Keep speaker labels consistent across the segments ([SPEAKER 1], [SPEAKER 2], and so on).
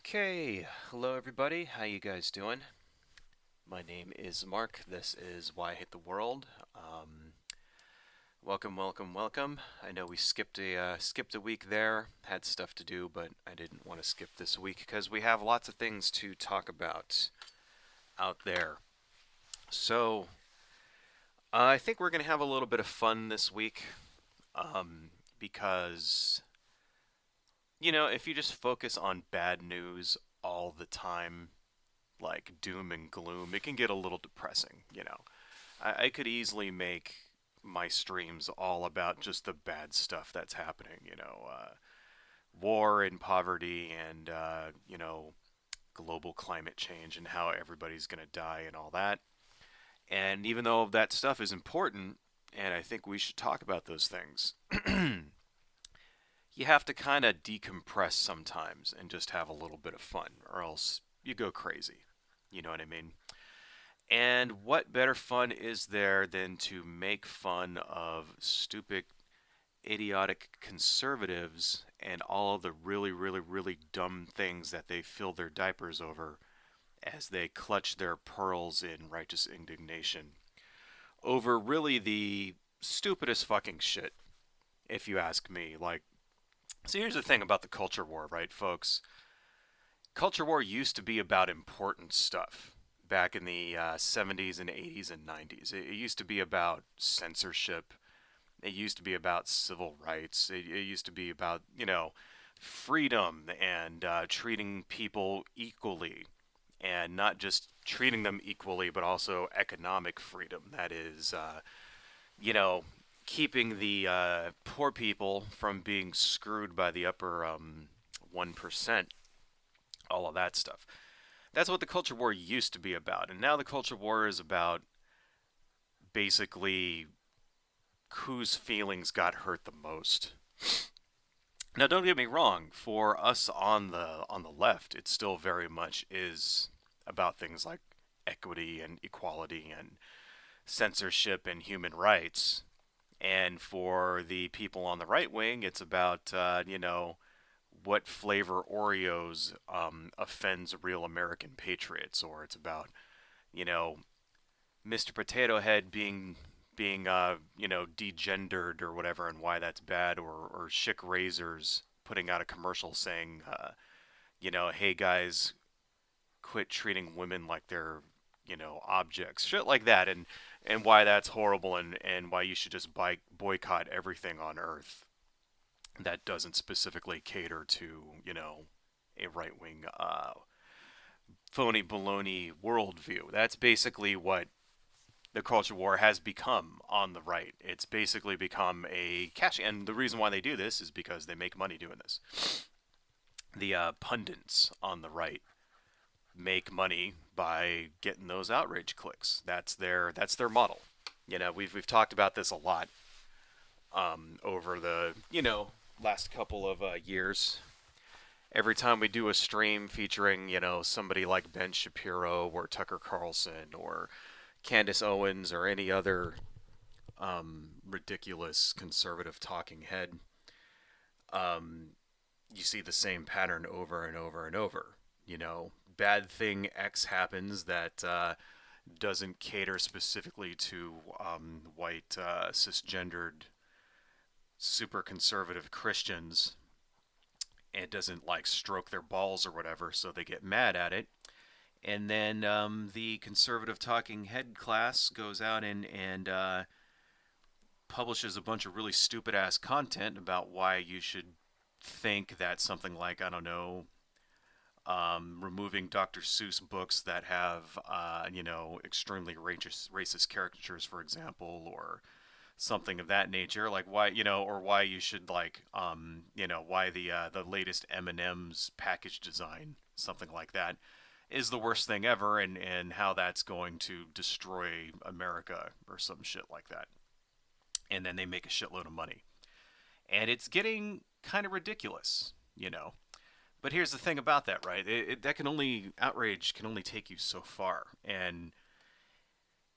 [SPEAKER 1] Okay, hello everybody. How you guys doing? My name is Mark. This is Why I Hate the World. Welcome, welcome, welcome. I know we skipped a week there. Had stuff to do, but I didn't want to skip this week because we have lots of things to talk about out there. So I think we're gonna have a little bit of fun this week, because if you just focus on bad news all the time, like doom and gloom, it can get a little depressing. I could easily make my streams all about just the bad stuff that's happening, war and poverty and, global climate change and how everybody's going to die and all that. And even though that stuff is important, and I think we should talk about those things, you have to kind of decompress sometimes and just have a little bit of fun, or else you go crazy. You know what I mean? And what better fun is there than to make fun of stupid, idiotic conservatives and all of the really, really, really dumb things that they fill their diapers over as they clutch their pearls in righteous indignation over really the stupidest fucking shit, if you ask me. So here's the thing about the culture war, right, folks? Culture war used to be about important stuff back in the 70s and 80s and 90s. It used to be about censorship. It used to be about civil rights. It used to be about, freedom and treating people equally. And not just treating them equally, but also economic freedom. That is, you know, keeping the poor people from being screwed by the upper 1%, all of that stuff. That's what the culture war used to be about. And now the culture war is about basically whose feelings got hurt the most. Now, don't get me wrong. For us on the left, it still very much is about things like equity and equality and censorship and human rights. And for the people on the right wing, it's about what flavor Oreos offends real American patriots, or it's about you know Mr. Potato Head being degendered or whatever, and why that's bad, or Schick Razors putting out a commercial saying, hey guys, quit treating women like they're objects, shit like that, and why that's horrible, and why you should just boycott everything on Earth that doesn't specifically cater to a right wing phony baloney worldview. That's basically what the culture war has become on the right. It's basically become a cash, and the reason why they do this is because they make money doing this. The pundits on the right make money by getting those outrage clicks. That's their model. We've talked about this a lot over the last couple of years. Every time we do a stream featuring somebody like Ben Shapiro or Tucker Carlson or Candace Owens or any other ridiculous conservative talking head, you see the same pattern over and over and over. Bad thing X happens that doesn't cater specifically to white, cisgendered, super conservative Christians, and doesn't like stroke their balls or whatever, so they get mad at it. And then the conservative talking head class goes out and publishes a bunch of really stupid ass content about why you should think that something like, I don't know, removing Dr. Seuss books that have, extremely racist caricatures, for example, or something of that nature, like why, or why you should like, why the latest M&M's package design, something like that, is the worst thing ever, and how that's going to destroy America or some shit like that. And then they make a shitload of money. And it's getting kind of ridiculous. But here's the thing about that, right? Outrage can only take you so far. And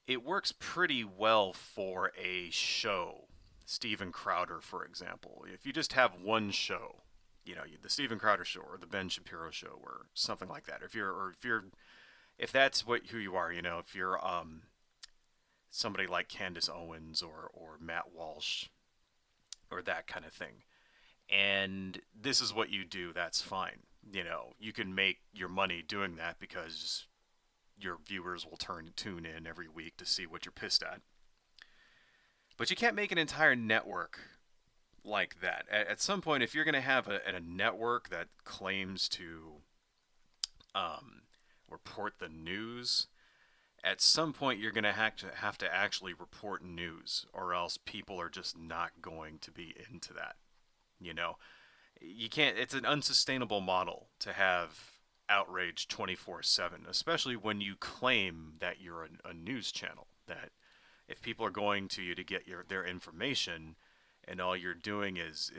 [SPEAKER 1] it works pretty well for a show. Steven Crowder, for example. If you just have one show the Steven Crowder show or the Ben Shapiro show or something like that. If that's who you are, if you're somebody like Candace Owens or Matt Walsh or that kind of thing, and this is what you do, that's fine. You can make your money doing that because your viewers will tune in every week to see what you're pissed at. But you can't make an entire network like that. At some point, if you're going to have a network that claims to um, report the news, at some point you're going to have to actually report news, or else people are just not going to be into that. You know, you can't. It's an unsustainable model to have outrage 24/7, especially when you claim that you're a news channel. That if people are going to you to get their information, and all you're doing is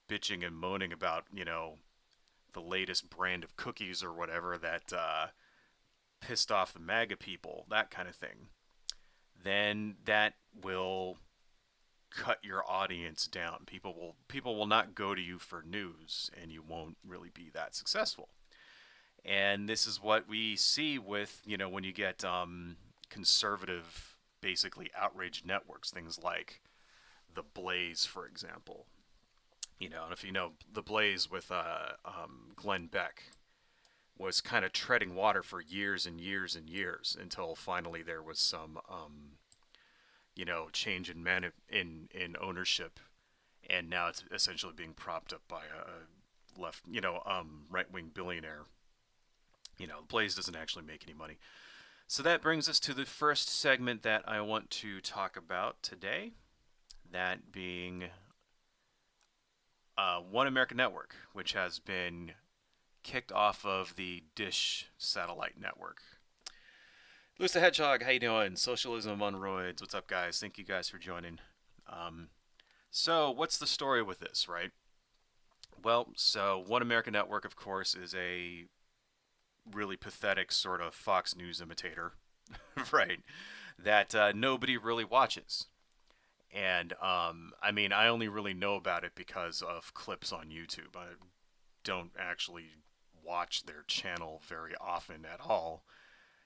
[SPEAKER 1] bitching and moaning about the latest brand of cookies or whatever that pissed off the MAGA people, that kind of thing, then that will cut your audience down. People will not go to you for news, and you won't really be that successful. And this is what we see with when you get conservative, basically outraged networks, things like the Blaze, for example. And if you know the Blaze with Glenn Beck was kind of treading water for years and years and years until finally there was some change in ownership, and now it's essentially being propped up by a left right wing billionaire. The Blaze doesn't actually make any money. So that brings us to the first segment that I want to talk about today, that being One American Network, which has been kicked off of the Dish satellite network. Luce the Hedgehog, how you doing? Socialism on roids. What's up, guys? Thank you guys for joining. So what's the story with this, right? Well, so One American Network, of course, is a really pathetic sort of Fox News imitator, right? That nobody really watches. And I only really know about it because of clips on YouTube. I don't actually watch their channel very often at all,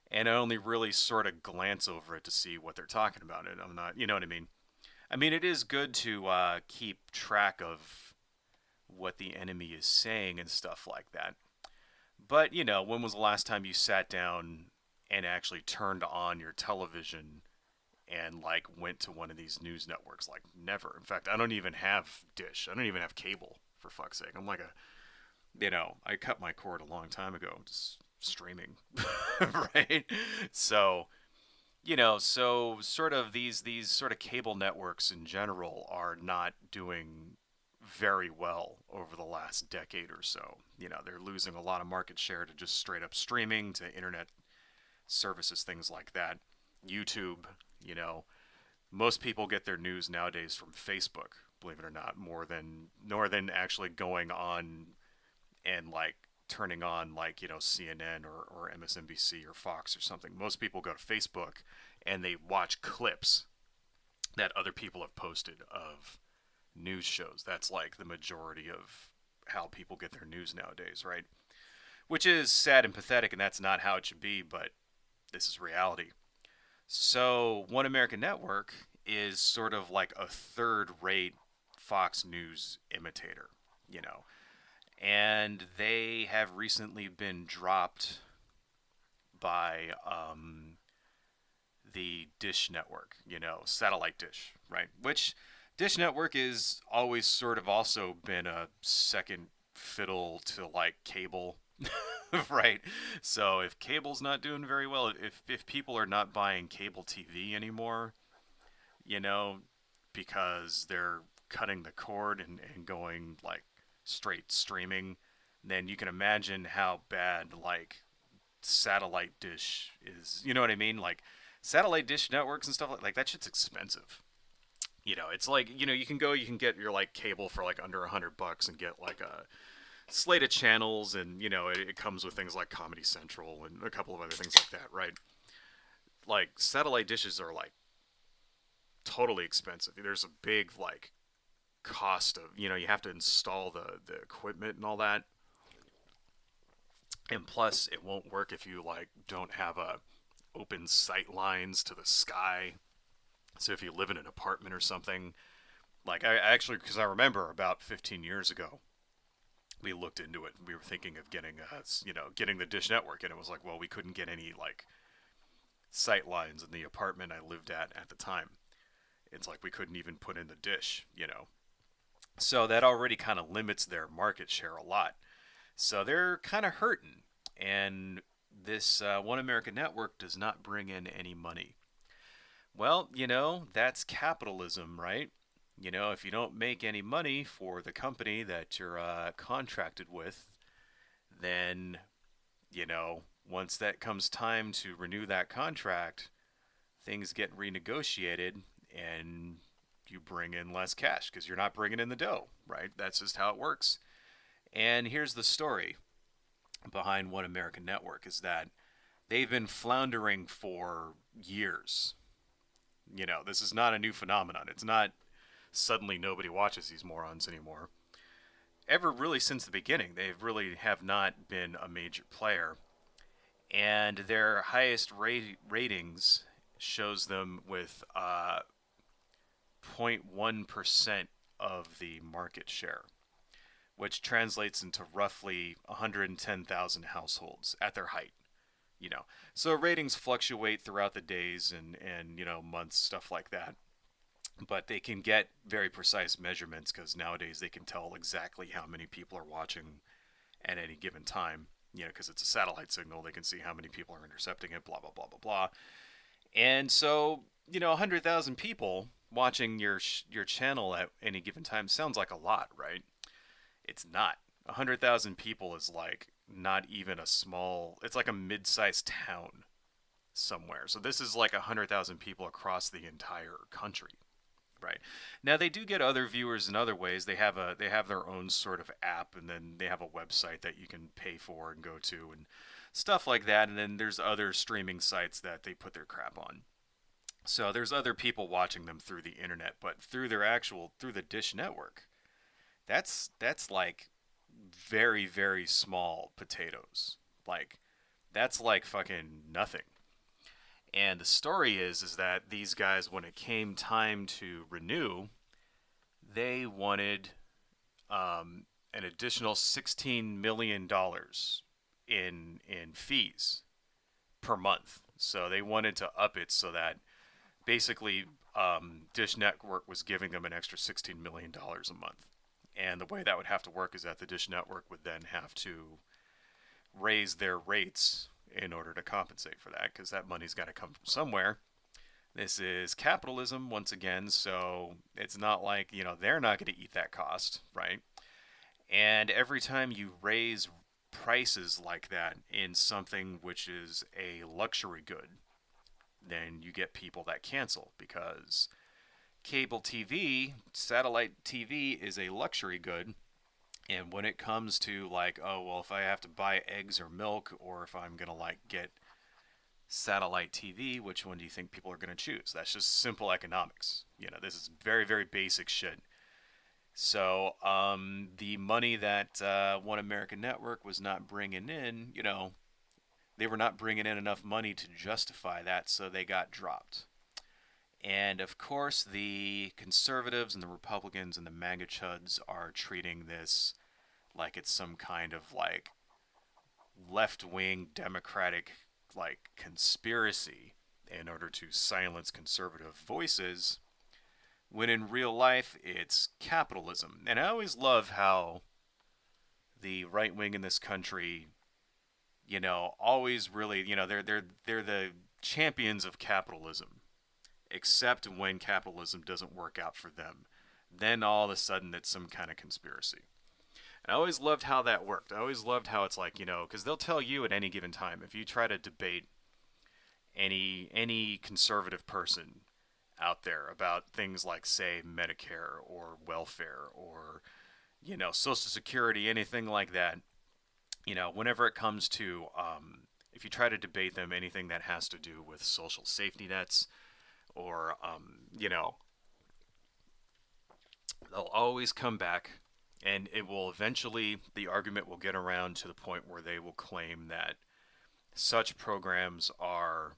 [SPEAKER 1] and I only really sort of glance over it to see what they're talking about. And I'm not, you know what I mean? It is good to keep track of what the enemy is saying and stuff like that. But, when was the last time you sat down and actually turned on your television and, went to one of these news networks? Never. In fact, I don't even have Dish. I don't even have cable, for fuck's sake. I'm like I cut my cord a long time ago, just streaming, right? So, so sort of these sort of cable networks in general are not doing very well over the last decade or so. They're losing a lot of market share to just straight up streaming, to internet services, things like that. YouTube, most people get their news nowadays from Facebook, believe it or not, more than actually going on and turning on CNN or MSNBC or Fox or something. Most people go to Facebook and they watch clips that other people have posted of news shows. That's the majority of how people get their news nowadays, right? Which is sad and pathetic, and that's not how it should be, but this is reality. So One American Network is sort of like a third-rate Fox News imitator, and they have recently been dropped by the Dish Network, satellite Dish, right? Which Dish Network is always sort of also been a second fiddle to cable, right? So if cable's not doing very well, if people are not buying cable TV anymore, because they're cutting the cord and going straight streaming, then you can imagine how bad satellite dish is. You know what I mean? Satellite dish networks and stuff like that shit's expensive. It's you can get your cable for under $100 and get a slate of channels, and it comes with things like Comedy Central and a couple of other things like that, right? Satellite dishes are totally expensive. There's a big cost of, you have to install the equipment and all that. And plus, it won't work if you like don't have a open sight lines to the sky. So if you live in an apartment or something, like I actually, because I remember about 15 years ago, we looked into it. We were thinking of getting, getting the Dish Network, and it was like, well, we couldn't get any like sight lines in the apartment I lived at the time. It's like we couldn't even put in the dish. So that already kind of limits their market share a lot. So they're kind of hurting. And this One American Network does not bring in any money. Well, that's capitalism, right? If you don't make any money for the company that you're contracted with, then, once that comes time to renew that contract, things get renegotiated and you bring in less cash because you're not bringing in the dough, right? That's just how it works. And here's the story behind One American Network is that they've been floundering for years. This is not a new phenomenon. It's not suddenly nobody watches these morons anymore. Ever really since the beginning, they really have not been a major player. And their highest ratings shows them with 0.1% of the market share, which translates into roughly 110,000 households at their height. So ratings fluctuate throughout the days and months, stuff like that. But they can get very precise measurements because nowadays they can tell exactly how many people are watching at any given time. Because it's a satellite signal, they can see how many people are intercepting it, blah, blah, blah, blah, blah. And so, 100,000 people watching your channel at any given time sounds like a lot, right? It's not. 100,000 people is like not even it's like a mid-sized town somewhere. So this is like 100,000 people across the entire country. Right. Now they do get other viewers in other ways. They have their own sort of app, and then they have a website that you can pay for and go to and stuff like that. And then there's other streaming sites that they put their crap on. So there's other people watching them through the internet, but through the Dish Network, that's like very, very small potatoes. Like that's like fucking nothing. And the story is that these guys, when it came time to renew, they wanted an additional $16 million in fees per month. So they wanted to up it so that basically Dish Network was giving them an extra $16 million a month. And the way that would have to work is that the Dish Network would then have to raise their rates in order to compensate for that, because that money's got to come from somewhere. This is capitalism once again, so it's not like, they're not going to eat that cost, right? And every time you raise prices like that in something which is a luxury good, then you get people that cancel, because cable TV, satellite TV is a luxury good. And when it comes to like, oh, well, if I have to buy eggs or milk, or if I'm going to like get satellite TV, which one do you think people are going to choose? That's just simple economics. This is very, very basic shit. So the money that One American Network was not bringing in, they were not bringing in enough money to justify that, so they got dropped. And of course, the conservatives and the Republicans and the maga chuds are treating this like it's some kind of like left-wing democratic like conspiracy in order to silence conservative voices, when in real life it's capitalism. And I always love how the right wing in this country, always really, they're the champions of capitalism, except when capitalism doesn't work out for them. Then all of a sudden it's some kind of conspiracy. And I always loved how that worked. I always loved how it's like, because they'll tell you at any given time, if you try to debate any conservative person out there about things like, say, Medicare or welfare or, Social Security, anything like that, whenever it comes to, if you try to debate them, anything that has to do with social safety nets or, They'll always come back, and it will eventually, the argument will get around to the point where they will claim that such programs are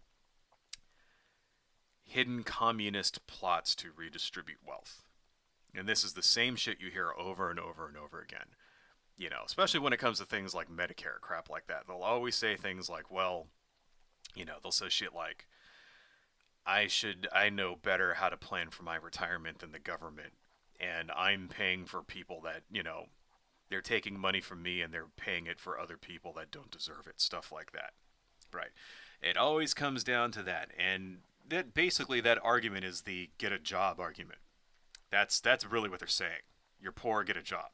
[SPEAKER 1] hidden communist plots to redistribute wealth. And this is the same shit you hear over and over and over again. You know, especially when it comes to things like Medicare, crap like that. They'll always say things like, well, you know, they'll say shit like, I know better how to plan for my retirement than the government. And I'm paying for people that, you know, they're taking money from me and they're paying it for other people that don't deserve it. Stuff like that. Right. It always comes down to that. And that basically that argument is the get a job argument. That's really what they're saying. You're poor, get a job.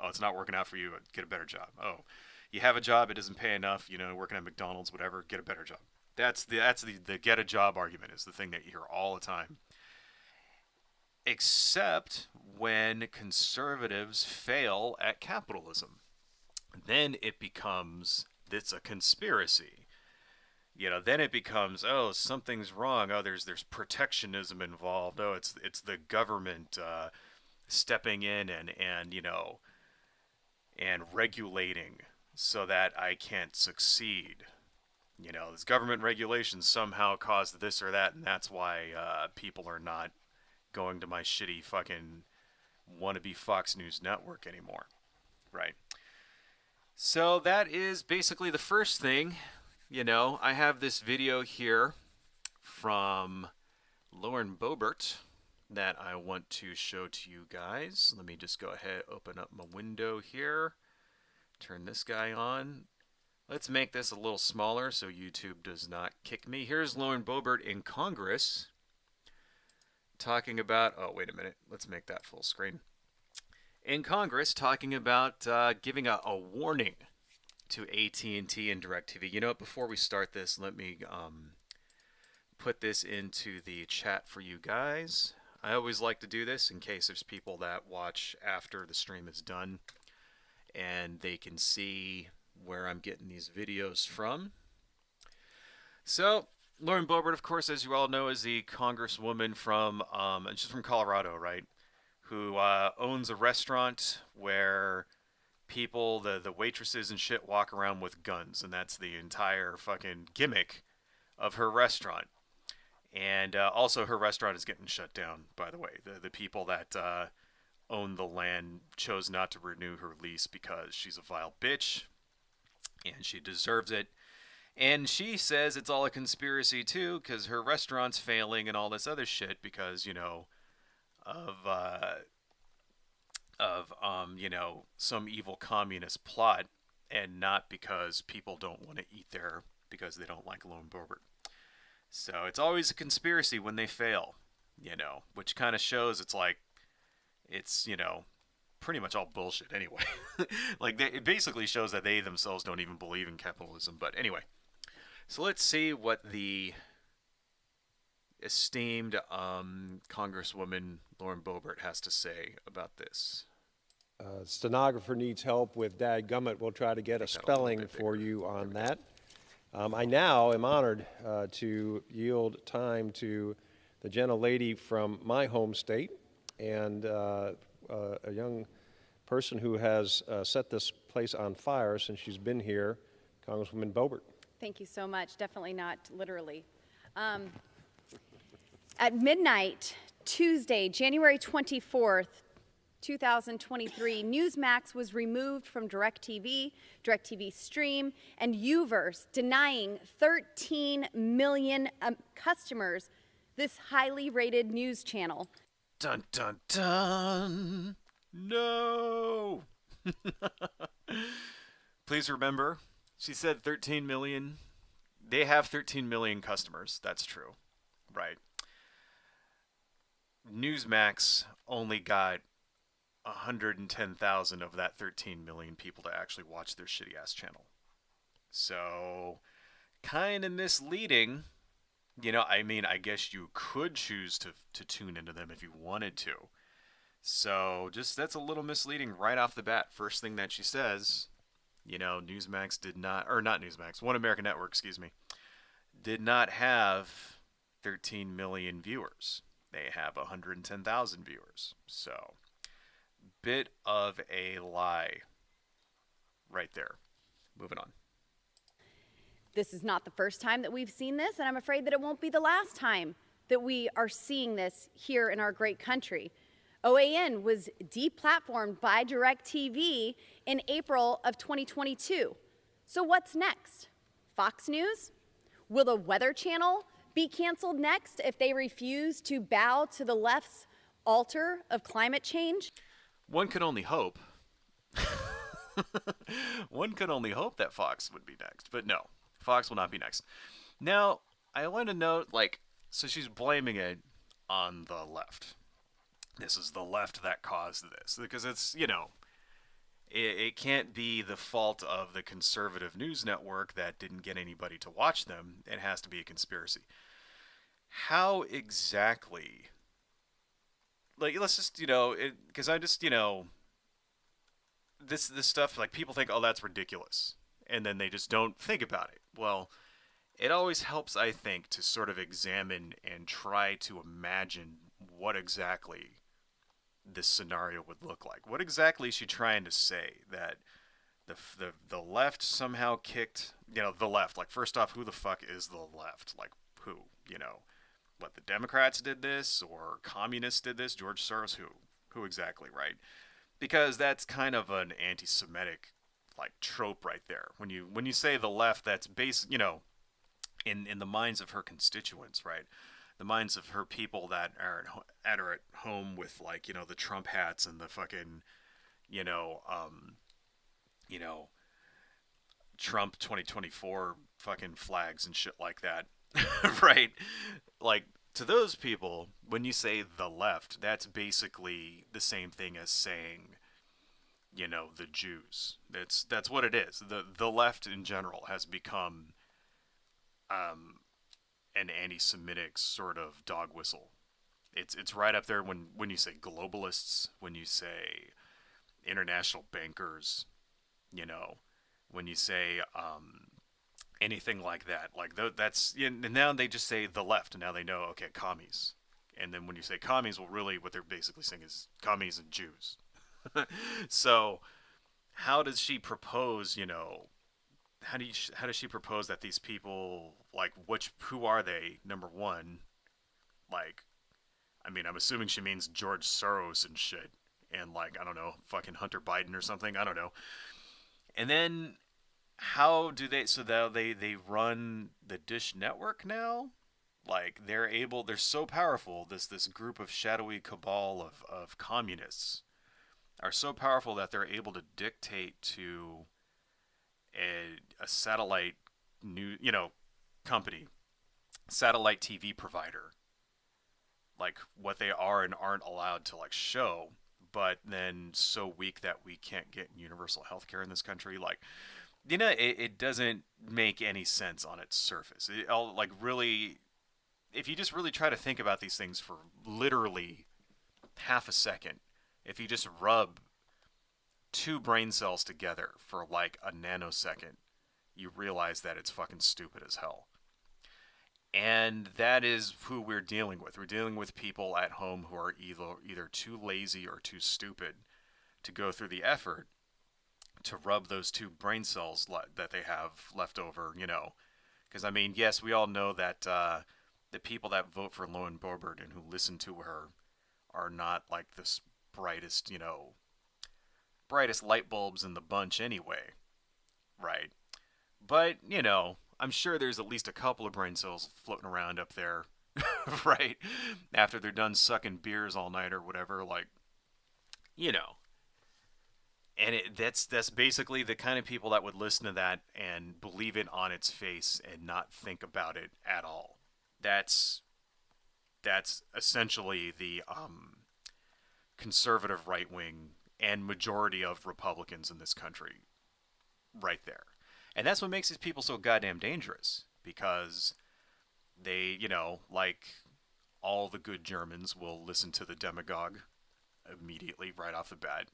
[SPEAKER 1] Oh, it's not working out for you, get a better job. Oh, you have a job, it doesn't pay enough, you know, working at McDonald's, whatever, get a better job. That's the get a job argument is the thing that you hear all the time. Except when conservatives fail at capitalism. Then it becomes it's a conspiracy. You know, then it becomes, oh, something's wrong. Oh, there's protectionism involved. Oh, it's the government stepping in and you know and regulating so that I can't succeed. You know, this government regulations somehow caused this or that, and that's why people are not going to my shitty fucking wannabe Fox News network anymore. Right. So that is basically the first thing. You know, I have this video here from Lauren Boebert that I want to show to you guys. Let me just go ahead, open up my window here, turn this guy on. Let's make this a little smaller so YouTube does not kick me. Here's Lauren Boebert in Congress talking about, oh, wait a minute, let's make that full screen. In Congress talking about giving a warning to AT&T and DirecTV. You know what, before we start this, let me put this into the chat for you guys. I always like to do this in case there's people that watch after the stream is done and they can see where I'm getting these videos from. So, Lauren Boebert, of course, as you all know, is the congresswoman from, she's from Colorado, right? Who owns a restaurant where people, the waitresses and shit, walk around with guns, and that's the entire fucking gimmick of her restaurant. And also, her restaurant is getting shut down, by the way. The people that own the land chose not to renew her lease because she's a vile bitch, and she deserves it. And she says it's all a conspiracy, too, because her restaurant's failing and all this other shit because, you know, of you know, some evil communist plot, and not because people don't want to eat there because they don't like Lauren Boebert. So it's always a conspiracy when they fail, you know, which kind of shows it's like, it's, you know, pretty much all bullshit anyway. Like, it basically shows that they themselves don't even believe in capitalism. But anyway, so let's see what the esteemed Congresswoman Lauren Boebert has to say about this.
[SPEAKER 2] Stenographer needs help with dadgummit. We'll try to get a spelling for you on that. I now am honored to yield time to the gentlelady from my home state and a young person who has set this place on fire since she's been here, Congresswoman Boebert.
[SPEAKER 3] Thank you so much. Definitely not literally. At midnight, Tuesday, January 24th, 2023, Newsmax was removed from DirecTV, DirecTV Stream, and Uverse, denying 13 million customers this highly rated news channel.
[SPEAKER 1] Dun, dun, dun. No. Please remember, she said 13 million. They have 13 million customers. That's true. Right. Newsmax only got 110,000 of that 13 million people to actually watch their shitty ass channel. So, kind of misleading. You know, I mean, I guess you could choose to tune into them if you wanted to. So, just that's a little misleading right off the bat. First thing that she says, you know, Newsmax did not, or not Newsmax, One American Network, excuse me, did not have 13 million viewers. They have 110,000 viewers. So, bit of a lie right there. Moving on.
[SPEAKER 3] This is not the first time that we've seen this, and I'm afraid that it won't be the last time that we are seeing this here in our great country. OAN was deplatformed by DirecTV in April of 2022. So what's next? Fox News? Will the Weather Channel be canceled next if they refuse to bow to the left's altar of climate change?
[SPEAKER 1] One could only hope. One could only hope that Fox would be next, but no, Fox will not be next. Now, I want to note, so she's blaming it on the left. This is the left that caused this, because it's, it can't be the fault of the conservative news network that didn't get anybody to watch them. It has to be a conspiracy. How exactly? Let's just, because I just, this stuff, people think, oh, that's ridiculous, and then they just don't think about it. Well, it always helps, I think, to sort of examine and try to imagine what exactly this scenario would look like. What exactly is she trying to say? That the left somehow kicked, the left. First off, who the fuck is the left? Who? What, the Democrats did this, or communists did this? George Soros? Who exactly, right? Because that's kind of an anti-Semitic trope right there. When you say the left, that's in the minds of her constituents, right? The minds of her people that are at home with the Trump hats and the fucking Trump 2024 fucking flags and shit like that. Right? To those people, when you say the left, that's basically the same thing as saying the Jews. That's what it is. The left in general has become an anti-Semitic sort of dog whistle. It's right up there when you say globalists, when you say international bankers, when you say anything like that. That's, and now they just say the left, and now they know, okay, commies. And then when you say commies, well, really what they're basically saying is commies and Jews. So how does she propose, how does she propose that these people, who are they, number one? I'm assuming she means George Soros and shit, and I don't know, fucking Hunter Biden or something, I don't know. And then how do they, so now they run the Dish Network now? They're so powerful, this group of shadowy cabal of communists are so powerful that they're able to dictate to a satellite company, satellite TV provider, what they are and aren't allowed to show, but then so weak that we can't get universal health care in this country. It doesn't make any sense on its surface. Really, if you just really try to think about these things for literally half a second, if you just rub two brain cells together for a nanosecond, you realize that it's fucking stupid as hell. And that is who we're dealing with. We're dealing with people at home who are either too lazy or too stupid to go through the effort to rub those two brain cells that they have left over, Because, yes, we all know that the people that vote for Lauren Boebert and who listen to her are not this brightest, brightest light bulbs in the bunch anyway, right? But, I'm sure there's at least a couple of brain cells floating around up there, right? After they're done sucking beers all night or whatever, And that's basically the kind of people that would listen to that and believe it on its face and not think about it at all. That's essentially the conservative right wing and majority of Republicans in this country right there. And that's what makes these people so goddamn dangerous, because they, all the good Germans will listen to the demagogue immediately right off the bat,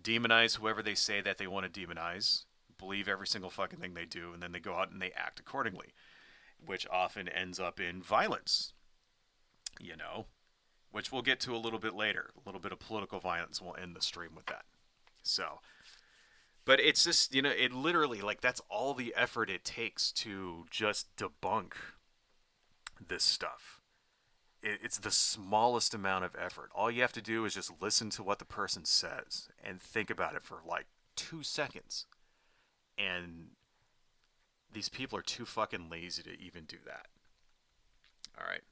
[SPEAKER 1] demonize whoever they say that they want to demonize, believe every single fucking thing they do, and then they go out and they act accordingly, which often ends up in violence, which we'll get to a little bit later. A little bit of political violence will end the stream with that. So, but it's just, it literally, like, that's all the effort it takes to just debunk this stuff. It's the smallest amount of effort. All you have to do is just listen to what the person says and think about it for like 2 seconds. And these people are too fucking lazy to even do that. All right.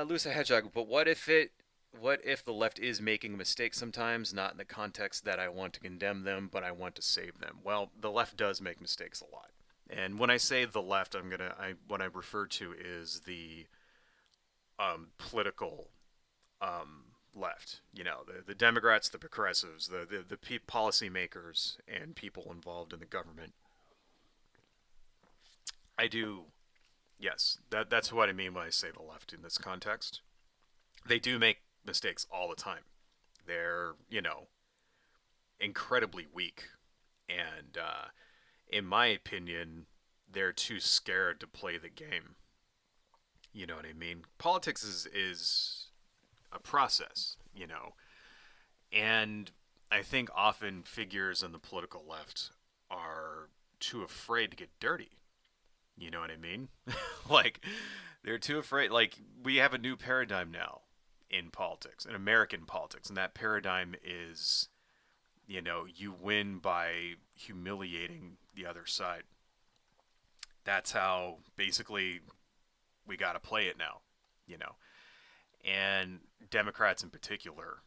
[SPEAKER 1] Lewis a Hedgehog, but what if the left is making mistakes sometimes, not in the context that I want to condemn them, but I want to save them? Well, the left does make mistakes a lot. And when I say the left, what I refer to is the political left. The Democrats, the progressives, the policy makers, and people involved in the government. I do, yes, that's what I mean when I say the left in this context. They do make mistakes all the time. They're, incredibly weak. And in my opinion, they're too scared to play the game. You know what I mean? Politics is a process, and I think often figures on the political left are too afraid to get dirty. You know what I mean? Like, they're too afraid. Like, we have a new paradigm now in politics, in American politics, and that paradigm is, you win by humiliating the other side. That's how, basically, we got to play it now, And Democrats in particular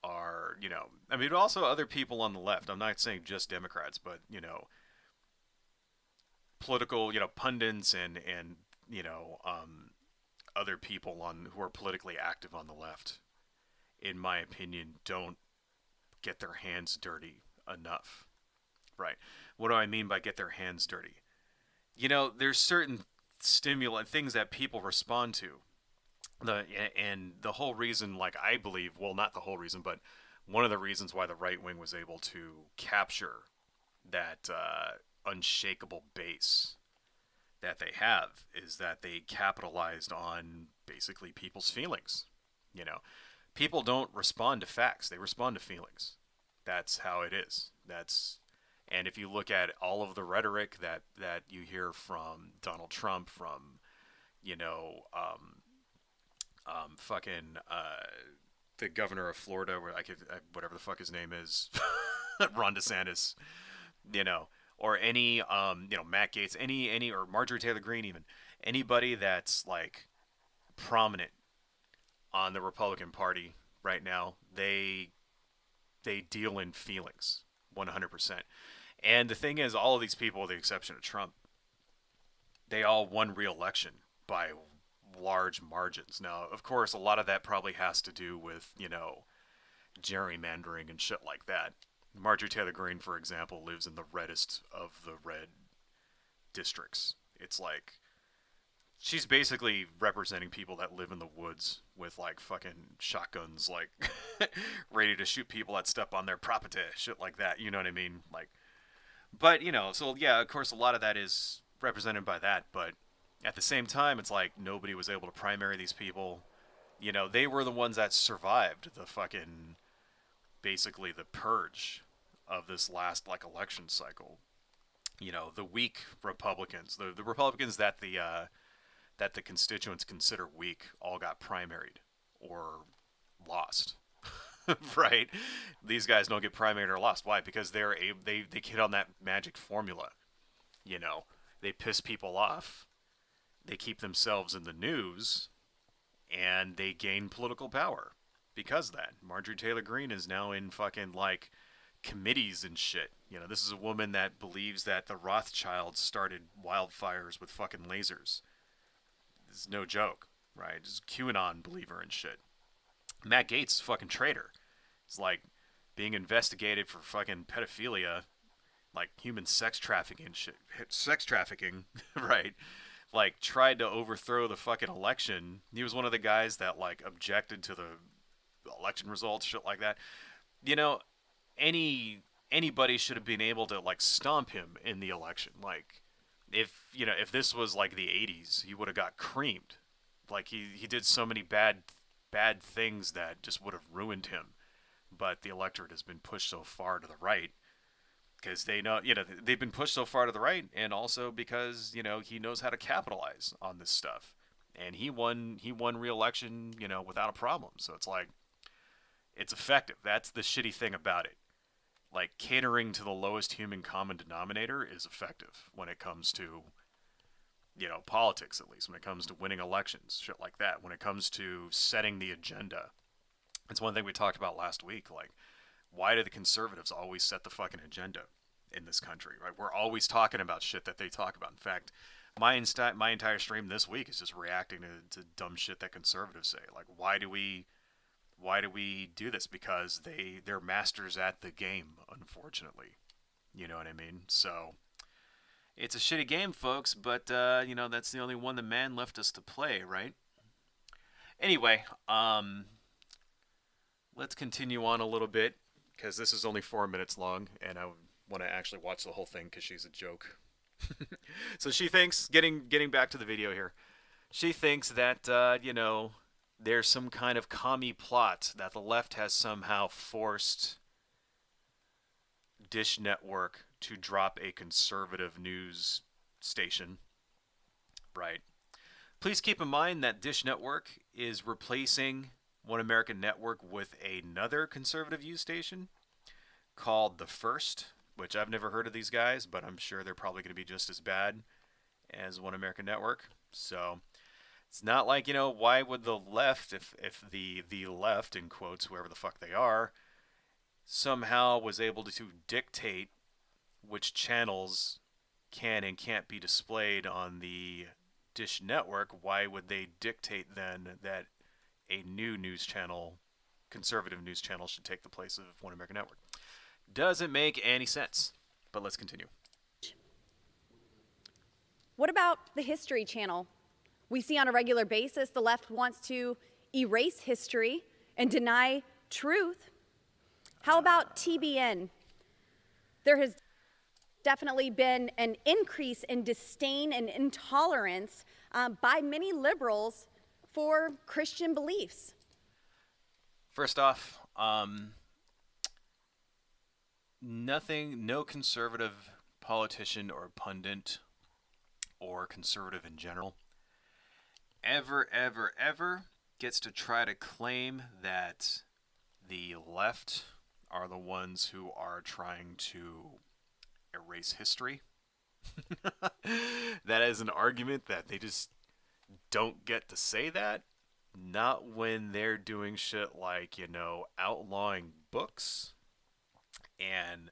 [SPEAKER 1] are, also other people on the left. I'm not saying just Democrats, but, political, pundits and other people who are politically active on the left, in my opinion, don't get their hands dirty enough. Right. What do I mean by get their hands dirty? There's certain stimulant things that people respond to. And the whole reason, like, I believe, well, not the whole reason, but one of the reasons why the right wing was able to capture that unshakable base that they have is that they capitalized on basically people's feelings. People don't respond to facts; they respond to feelings. That's how it is. And if you look at all of the rhetoric that you hear from Donald Trump, from the governor of Florida, whatever the fuck his name is, Ron DeSantis, or any Matt Gaetz, any or Marjorie Taylor Greene, even anybody that's like prominent on the Republican Party right now, they deal in feelings 100%. And the thing is, all of these people, with the exception of Trump, they all won re-election by large margins. Now, of course, a lot of that probably has to do with, gerrymandering and shit like that. Marjorie Taylor Greene, for example, lives in the reddest of the red districts. It's like, she's basically representing people that live in the woods with, like, fucking shotguns, like, ready to shoot people that step on their property, shit like that, you know what I mean? Like, but, so, yeah, of course, a lot of that is represented by that, but at the same time, it's like nobody was able to primary these people. They were the ones that survived the fucking, basically the purge of this last, like, election cycle. The weak Republicans, the Republicans that the constituents consider weak, all got primaried or lost. Right? These guys don't get primaried or lost. Why? Because they hit on that magic formula. They piss people off. They keep themselves in the news, and they gain political power because of that. Marjorie Taylor Greene is now in fucking, like, committees and shit. This is a woman that believes that the Rothschilds started wildfires with fucking lasers. This is no joke, right? Just QAnon believer and shit. Matt Gaetz is a fucking traitor. He's, like, being investigated for fucking pedophilia, like human sex trafficking and shit. Sex trafficking, right? Like, tried to overthrow the fucking election. He was one of the guys that, like, objected to the election results, shit like that. Anybody should have been able to, like, stomp him in the election. Like, if this was, like, the 80s, he would have got creamed. Like he did so many bad things that just would have ruined him. But the electorate has been pushed so far to the right because they know, they've been pushed so far to the right, and also because he knows how to capitalize on this stuff, and he won re-election without a problem. So it's like it's effective. That's the shitty thing about it. Like catering to the lowest human common denominator is effective when it comes to politics, at least when it comes to winning elections, shit like that. When it comes to setting the agenda, it's one thing we talked about last week. Like, why do the conservatives always set the fucking agenda in this country, right? We're always talking about shit that they talk about. In fact, my entire stream this week is just reacting to dumb shit that conservatives say. Like, why do we do this? Because they're masters at the game, unfortunately. You know what I mean? So it's a shitty game, folks, but that's the only one the man left us to play, right? Anyway, let's continue on a little bit, because this is only 4 minutes long, and I want to actually watch the whole thing because she's a joke. So she thinks, getting back to the video here, she thinks that, there's some kind of commie plot that the left has somehow forced Dish Network to drop a conservative news station, right? Please keep in mind that Dish Network is replacing One American Network with another conservative news station called The First, which I've never heard of these guys, but I'm sure they're probably going to be just as bad as One American Network. So it's not like, why would the left, if the left, in quotes, whoever the fuck they are, somehow was able to dictate which channels can and can't be displayed on the Dish Network, why would they dictate then that a new news channel, conservative news channel, should take the place of One American Network? Doesn't make any sense. But let's continue.
[SPEAKER 3] What about the History Channel? We see on a regular basis the left wants to erase history and deny truth. How about TBN? There has definitely been an increase in disdain and intolerance by many liberals for Christian beliefs.
[SPEAKER 1] First off, no conservative politician or pundit or conservative in general ever gets to try to claim that the left are the ones who are trying to erase history. That is an argument that they just don't get to say that. Not when they're doing shit like, outlawing books and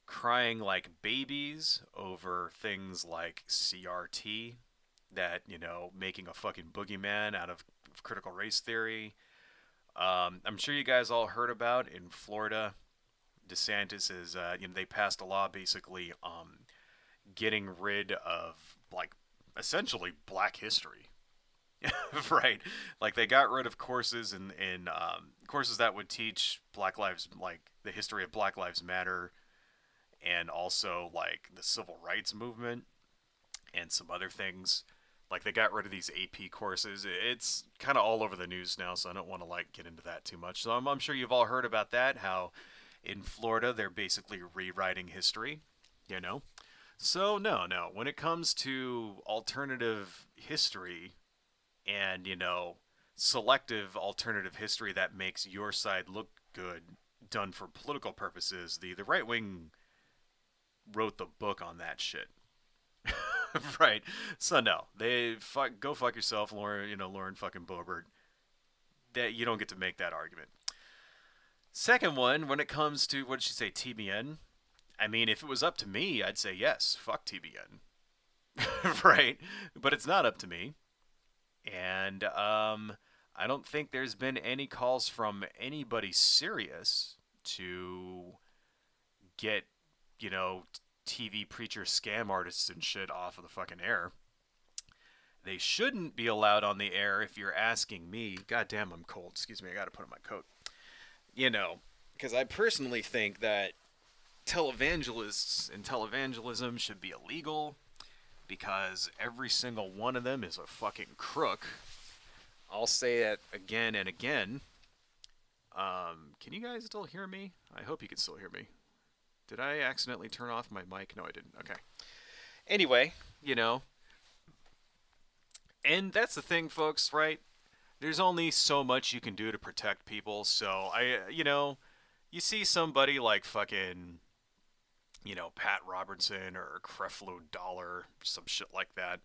[SPEAKER 1] crying like babies over things like CRT, that, making a fucking boogeyman out of critical race theory. I'm sure you guys all heard about in Florida, DeSantis is, they passed a law basically getting rid of, like, essentially black history. Right? Like, they got rid of courses in courses that would teach Black Lives, like, the history of Black Lives Matter, and also, like, the civil rights movement, and some other things. Like, they got rid of these AP courses. It's kind of all over the news now, so I don't want to, like, get into that too much. So I'm sure you've all heard about that, how in Florida they're basically rewriting history, So, no. When it comes to alternative history and, selective alternative history that makes your side look good, done for political purposes, the right wing wrote the book on that shit. Right. So no, go fuck yourself, Lauren fucking Boebert. That you don't get to make that argument. Second one, when it comes to, what did she say, TBN? I mean, if it was up to me, I'd say yes, fuck TBN. Right? But it's not up to me. And I don't think there's been any calls from anybody serious to get, TV preacher scam artists and shit off of the fucking air. They shouldn't be allowed on the air if you're asking me. Goddamn, I'm cold. Excuse me, I gotta put on my coat. Because I personally think that televangelists and televangelism should be illegal, because every single one of them is a fucking crook. I'll say it again and again. Can you guys still hear me? I hope you can still hear me. Did I accidentally turn off my mic? No, I didn't. Okay. Anyway, and that's the thing, folks, right? There's only so much you can do to protect people. So you see somebody like fucking, Pat Robertson or Creflo Dollar, some shit like that,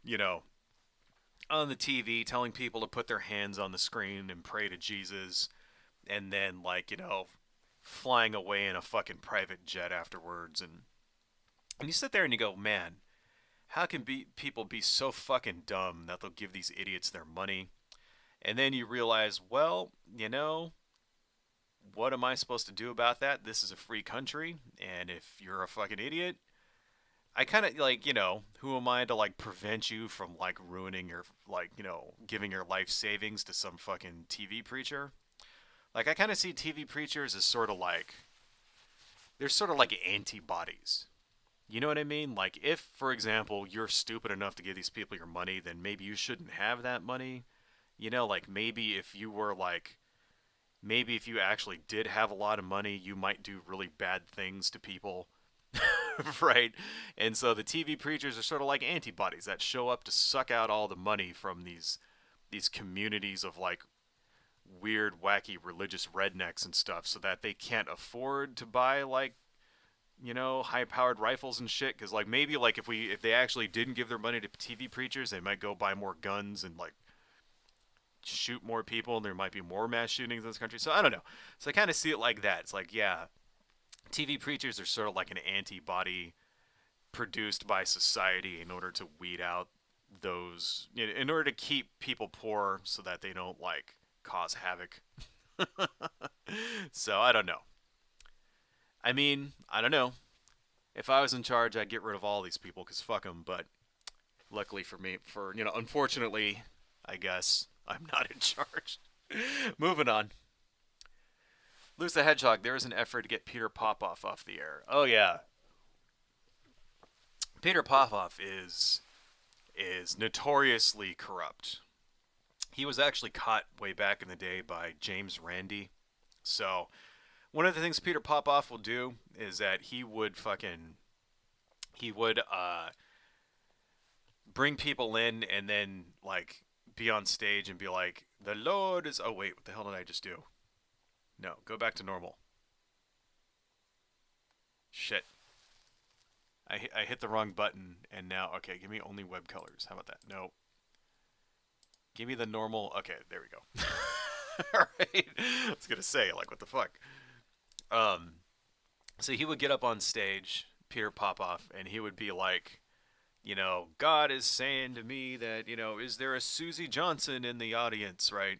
[SPEAKER 1] you know, on the TV telling people to put their hands on the screen and pray to Jesus, and then like, flying away in a fucking private jet afterwards, and you sit there and you go, man, how can people be so fucking dumb that they'll give these idiots their money? And then you realize, well, what am I supposed to do about that? This is a free country, and if you're a fucking idiot, I kind of like, who am I to like prevent you from like ruining your like, giving your life savings to some fucking TV preacher? Like I kind of see TV preachers as sort of like they're sort of like antibodies. You know what I mean? Like if, for example, you're stupid enough to give these people your money, then maybe you shouldn't have that money. Like maybe if you were like maybe if you actually did have a lot of money, you might do really bad things to people. Right? And so the TV preachers are sort of like antibodies that show up to suck out all the money from these communities of like weird, wacky religious rednecks and stuff so that they can't afford to buy like high-powered rifles and shit. Because like maybe like if they actually didn't give their money to TV preachers, they might go buy more guns and like shoot more people, and there might be more mass shootings in this country. So I don't know. So I kind of see it like that. It's like, yeah, TV preachers are sort of like an antibody produced by society in order to weed out those, in order to keep people poor so that they don't like cause havoc. So I don't know. I mean, I don't know. If I was in charge, I'd get rid of all these people because fuck them. But luckily for me, unfortunately, I guess I'm not in charge. Moving on. Lose the Hedgehog. There is an effort to get Peter Popoff off the air. Oh yeah. Peter Popoff is notoriously corrupt. He was actually caught way back in the day by James Randi. So one of the things Peter Popoff will do is that he would bring people in and then like be on stage and be like, the Lord is, oh wait, what the hell did I just do? No, go back to normal. Shit. I hit the wrong button, and now, okay, give me only web colors. How about that? No. Give me the normal, okay, there we go. Alright. I was gonna say, like, what the fuck? So he would get up on stage, Peter Popoff, and he would be like, God is saying to me that, is there a Susie Johnson in the audience, right?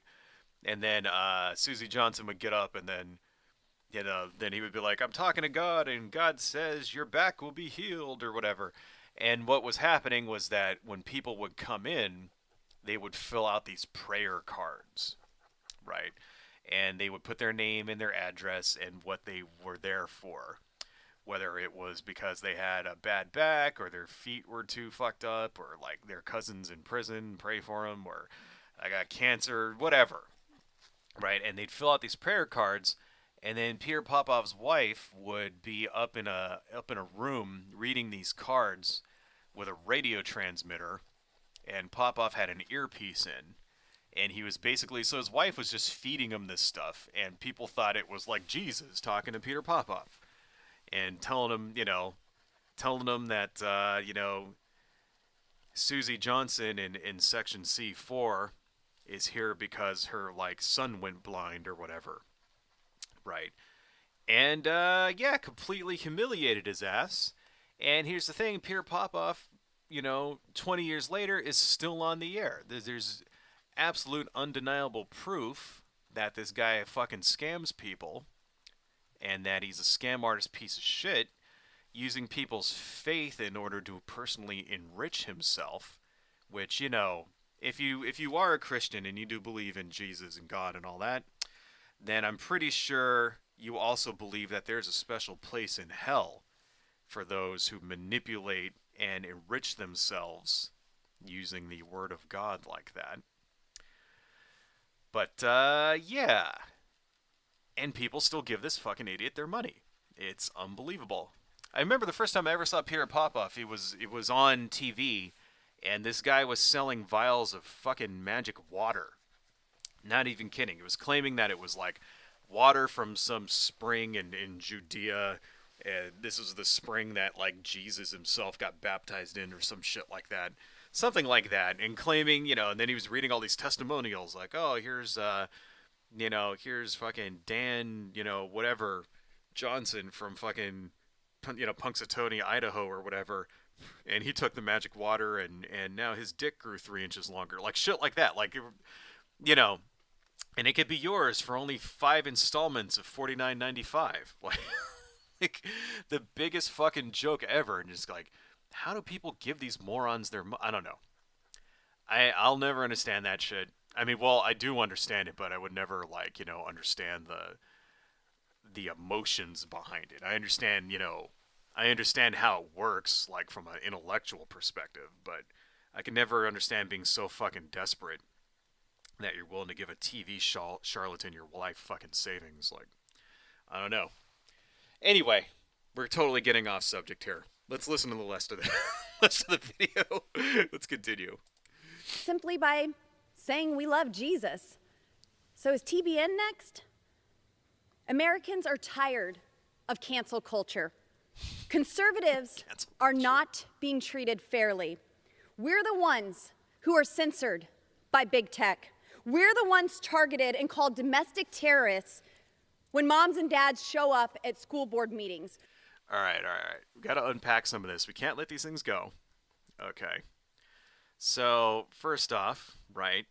[SPEAKER 1] And then Susie Johnson would get up and then, then he would be like, I'm talking to God and God says your back will be healed or whatever. And what was happening was that when people would come in, they would fill out these prayer cards, right? And they would put their name and their address and what they were there for. Whether it was because they had a bad back or their feet were too fucked up or like their cousin's in prison, pray for them, or I got cancer, whatever. Right? And they'd fill out these prayer cards, and then Peter Popoff's wife would be up in a room reading these cards with a radio transmitter, and Popoff had an earpiece in. And he was basically, so his wife was just feeding him this stuff, and people thought it was like Jesus talking to Peter Popoff. And telling him that, Susie Johnson in Section C4 is here because her, like, son went blind or whatever. Right. And, completely humiliated his ass. And here's the thing, Peter Popoff, 20 years later is still on the air. There's absolute undeniable proof that this guy fucking scams people. And that he's a scam artist piece of shit, using people's faith in order to personally enrich himself. Which, if you are a Christian and you do believe in Jesus and God and all that, then I'm pretty sure you also believe that there's a special place in hell for those who manipulate and enrich themselves using the word of God like that. But yeah, and people still give this fucking idiot their money. It's unbelievable. I remember the first time I ever saw Peter Popoff. It was on TV, and this guy was selling vials of fucking magic water. Not even kidding. He was claiming that it was like water from some spring in Judea. And this was the spring that like Jesus himself got baptized in or some shit like that. Something like that. And claiming, and then he was reading all these testimonials like, oh, here's fucking Dan, whatever, Johnson from fucking, Punxsutawney, Idaho or whatever. And he took the magic water and now his dick grew 3 inches longer. Like shit like that. Like, you know, and it could be yours for only 5 installments of $49.95. Like the biggest fucking joke ever. And just like, how do people give these morons their I don't know. I'll never understand that shit. I mean, well, I do understand it, but I would never understand the emotions behind it. I understand how it works, like from an intellectual perspective, but I can never understand being so fucking desperate that you're willing to give a TV charlatan your life fucking savings. Like, I don't know. Anyway, we're totally getting off subject here. Let's listen to the rest of the video. Let's continue.
[SPEAKER 3] Simply by saying we love Jesus. So is TBN next? Americans are tired of cancel culture. Conservatives are not being treated fairly. We're the ones who are censored by big tech. We're the ones targeted and called domestic terrorists when moms and dads show up at school board meetings.
[SPEAKER 1] All right. We got to unpack some of this. We can't let these things go. Okay. So, first off, right,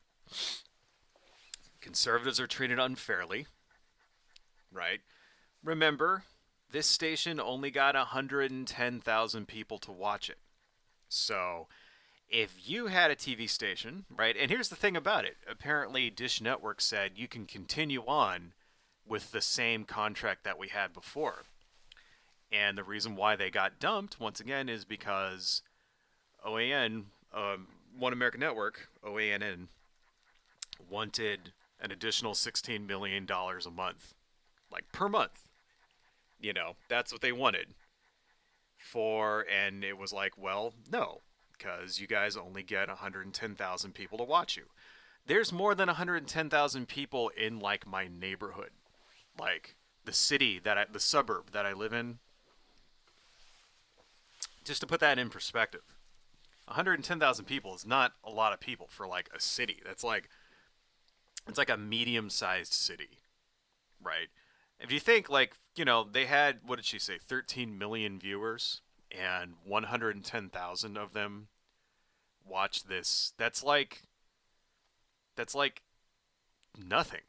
[SPEAKER 1] conservatives are treated unfairly, right? Remember, this station only got 110,000 people to watch it. So, if you had a TV station, right, and here's the thing about it. Apparently, Dish Network said you can continue on with the same contract that we had before. And the reason why they got dumped, once again, is because OANN, One American Network, OANN, wanted an additional $16 million a month. Like, per month. That's what they wanted. And it was like, well, no, because you guys only get 110,000 people to watch you. There's more than 110,000 people in, like, my neighborhood. Like, the suburb that I live in. Just to put that in perspective. 110,000 people is not a lot of people for, like, a city. It's like a medium-sized city, right? If you think, like, they had, what did she say, 13 million viewers, and 110,000 of them watched this. That's like nothing.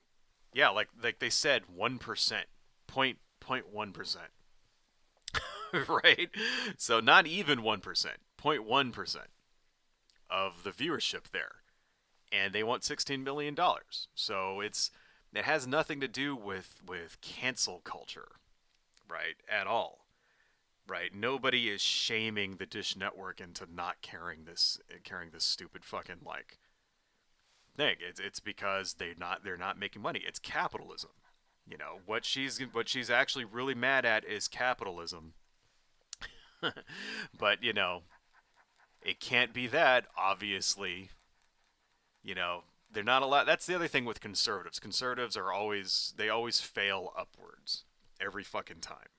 [SPEAKER 1] Yeah, like they said, 1%, 0.1%, right? So not even 1%, 0.1% of the viewership there. And they want $16 million. So it has nothing to do with cancel culture, right? At all, right? Nobody is shaming the Dish Network into not carrying this stupid fucking like thing. It's because they're not making money. It's capitalism. What she's actually really mad at is capitalism. But it can't be that, obviously. They're not allowed. That's the other thing with conservatives. Conservatives they always fail upwards every fucking time.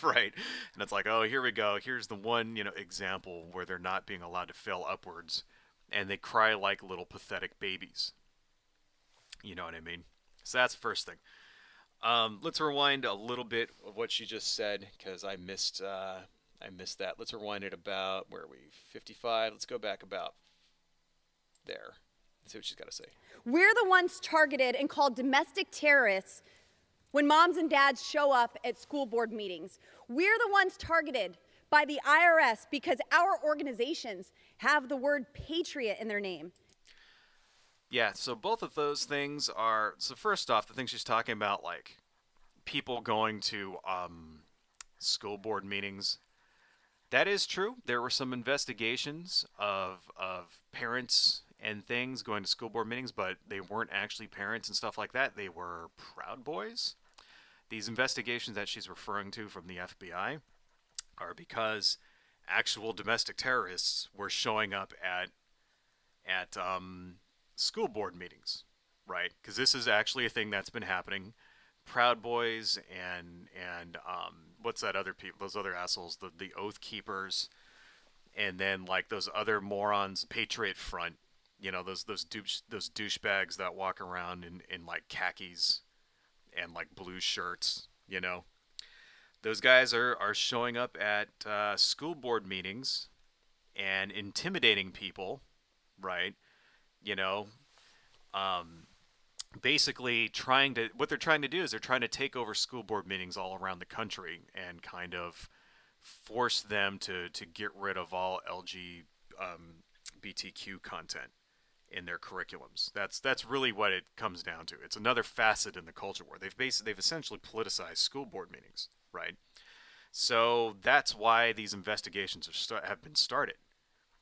[SPEAKER 1] Right? And it's like, oh, here we go. Here's the one, example where they're not being allowed to fail upwards, and they cry like little pathetic babies. You know what I mean? So that's the first thing. Let's rewind a little bit of what she just said, because I missed that. Let's rewind it about, where are we? 55. Let's go back about there. Let's see what she's got to say.
[SPEAKER 3] We're the ones targeted and called domestic terrorists when moms and dads show up at school board meetings. We're the ones targeted by the IRS because our organizations have the word patriot in their name.
[SPEAKER 1] Yeah, so both of those things are... So first off, the thing she's talking about, like, people going to school board meetings, that is true. There were some investigations of parents and things, going to school board meetings, but they weren't actually parents and stuff like that. They were Proud Boys. These investigations that she's referring to from the FBI are because actual domestic terrorists were showing up at school board meetings, right? Because this is actually a thing that's been happening. Proud Boys and what's that other people? Those other assholes, the Oath Keepers, and then like those other morons, Patriot Front. You know, those douchebags that walk around in like khakis and like blue shirts. You know, those guys are showing up at school board meetings and intimidating people, right? You know, basically what they're trying to do is they're trying to take over school board meetings all around the country and kind of force them to get rid of all LGBTQ content in their curriculums. That's really what it comes down to. It's another facet in the culture war. They've essentially politicized school board meetings, right? So that's why these investigations have been started,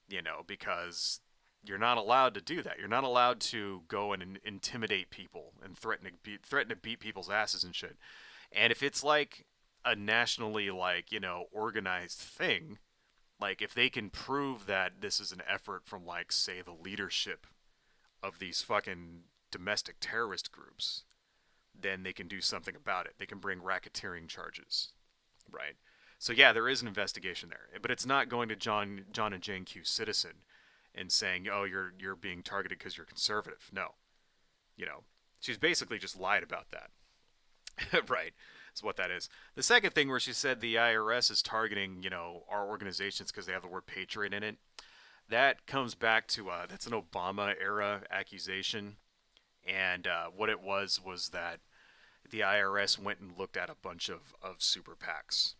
[SPEAKER 1] you know, because you're not allowed to do that. You're not allowed to go and intimidate people and threaten to beat people's asses and shit. And if it's like a nationally, like, you know, organized thing, like if they can prove that this is an effort from, like, say, the leadership of these fucking domestic terrorist groups, then they can do something about it. They can bring racketeering charges, right? So yeah, there is an investigation there, but it's not going to John and Jane Q. Citizen and saying, "Oh, you're being targeted because you're conservative." No, you know, she's basically just lied about that, right? That's what that is. The second thing where she said the IRS is targeting, you know, our organizations because they have the word patriot in it, that comes back to that's an Obama era accusation, and what it was that the IRS went and looked at a bunch of super PACs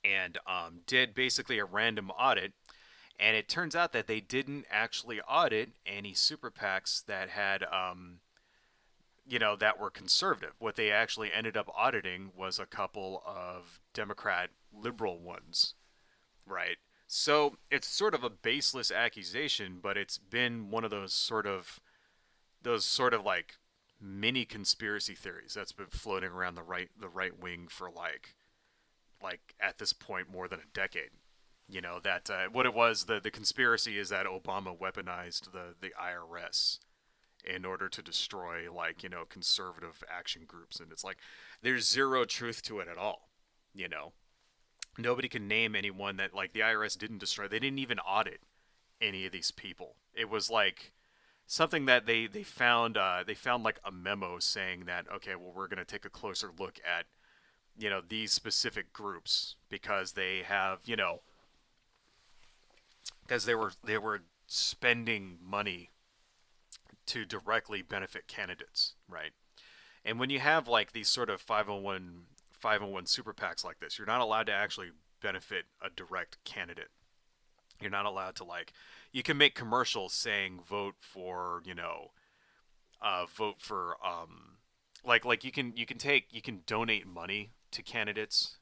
[SPEAKER 1] and did basically a random audit. And it turns out that they didn't actually audit any super PACs that had, you know, that were conservative. What they actually ended up auditing was a couple of Democrat liberal ones, right? So it's sort of a baseless accusation, but it's been one of those sort of like mini conspiracy theories that's been floating around the right wing for like at this point more than a decade. You know, that what it was, the conspiracy is that Obama weaponized the IRS in order to destroy, like, you know, conservative action groups. And it's like, there's zero truth to it at all. You know, nobody can name anyone that, like, the IRS didn't destroy. They didn't even audit any of these people. It was like something that they found like a memo saying that, okay, well, we're going to take a closer look at, you know, these specific groups because they have, you know, because they were spending money to directly benefit candidates, right? And when you have like these sort of 501 super PACs like this, you're not allowed to actually benefit a direct candidate. You're not allowed to, like, you can make commercials saying vote for, you know, like you can donate money to candidates.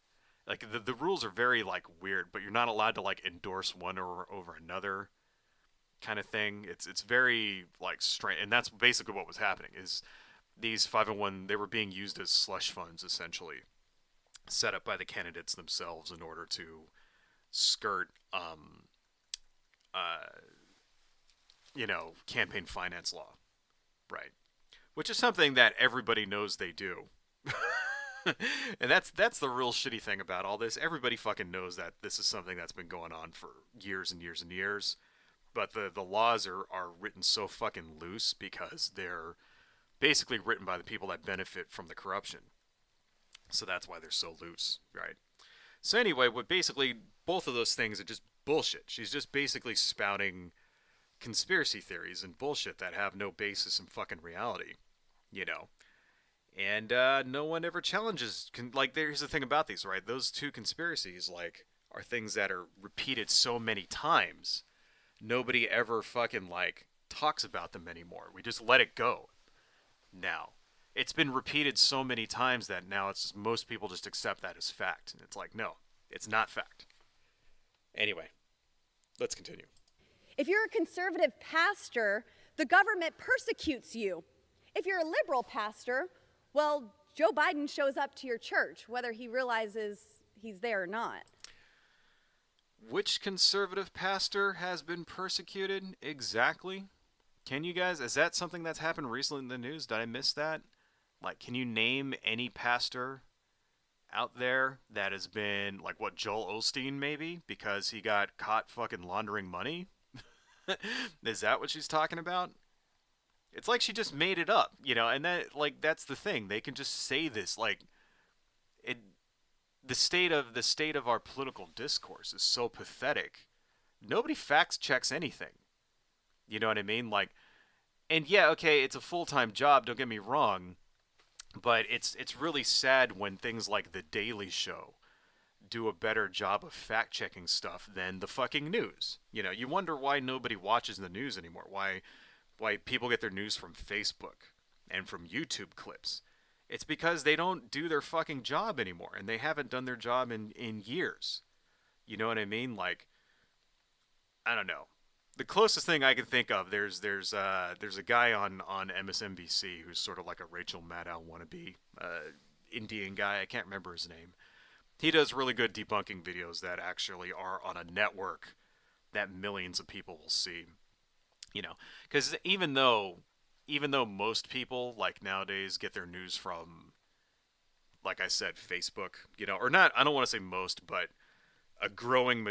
[SPEAKER 1] Like the rules are very like weird, but you're not allowed to like endorse one over another kind of thing. It's very like strange, and that's basically what was happening. Is these 501, they were being used as slush funds essentially, set up by the candidates themselves in order to skirt you know, campaign finance law, right? Which is something that everybody knows they do. And that's the real shitty thing about all this. Everybody fucking knows that this is something that's been going on for years and years and years. But the laws are written so fucking loose because they're basically written by the people that benefit from the corruption. So that's why they're so loose, right? So anyway, what basically both of those things are just bullshit. She's just basically spouting conspiracy theories and bullshit that have no basis in fucking reality, you know? And no one ever challenges. Like, here's the thing about these, right? Those two conspiracies, like, are things that are repeated so many times. Nobody ever fucking, like, talks about them anymore. We just let it go. Now, it's been repeated so many times that now it's just, most people just accept that as fact. And it's like, no, it's not fact. Anyway, let's continue.
[SPEAKER 3] If you're a conservative pastor, the government persecutes you. If you're a liberal pastor, well, Joe Biden shows up to your church, whether he realizes he's there or not.
[SPEAKER 1] Which conservative pastor has been persecuted exactly? Can you guys, is that something that's happened recently in the news? Did I miss that? Like, can you name any pastor out there that has been, like, what, Joel Osteen maybe? Because he got caught fucking laundering money? Is that what she's talking about? It's like she just made it up, you know, and that, like, that's the thing. They can just say this, like, it, the state of our political discourse is so pathetic. Nobody fact checks anything. You know what I mean? Like, and yeah, okay, it's a full-time job, don't get me wrong, but it's really sad when things like The Daily Show do a better job of fact-checking stuff than the fucking news. You know, you wonder why nobody watches the news anymore. Why people get their news from Facebook and from YouTube clips. It's because they don't do their fucking job anymore, and they haven't done their job in years. You know what I mean? Like, I don't know. The closest thing I can think of, there's a guy on MSNBC who's sort of like a Rachel Maddow wannabe, Indian guy. I can't remember his name. He does really good debunking videos that actually are on a network that millions of people will see. You know, because even though most people, like, nowadays get their news from, like I said, Facebook, you know, or not, I don't want to say most, but a growing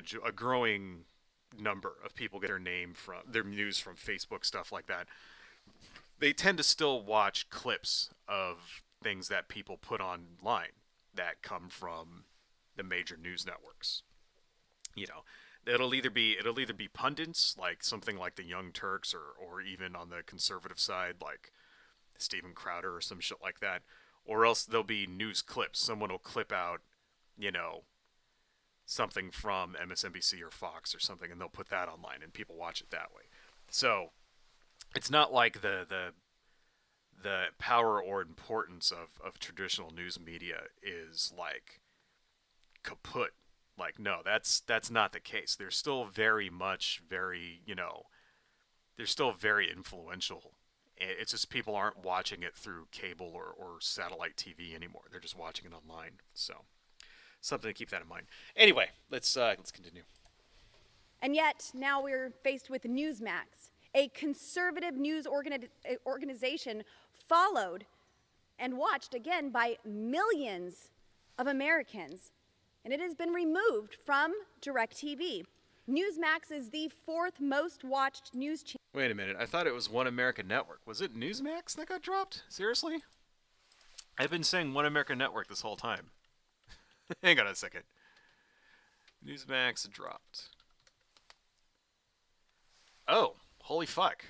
[SPEAKER 1] number of people get their news from Facebook, stuff like that. They tend to still watch clips of things that people put online that come from the major news networks. You know, it'll either be pundits, like something like the Young Turks, or even on the conservative side, like Steven Crowder or some shit like that, or else there'll be news clips. Someone will clip out, you know, something from MSNBC or Fox or something, and they'll put that online, and people watch it that way. So it's not like the power or importance of traditional news media is like kaput. Like, no, that's not the case. They're still very influential. It's just people aren't watching it through cable or satellite TV anymore. They're just watching it online. So, something to keep that in mind. Anyway, let's continue.
[SPEAKER 3] And yet, now we're faced with Newsmax, a conservative news organization followed and watched again by millions of Americans. And it has been removed from DirecTV. Newsmax is the fourth most watched news channel.
[SPEAKER 1] Wait a minute. I thought it was One American Network. Was it Newsmax that got dropped? Seriously? I've been saying One American Network this whole time. Hang on a second. Newsmax dropped. Oh, holy fuck.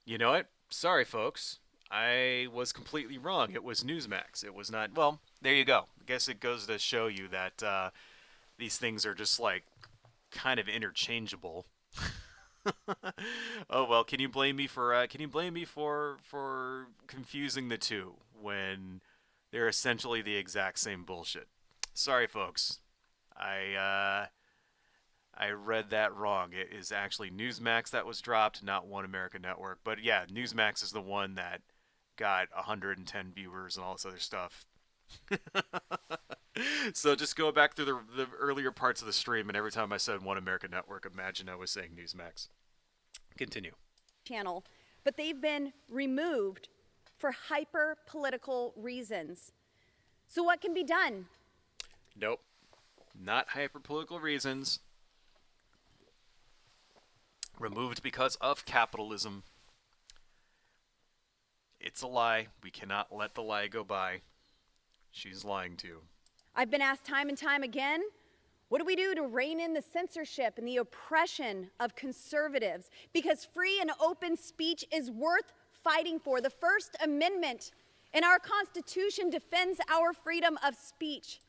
[SPEAKER 1] You know what? Sorry, folks. I was completely wrong. It was Newsmax. It was not... Well, there you go. I guess it goes to show you that these things are just, like, kind of interchangeable. Oh, well, can you blame me for confusing the two when they're essentially the exact same bullshit? Sorry, folks. I read that wrong. It is actually Newsmax that was dropped, not One American Network. But yeah, Newsmax is the one that got 110 viewers and all this other stuff. So just go back through the earlier parts of the stream, and every time I said One American Network, imagine I was saying Newsmax. Continue.
[SPEAKER 3] Channel, but they've been removed for hyper-political reasons. So what can be done?
[SPEAKER 1] Nope. Not hyper-political reasons. Removed because of capitalism. It's a lie. We cannot let the lie go by. She's lying to you.
[SPEAKER 3] I've been asked time and time again, what do we do to rein in the censorship and the oppression of conservatives? Because free and open speech is worth fighting for. The First Amendment in our Constitution defends our freedom of speech.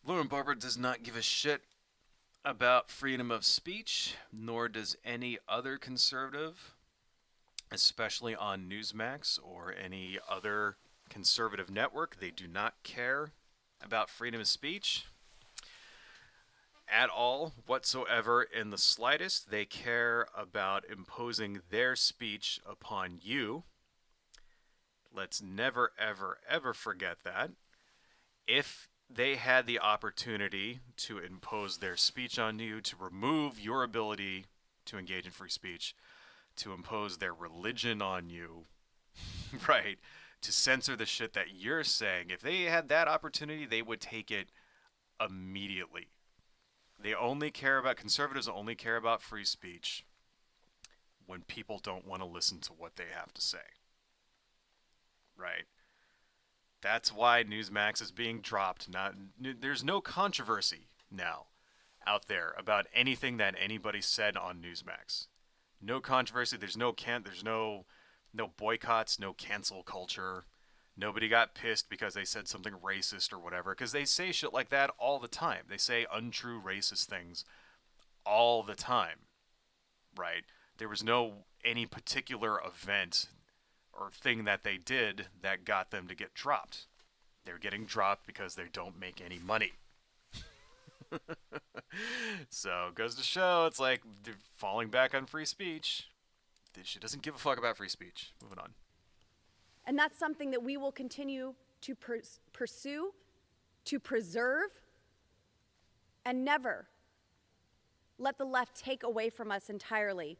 [SPEAKER 1] Lauren Barber does not give a shit about freedom of speech, nor does any other conservative, especially on Newsmax or any other conservative network. They do not care about freedom of speech. at all whatsoever in the slightest. They care about imposing their speech upon you. Let's never, ever, ever forget that. If they had the opportunity to impose their speech on you, to remove your ability to engage in free speech, to impose their religion on you, right, to censor the shit that you're saying, if they had that opportunity, they would take it immediately. Conservatives only care about free speech when people don't want to listen to what they have to say. Right? That's why Newsmax is being dropped. There's no controversy now out there about anything that anybody said on Newsmax. No controversy. There's no boycotts, no cancel culture. Nobody got pissed because they said something racist or whatever, because they say shit like that all the time. They say untrue racist things all the time, right? There was no any particular event or thing that they did that got them to get dropped. They're getting dropped because they don't make any money. So it goes to show, it's like they're falling back on free speech. She doesn't give a fuck about free speech. Moving on.
[SPEAKER 3] And that's something that we will continue to pursue, to preserve, and never let the left take away from us entirely.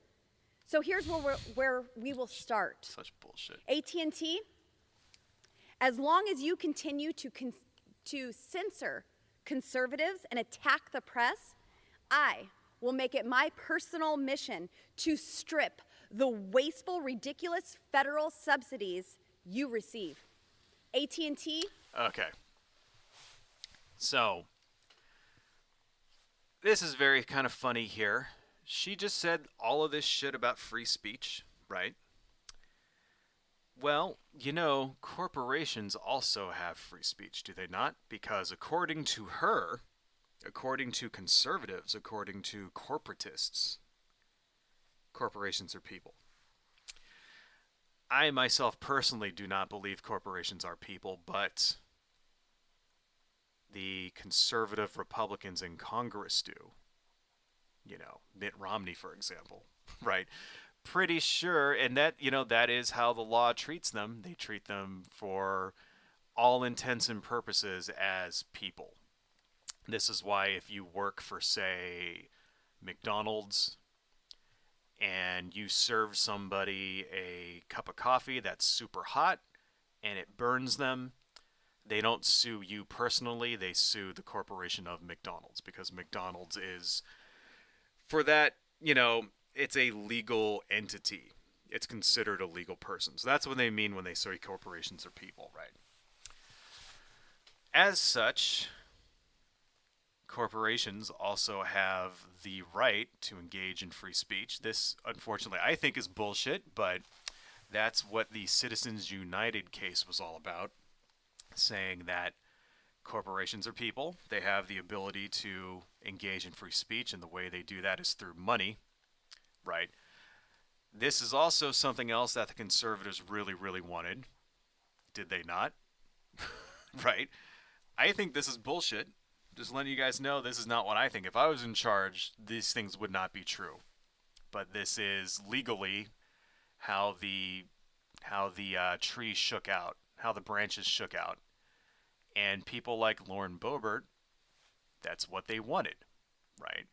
[SPEAKER 3] So here's where we will start.
[SPEAKER 1] Such bullshit.
[SPEAKER 3] AT&T, as long as you continue to censor conservatives and attack the press, I will make it my personal mission to strip the wasteful, ridiculous federal subsidies you receive. AT&T.
[SPEAKER 1] Okay. So, this is very kind of funny here. She just said all of this shit about free speech, right? Well, corporations also have free speech, do they not? Because according to her, according to conservatives, according to corporatists, corporations are people. I myself personally do not believe corporations are people, but the conservative Republicans in Congress do. Mitt Romney, for example, right? Pretty sure, and that is how the law treats them. They treat them for all intents and purposes as people. This is why if you work for, say, McDonald's, and you serve somebody a cup of coffee that's super hot and it burns them, they don't sue you personally, they sue the corporation of McDonald's, because McDonald's is, for that, it's a legal entity. It's considered a legal person. So that's what they mean when they say corporations are people, right? As such, corporations also have the right to engage in free speech. This, unfortunately, I think is bullshit, but that's what the Citizens United case was all about, saying that corporations are people. They have the ability to engage in free speech, and the way they do that is through money, right? This is also something else that the conservatives really, really wanted. Did they not? Right? I think this is bullshit. Just letting you guys know, this is not what I think. If I was in charge, these things would not be true. But this is legally how the tree shook out, how the branches shook out. And people like Lauren Boebert, that's what they wanted, right?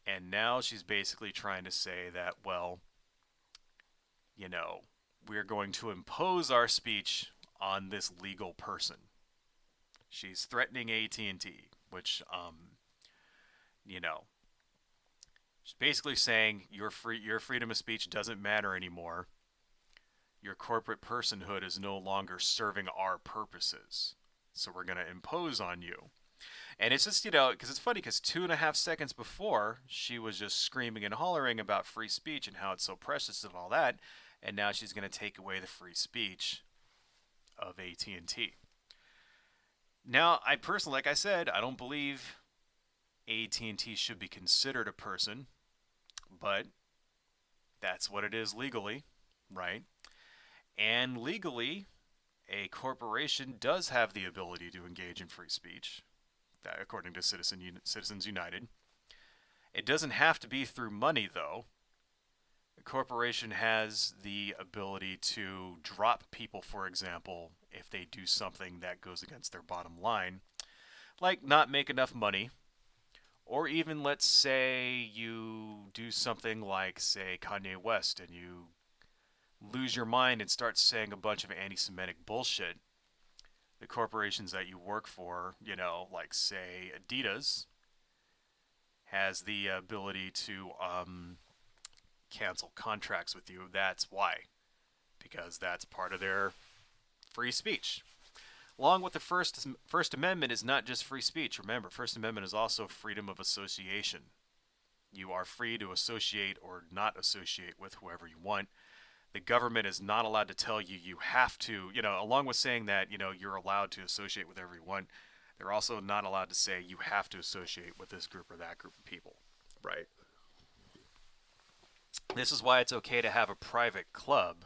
[SPEAKER 1] And now she's basically trying to say that, well, we're going to impose our speech on this legal person. She's threatening AT&T, which, she's basically saying your freedom of speech doesn't matter anymore. Your corporate personhood is no longer serving our purposes. So we're going to impose on you. And it's just, because it's funny, because 2.5 seconds before, she was just screaming and hollering about free speech and how it's so precious and all that. And now she's going to take away the free speech of AT&T. Now, I personally, like I said, I don't believe AT&T should be considered a person, but that's what it is legally, right? And legally, a corporation does have the ability to engage in free speech. that according to Citizens United. It doesn't have to be through money, though. A corporation has the ability to drop people, for example, if they do something that goes against their bottom line, like not make enough money, or even let's say you do something like, say, Kanye West, and you lose your mind and start saying a bunch of anti-Semitic bullshit. The corporations that you work for, like say Adidas, has the ability to cancel contracts with you. That's why, because that's part of their free speech. Along with the First Amendment is not just free speech. Remember, First Amendment is also freedom of association. You are free to associate or not associate with whoever you want. The government is not allowed to tell you you have to, along with saying that, you're allowed to associate with everyone, they're also not allowed to say you have to associate with this group or that group of people, right? This is why it's okay to have a private club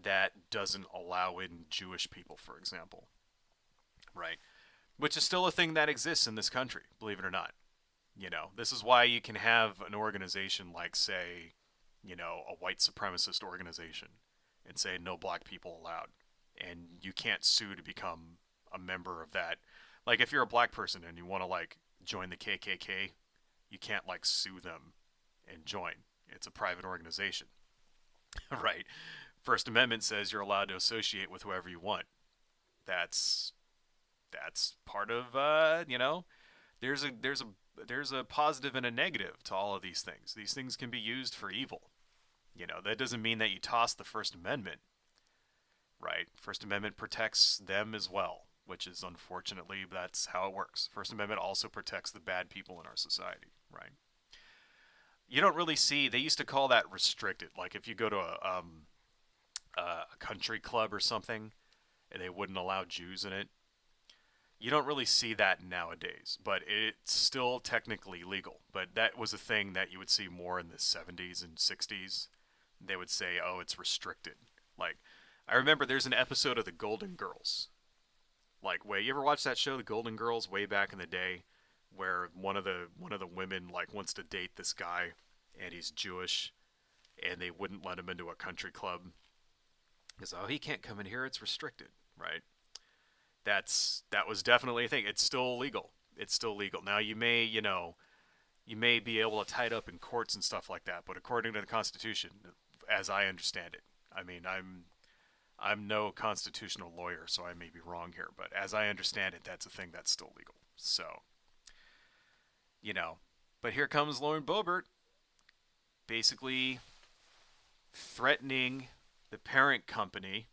[SPEAKER 1] that doesn't allow in Jewish people, for example, right? Which is still a thing that exists in this country, believe it or not. This is why you can have an organization like, say, a white supremacist organization and say no black people allowed. And you can't sue to become a member of that. Like, if you're a black person and you want to, like, join the KKK, you can't, like, sue them and join. It's a private organization, right? First Amendment says you're allowed to associate with whoever you want. That's part of, there's a positive and a negative to all of these things. These things can be used for evil. That doesn't mean that you toss the First Amendment, right? First Amendment protects them as well, which is, unfortunately, that's how it works. First Amendment also protects the bad people in our society, right? You don't really see, they used to call that restricted. Like, if you go to a country club or something, and they wouldn't allow Jews in it, you don't really see that nowadays, but it's still technically legal. But that was a thing that you would see more in the 70s and 60s. They would say, oh, it's restricted. Like, I remember there's an episode of The Golden Girls. Like, you ever watch that show, The Golden Girls, way back in the day, where one of the women, like, wants to date this guy, and he's Jewish, and they wouldn't let him into a country club. Because, oh, he can't come in here, it's restricted, right? That was definitely a thing. It's still legal. It's still legal. Now, you may be able to tie it up in courts and stuff like that, but according to the Constitution, as I understand it, I mean, I'm no constitutional lawyer, so I may be wrong here, but as I understand it, that's a thing that's still legal. So, but here comes Lauren Boebert, basically threatening the parent company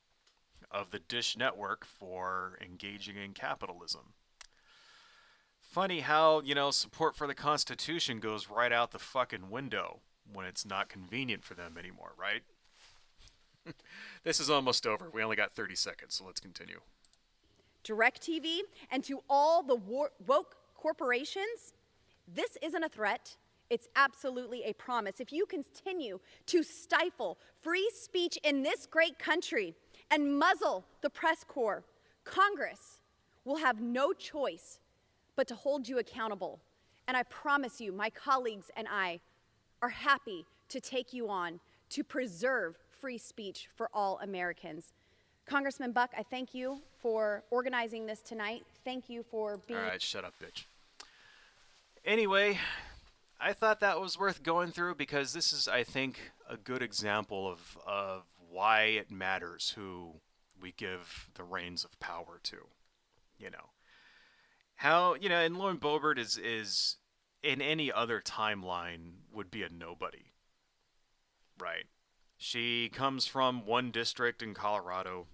[SPEAKER 1] of the Dish Network for engaging in capitalism. Funny how, support for the Constitution goes right out the fucking window when it's not convenient for them anymore, right? This is almost over. We only got 30 seconds, so let's continue.
[SPEAKER 3] DirecTV, and to all the woke corporations, this isn't a threat. It's absolutely a promise. If you continue to stifle free speech in this great country and muzzle the press corps, Congress will have no choice but to hold you accountable. And I promise you, my colleagues and I are happy to take you on to preserve free speech for all Americans. Congressman Buck, I thank you for organizing this tonight. Thank you for being...
[SPEAKER 1] All right, shut up, bitch. Anyway, I thought that was worth going through because this is, I think, a good example of why it matters who we give the reins of power to. How, and Lauren Boebert is in any other timeline would be a nobody, right? She comes from one district in Colorado.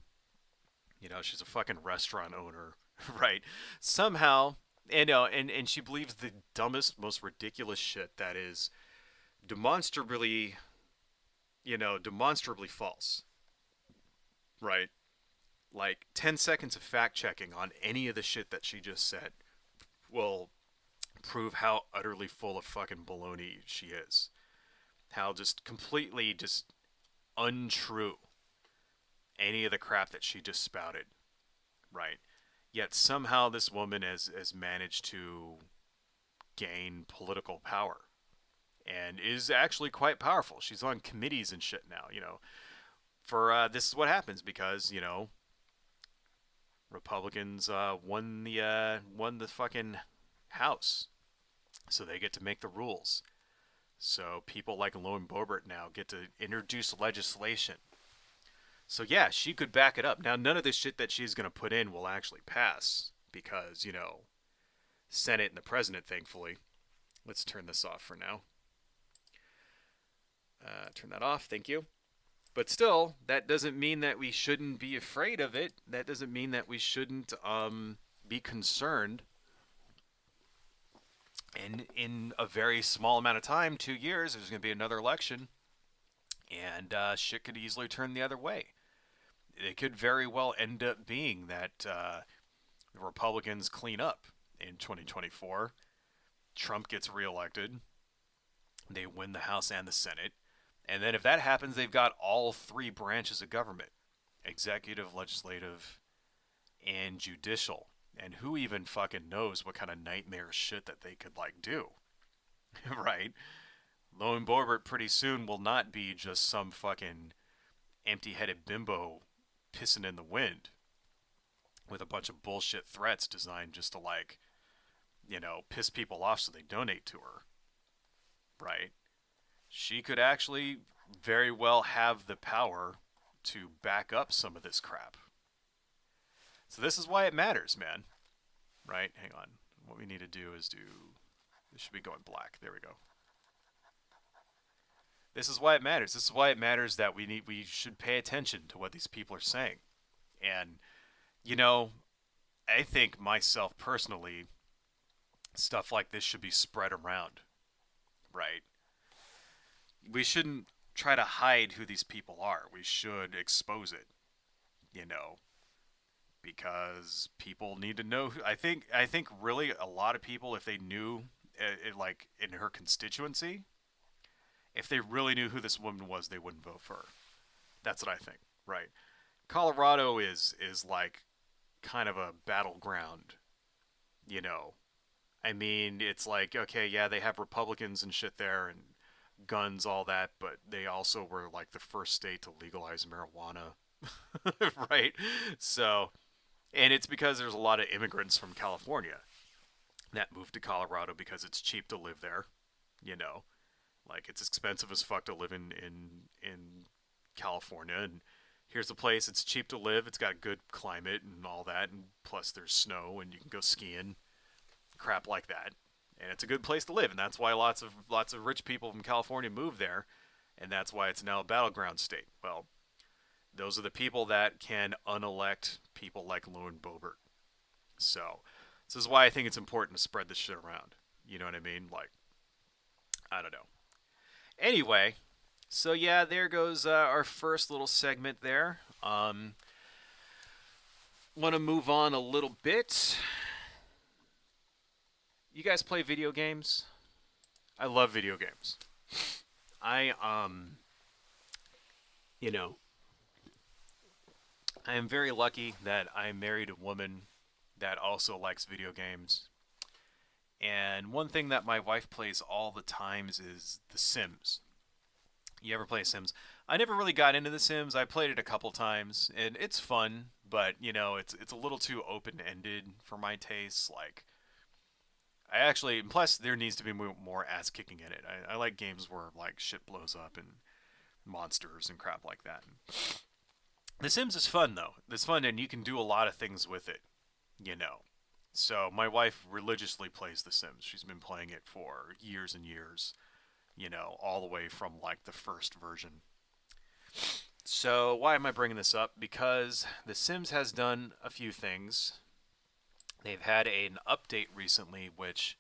[SPEAKER 1] She's a fucking restaurant owner, right? Somehow, and she believes the dumbest, most ridiculous shit that is demonstrably false, right? Like 10 seconds of fact checking on any of the shit that she just said will prove how utterly full of fucking baloney she is. How just completely just untrue any of the crap that she just spouted, right? Yet somehow this woman has managed to gain political power and is actually quite powerful. She's on committees and shit now, For this is what happens because, Republicans won the fucking House, so they get to make the rules. So people like Lone Boebert now get to introduce legislation. So yeah, she could back it up. Now none of this shit that she's gonna put in will actually pass because Senate and the president, thankfully. Let's turn this off for now. Turn that off. Thank you. But still, that doesn't mean that we shouldn't be afraid of it. That doesn't mean that we shouldn't be concerned. And in a very small amount of time, 2 years, there's going to be another election. And shit could easily turn the other way. It could very well end up being that the Republicans clean up in 2024. Trump gets reelected. They win the House and the Senate. And then if that happens, they've got all three branches of government. Executive, legislative, and judicial. And who even fucking knows what kind of nightmare shit that they could, do. Right? Lone Boebert pretty soon will not be just some fucking empty-headed bimbo pissing in the wind with a bunch of bullshit threats designed just to, piss people off so they donate to her. Right? She could actually very well have the power to back up some of this crap. So this is why it matters, man. Right? Hang on. What we need to do is this should be going black. There we go. This is why it matters. This is why it matters that we should pay attention to what these people are saying. And, I think myself personally, stuff like this should be spread around. Right? We shouldn't try to hide who these people are. We should expose it, because people need to know. I think really a lot of people, if they knew, in her constituency, if they really knew who this woman was, they wouldn't vote for her. That's what I think, right? Colorado is kind of a battleground, I mean, it's okay, yeah, they have Republicans and shit there and guns, all that, but they also were the first state to legalize marijuana, right? So, and it's because there's a lot of immigrants from California that moved to Colorado because it's cheap to live there, it's expensive as fuck to live in California, and here's a place, it's cheap to live, it's got good climate and all that, and plus there's snow and you can go skiing, crap like that. And it's a good place to live, and that's why lots of rich people from California move there, and that's why it's now a battleground state. Well, those are the people that can unelect people like Lone Boebert. So, this is why I think it's important to spread this shit around. You know what I mean? I don't know. Anyway, so yeah, there goes our first little segment there. Want to move on a little bit. You guys play video games? I love video games. I am very lucky that I married a woman that also likes video games. And one thing that my wife plays all the times is The Sims. You ever play Sims? I never really got into The Sims. I played it a couple times, and it's fun, but it's a little too open-ended for my tastes. Plus there needs to be more ass kicking in it. I like games where shit blows up and monsters and crap like that. The Sims is fun though. It's fun, and you can do a lot of things with it, So my wife religiously plays The Sims. She's been playing it for years and years, all the way from the first version. So why am I bringing this up? Because The Sims has done a few things. They've had an update recently which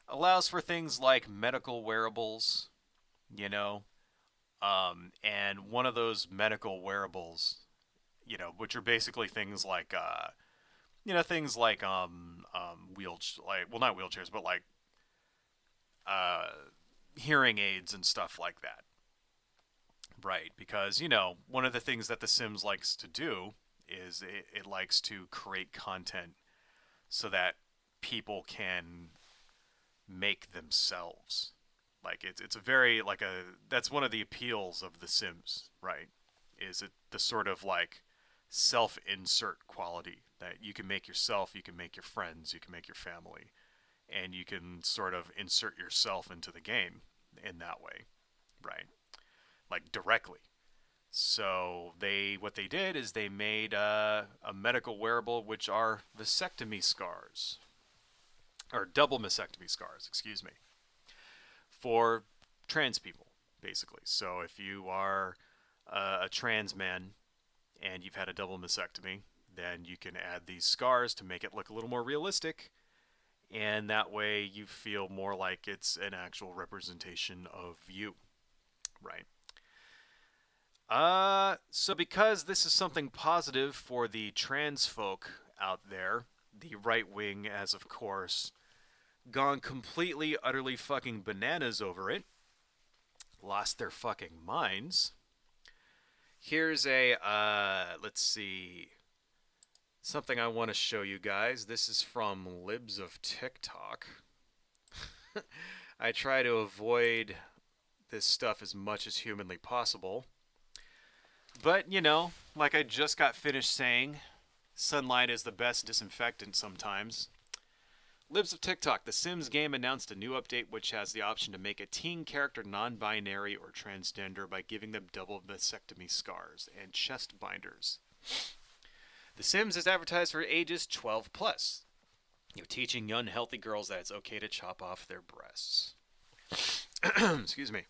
[SPEAKER 1] allows for things like medical wearables, and one of those medical wearables, which are basically things not wheelchairs, but hearing aids and stuff like that. Right, because, one of the things that The Sims likes to do is it likes to create content so that people can make themselves. Like it's a very like a that's one of the appeals of The Sims, right? Is it the sort of like self-insert quality that you can make yourself, you can make your friends, you can make your family, and you can sort of insert yourself into the game in that way, right? Like directly. So what they did is they made a medical wearable, which are vasectomy scars, or double mastectomy scars, excuse me, for trans people, basically. So if you are a trans man and you've had a double mastectomy, then you can add these scars to make it look a little more realistic, and that way you feel more like it's an actual representation of you, right? So because this is something positive for the trans folk out there, the right wing has, of course, gone completely, utterly fucking bananas over it, lost their fucking minds. Here's let's see, something I want to show you guys. This is from Libs of TikTok. I try to avoid this stuff as much as humanly possible. But, you know, like I just got finished saying, sunlight is the best disinfectant sometimes. Libs of TikTok, the Sims game announced a new update which has the option to make a teen character non-binary or transgender by giving them double mastectomy scars and chest binders. The Sims is advertised for ages 12 plus. You're teaching young healthy girls that it's okay to chop off their breasts. Excuse me.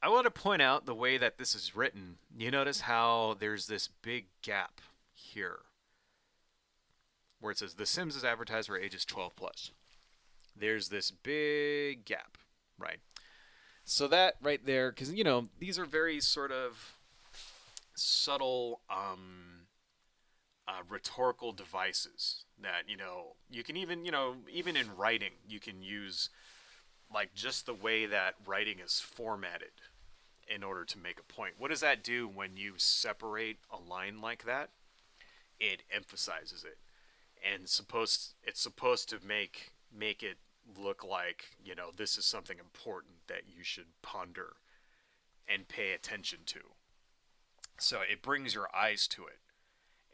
[SPEAKER 1] I want to point out the way that this is written. You notice how there's this big gap here where it says The Sims is advertised for ages 12 plus. There's this big gap, right? So that right there, because, you know, these are very sort of subtle rhetorical devices that, you know, you can even, you know, even in writing, you can use like just the way that writing is formatted in order to make a point. What does that do when you separate a line like that? It emphasizes it, and it's supposed to make it look like, you know, this is something important that you should ponder and pay attention to. So it brings your eyes to it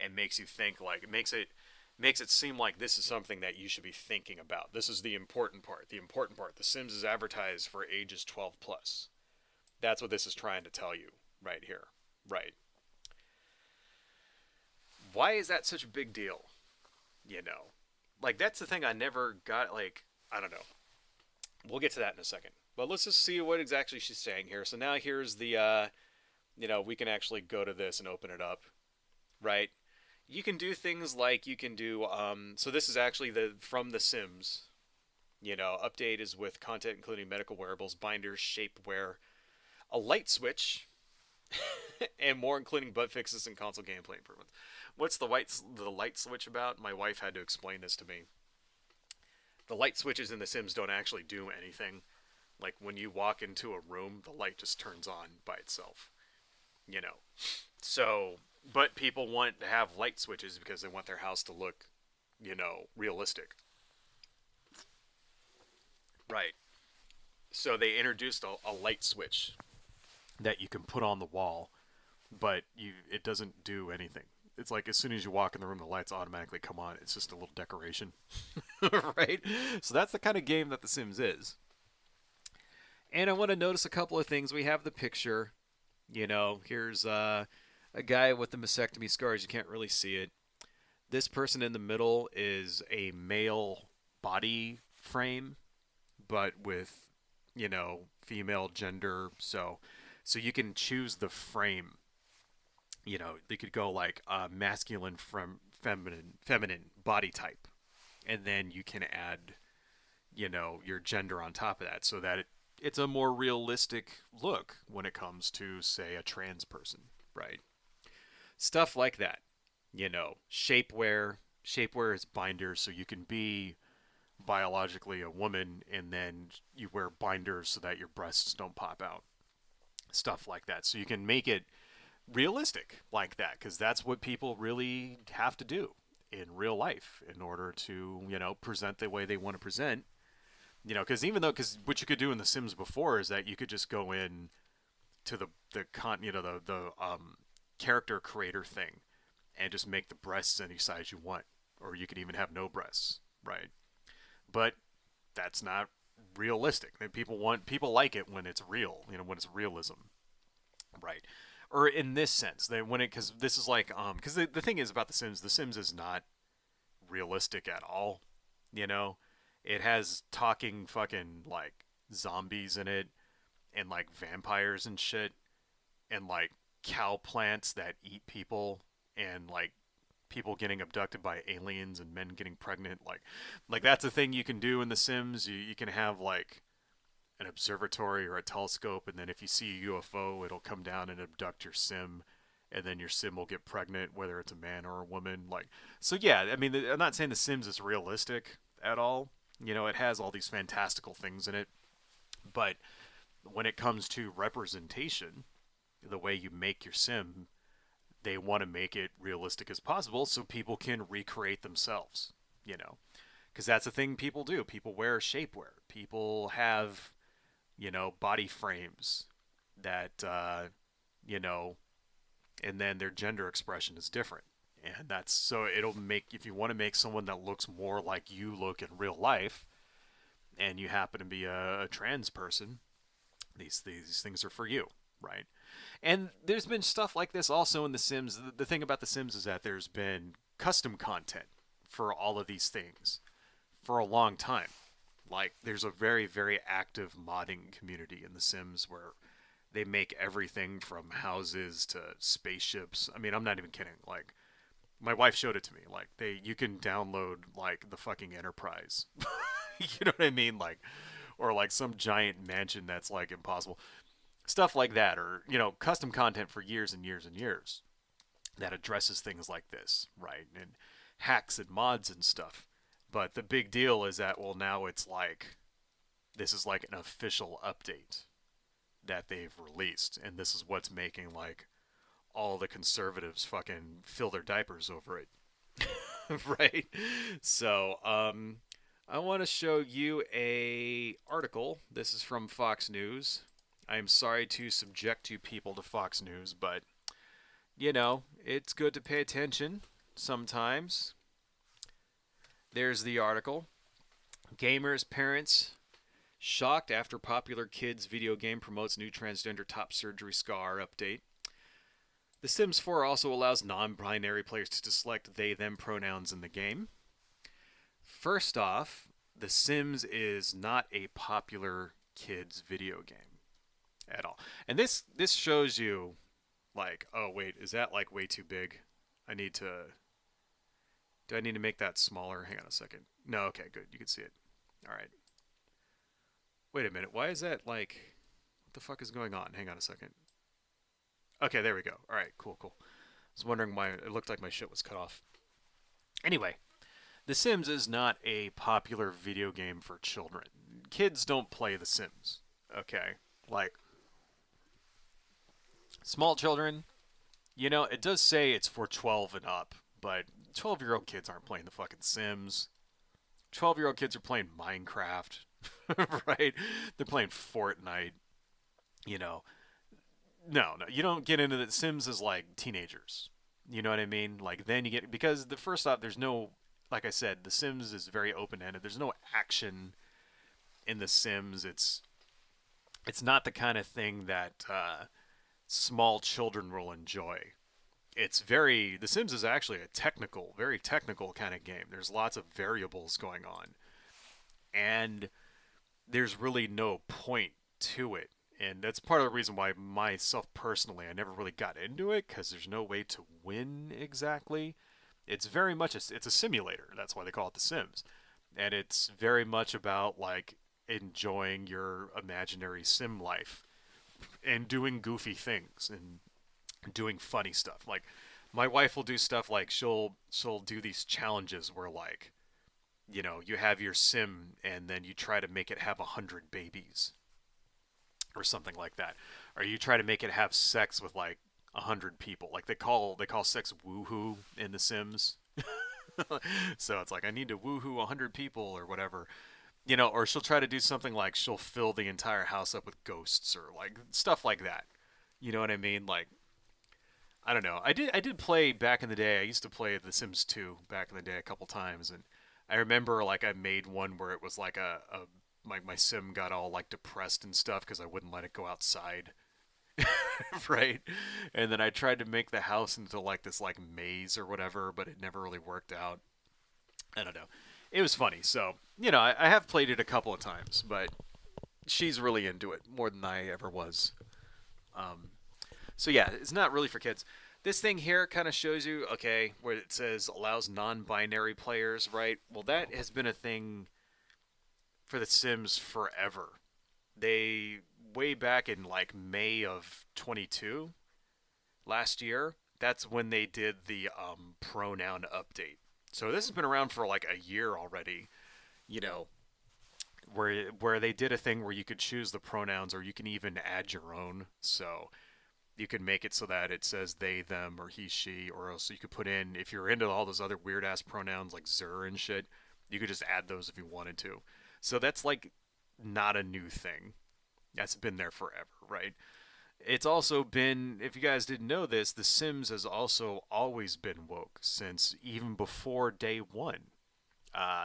[SPEAKER 1] and makes you think, like it makes it seem like this is something that you should be thinking about. This is the important part. The important part. The Sims is advertised for ages 12 plus. That's what this is trying to tell you right here. Right. Why is that such a big deal? You know, like that's the thing I never got. Like, I don't know. We'll get to that in a second. But let's just see what exactly she's saying here. So now here's the, you know, we can actually go to this and open it up. Right. You can do things like you can do, so this is actually from The Sims. You know, update is with content including medical wearables, binders, shapewear, a light switch, and more, including bug fixes and console gameplay improvements. What's the light switch about? My wife had to explain this to me. The light switches in The Sims don't actually do anything. Like when you walk into a room, the light just turns on by itself. You know, so, but people want to have light switches because they want their house to look, you know, realistic. Right. So they introduced a light switch that you can put on the wall, but it doesn't do anything. It's like as soon as you walk in the room, the lights automatically come on. It's just a little decoration. Right? So that's the kind of game that The Sims is. And I want to notice a couple of things. We have the picture. You know, here's a guy with the mastectomy scars. You can't really see it. This person in the middle is a male body frame, but with, you know, female gender. So you can choose the frame. You know, they could go like masculine from feminine body type, and then you can add, you know, your gender on top of that, so that it's a more realistic look when it comes to, say, a trans person, right? Stuff like that. You know, shapewear is binders, so you can be biologically a woman and then you wear binders so that your breasts don't pop out. Stuff like that. So you can make it realistic like that, because that's what people really have to do. in real life in order to, present the way they want to present. Because what you could do in The Sims before is that you could just go in to the character creator thing and just make the breasts any size you want, or you could even have no breasts, right? But that's not realistic. People like it when it's real, when it's realism, right? Or in this sense, because this is like because the thing is about The Sims is not realistic at all. You know, it has talking fucking like zombies in it, and like vampires and shit, and like cow plants that eat people, and like people getting abducted by aliens and men getting pregnant. Like that's a thing you can do in The Sims. You can have like an observatory or a telescope, and then if you see a UFO, it'll come down and abduct your sim, and then your sim will get pregnant, whether it's a man or a woman. So yeah, I mean, I'm not saying The Sims is realistic at all. It has all these fantastical things in it, but when it comes to representation, the way you make your sim, they want to make it realistic as possible so people can recreate themselves, because that's the thing people do. People wear shapewear. People have, body frames that, and then their gender expression is different. And that's so if you want to make someone that looks more like you look in real life, and you happen to be a trans person, these things are for you, right? And there's been stuff like this also in The Sims. The thing about The Sims is that there's been custom content for all of these things for a long time. Like, there's a very, very active modding community in The Sims where they make everything from houses to spaceships. I mean, I'm not even kidding. Like, my wife showed it to me. Like, you can download, like, the fucking Enterprise. You know what I mean? Like, or, like, some giant mansion that's, like, impossible. Stuff like that. Or, custom content for years and years and years that addresses things like this, right? And hacks and mods and stuff. But the big deal is that, well, now it's like, this is like an official update that they've released. And this is what's making, like, all the conservatives fucking fill their diapers over it. Right? So, I want to show you a article. This is from Fox News. I am sorry to subject you people to Fox News, but, it's good to pay attention sometimes. There's the article. Gamers' parents shocked after popular kids video game promotes new transgender top surgery scar update. The Sims 4 also allows non-binary players to select they/them pronouns in the game. First off, The Sims is not a popular kids video game at all. And this shows you, like, oh wait, is that like way too big? Do I need to make that smaller? Hang on a second. No, okay, good. You can see it. All right. Wait a minute. Why is that like... What the fuck is going on? Hang on a second. Okay, there we go. All right, cool. I was wondering why it looked like my shit was cut off. Anyway, The Sims is not a popular video game for children. Kids don't play The Sims. Okay? Like, small children, it does say it's for 12 and up, but 12-year-old kids aren't playing the fucking Sims. 12-year-old kids are playing Minecraft, right? They're playing Fortnite. No, you don't get into The Sims as like teenagers. You know what I mean? Like, then you get, because the first off, there's no, like I said, The Sims is very open-ended. There's no action in The Sims. It's not the kind of thing that small children will enjoy. The Sims is actually a very technical kind of game. There's lots of variables going on. And there's really no point to it. And that's part of the reason why myself personally, I never really got into it, because there's no way to win exactly. It's very much, it's a simulator. That's why they call it The Sims. And it's very much about, like, enjoying your imaginary sim life and doing goofy things and doing funny stuff. Like, my wife will do stuff like she'll do these challenges where, like, you have your sim and then you try to make it have 100 babies or something like that, or you try to make it have sex with like 100 people. Like, they call sex woohoo in The Sims. So it's like, I need to woohoo 100 people or whatever. Or she'll try to do something like she'll fill the entire house up with ghosts or like stuff like that. You know what I mean? Like, I don't know. I did play back in the day. I used to play The Sims 2 back in the day a couple times, and I remember like I made one where it was like my sim got all like depressed and stuff because I wouldn't let it go outside. Right? And then I tried to make the house into like this like maze or whatever, but it never really worked out. I don't know. It was funny. So, I have played it a couple of times, but she's really into it more than I ever was. Um, so yeah, it's not really for kids. This thing here kind of shows you, okay, where it says allows non-binary players, right? Well, that has been a thing for The Sims forever. They way back in like May of 22 last year, that's when they did the pronoun update. So this has been around for like a year already, you know, where they did a thing where you could choose the pronouns or you can even add your own. So you can make it so that it says they, them, or he, she, or else you could put in, if you're into all those other weird ass pronouns like zer and shit, you could just add those if you wanted to. So that's like not a new thing. That's been there forever, right? It's also been, if you guys didn't know this, The Sims has also always been woke since even before day one.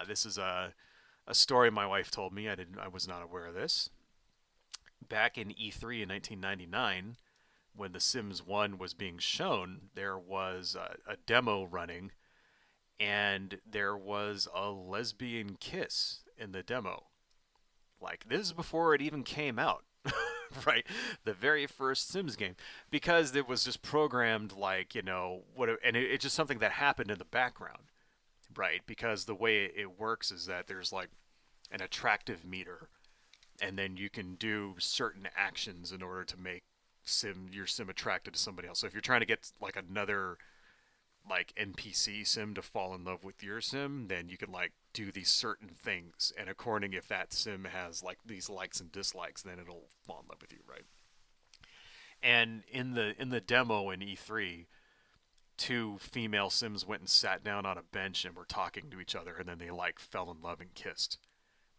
[SPEAKER 1] This is a story my wife told me. I was not aware of this. Back in E3 in 1999, when The Sims 1 was being shown, there was a demo running, and there was a lesbian kiss in the demo. Like, this is before it even came out. Right, the very first Sims game, because it was just programmed like, and it's just something that happened in the background, right? Because the way it works is that there's like an attractive meter, and then you can do certain actions in order to make your sim attracted to somebody else. So if you're trying to get like another like NPC sim to fall in love with your sim, then you can like do these certain things, and according if that sim has like these likes and dislikes, then it'll fall in love with you, right? And in the demo in E3, two female sims went and sat down on a bench and were talking to each other, and then they like fell in love and kissed,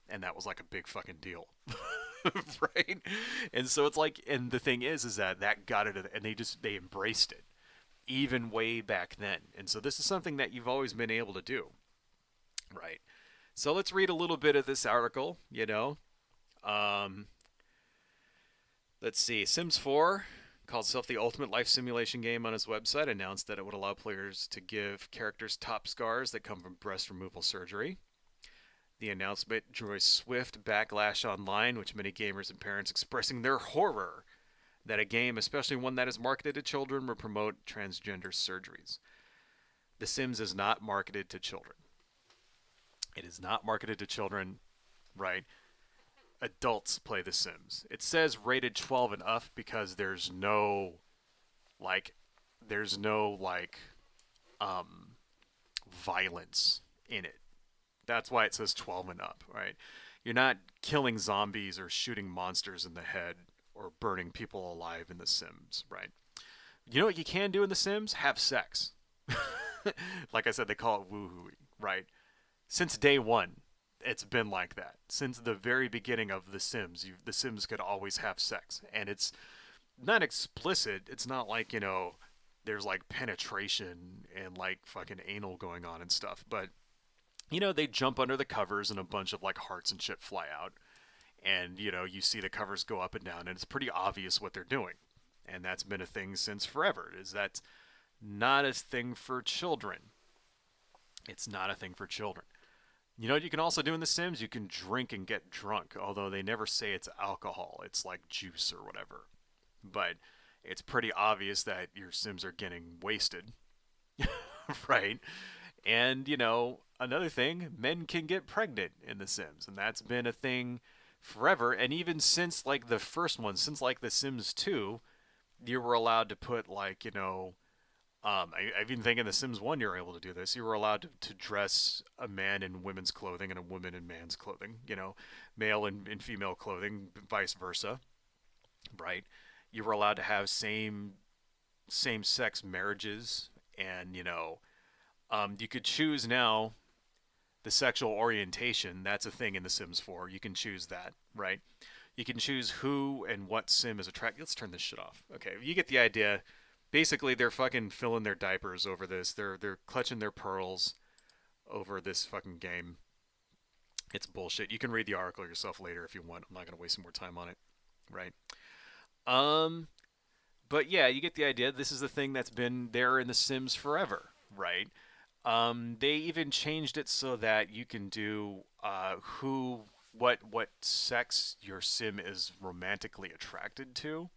[SPEAKER 1] and that was like a big fucking deal. Right? And so it's like, and the thing is that got it, and they embraced it even way back then. And so this is something that you've always been able to do, right? So let's read a little bit of this article, Um, let's see. Sims 4 called itself the ultimate life simulation game on its website, announced that it would allow players to give characters top scars that come from breast removal surgery. The announcement drew a swift backlash online, with many gamers and parents expressing their horror that a game, especially one that is marketed to children, would promote transgender surgeries. The Sims is not marketed to children. It is not marketed to children, right? Adults play The Sims. It says rated 12 and up because like, there's no like violence in it. That's why it says 12 and up, right? You're not killing zombies or shooting monsters in the head or burning people alive in The Sims, right? You know what you can do in The Sims? Have sex. Like I said, they call it woohooing, right? Since day one, it's been like that. Since the very beginning of The Sims, The Sims could always have sex. And it's not explicit. It's not like, there's like penetration and like fucking anal going on and stuff. But, they jump under the covers and a bunch of like hearts and shit fly out. And, you see the covers go up and down, and it's pretty obvious what they're doing. And that's been a thing since forever. Is that not a thing for children? It's not a thing for children. You know what you can also do in The Sims? You can drink and get drunk, although they never say it's alcohol. It's like juice or whatever. But it's pretty obvious that your Sims are getting wasted. Right? And, another thing, men can get pregnant in The Sims, and that's been a thing forever. And even since like the first one, since like The Sims 2, you were allowed to put like, I even think in The Sims 1 you were able to do this. You were allowed to dress a man in women's clothing and a woman in man's clothing, male in female clothing, vice versa, right? You were allowed to have same-sex marriages, and, You could choose now the sexual orientation. That's a thing in The Sims 4. You can choose that, right? You can choose who and what sim is attracted. Let's turn this shit off. Okay, you get the idea. Basically, they're fucking filling their diapers over this. They're clutching their pearls over this fucking game. It's bullshit. You can read the article yourself later if you want. I'm not gonna waste some more time on it, right? Um, but yeah, you get the idea. This is the thing that's been there in The Sims forever, right? They even changed it so that you can do what sex your sim is romantically attracted to.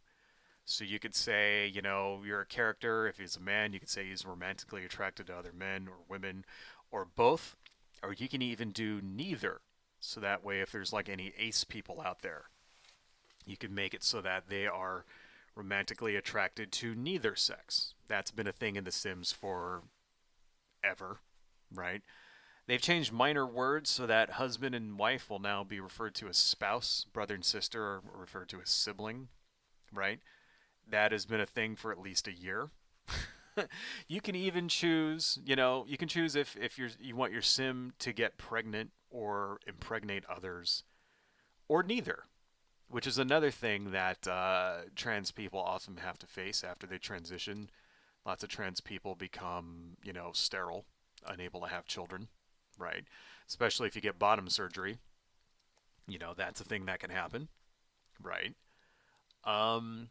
[SPEAKER 1] So you could say, you're a character. If he's a man, you could say he's romantically attracted to other men or women, or both. Or you can even do neither. So that way, if there's like any ace people out there, you can make it so that they are romantically attracted to neither sex. That's been a thing in The Sims for ever, right? They've changed minor words so that husband and wife will now be referred to as spouse, brother and sister are referred to as sibling, right? That has been a thing for at least a year. You can even choose, you can choose if you want your sim to get pregnant or impregnate others, or neither, which is another thing that trans people often have to face after they transition. Lots of trans people become, sterile, unable to have children, right? Especially if you get bottom surgery, that's a thing that can happen, right? Um,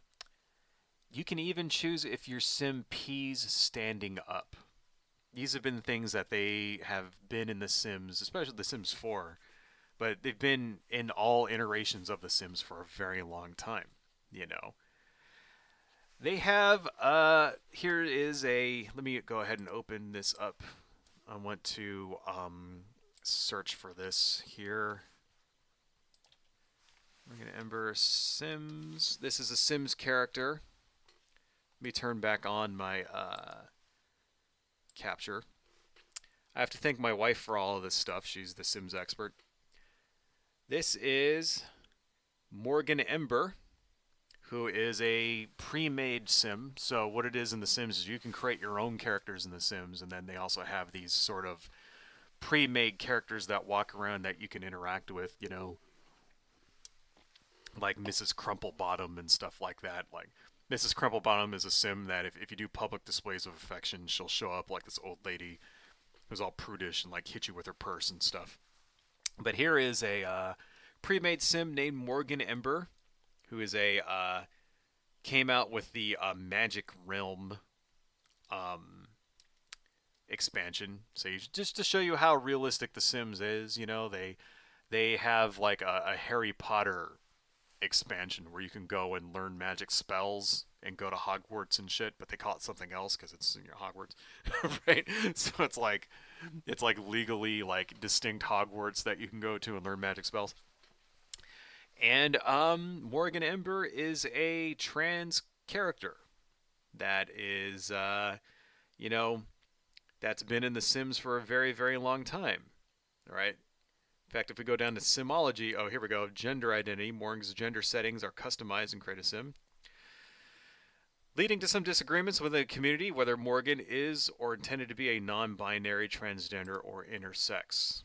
[SPEAKER 1] you can even choose if your sim pees standing up. These have been things that they have been in The Sims, especially The Sims 4, but they've been in all iterations of The Sims for a very long time, you know. They have, here is let me go ahead and open this up. I want to search for this here. We're going to Ember Sims. This is a Sims character. Let me turn back on my capture. I have to thank my wife for all of this stuff. She's the Sims expert. This is Morgan Ember, who is a pre-made sim. So what it is in The Sims is you can create your own characters in The Sims, and then they also have these sort of pre-made characters that walk around that you can interact with, like Mrs. Crumplebottom and stuff like that. Like Mrs. Crumplebottom is a sim that if you do public displays of affection, she'll show up like this old lady who's all prudish and like hit you with her purse and stuff. But here is a pre-made sim named Morgan Ember, who is came out with the Magic Realm expansion. So just to show you how realistic The Sims is, they have like a Harry Potter expansion where you can go and learn magic spells and go to Hogwarts and shit, but they call it something else because it's in your Hogwarts, right? So it's like legally like distinct Hogwarts that you can go to and learn magic spells. And Morgan Ember is a trans character that is, that's been in The Sims for a very, very long time. All right. In fact, if we go down to Simology, oh, here we go. Gender identity. Morgan's gender settings are customized in Create a Sim, leading to some disagreements within the community whether Morgan is or intended to be a non-binary, transgender, or intersex.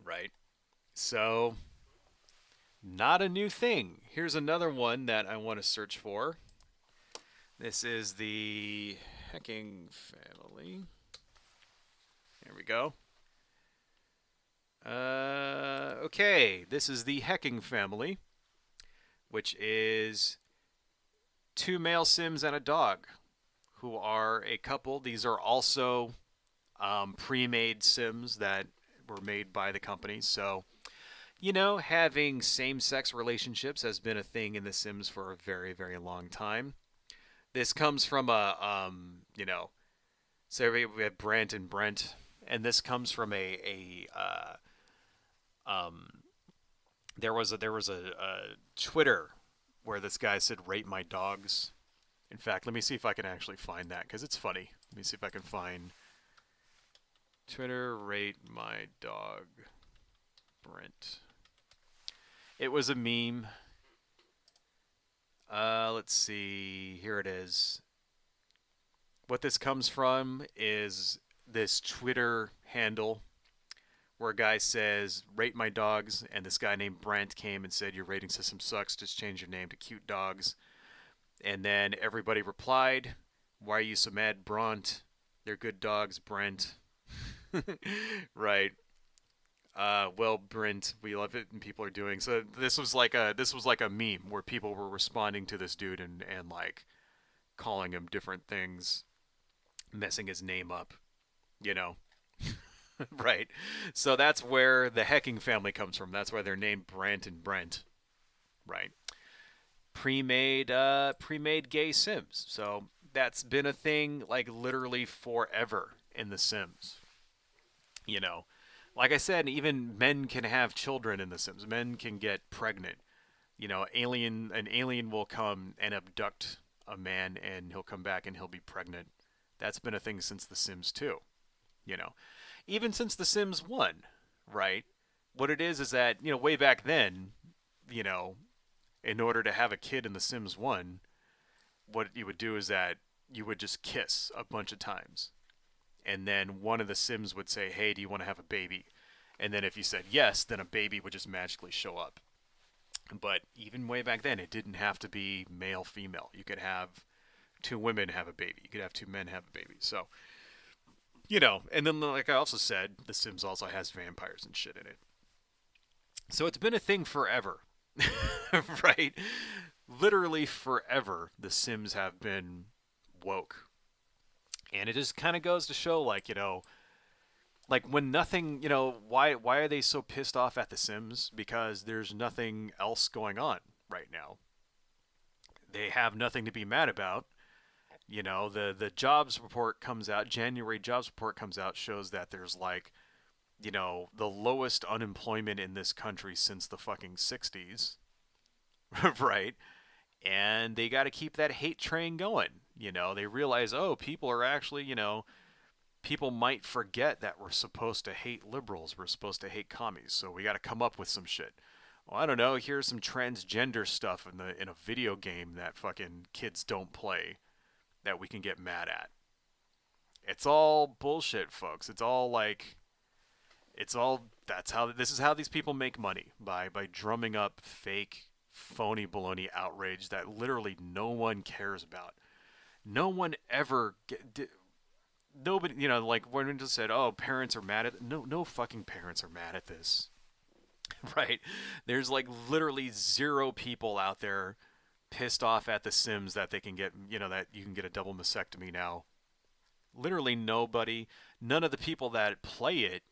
[SPEAKER 1] Right? So, not a new thing. Here's another one that I want to search for. This is the Hecking family. There we go. Okay, this is the Hecking family, which is 2 male Sims and a dog, who are a couple. These are also pre-made Sims that were made by the company. So, having same-sex relationships has been a thing in The Sims for a very, very long time. This comes from so we have Brent and Brent, and this comes from there was a Twitter where this guy said rate my dogs. In fact, let me see if I can actually find that because it's funny. Let me see if I can find Twitter rate my dog Brent. It was a meme. Let's see. Here it is. what this comes from is this Twitter handle where a guy says, rate my dogs, and this guy named Brent came and said, your rating system sucks, just change your name to Cute Dogs. And then everybody replied, why are you so mad, Bront? They're good dogs, Brent. Right. Well, Brent, we love it, and people are doing so. This was like a meme where people were responding to this dude and like calling him different things, messing his name up, you know. Right. So that's where the Hecking family comes from. That's why they're named Brant and Brent. Right. Pre-made gay Sims. So that's been a thing like literally forever in The Sims. You know, like I said, even men can have children in The Sims. Men can get pregnant. You know, an alien will come and abduct a man, and he'll come back and he'll be pregnant. That's been a thing since The Sims 2. You know, even since The Sims 1, right? What it is that, you know, way back then, you know, in order to have a kid in The Sims 1, what you would do is that you would just kiss a bunch of times. And then one of the Sims would say, hey, do you want to have a baby? And then if you said yes, then a baby would just magically show up. But even way back then, it didn't have to be male, female. You could have 2 women have a baby. You could have 2 men have a baby. So, you know, and then like I also said, The Sims also has vampires and shit in it. So it's been a thing forever. Right? Literally forever, The Sims have been woke. And it just kind of goes to show, like, you know, like when nothing, you know, why are they so pissed off at The Sims? Because there's nothing else going on right now. They have nothing to be mad about. You know, the jobs report comes out, January jobs report comes out, shows that there's like, you know, the lowest unemployment in this country since the fucking 60s. Right? And they got to keep that hate train going. You know, they realize, oh, people are actually, you know, people might forget that we're supposed to hate liberals. We're supposed to hate commies. So we got to come up with some shit. Well, I don't know. Here's some transgender stuff in a video game that fucking kids don't play that we can get mad at. It's all bullshit, folks. It's all like, this is how these people make money, by drumming up fake, phony baloney outrage that literally no one cares about. No one ever nobody, you know, like when we just said, oh, parents are mad at, no fucking parents are mad at this. Right? There's like literally 0 people out there pissed off at The Sims that they can get, you know, that you can get a double mastectomy now. Literally nobody. None of the people that play it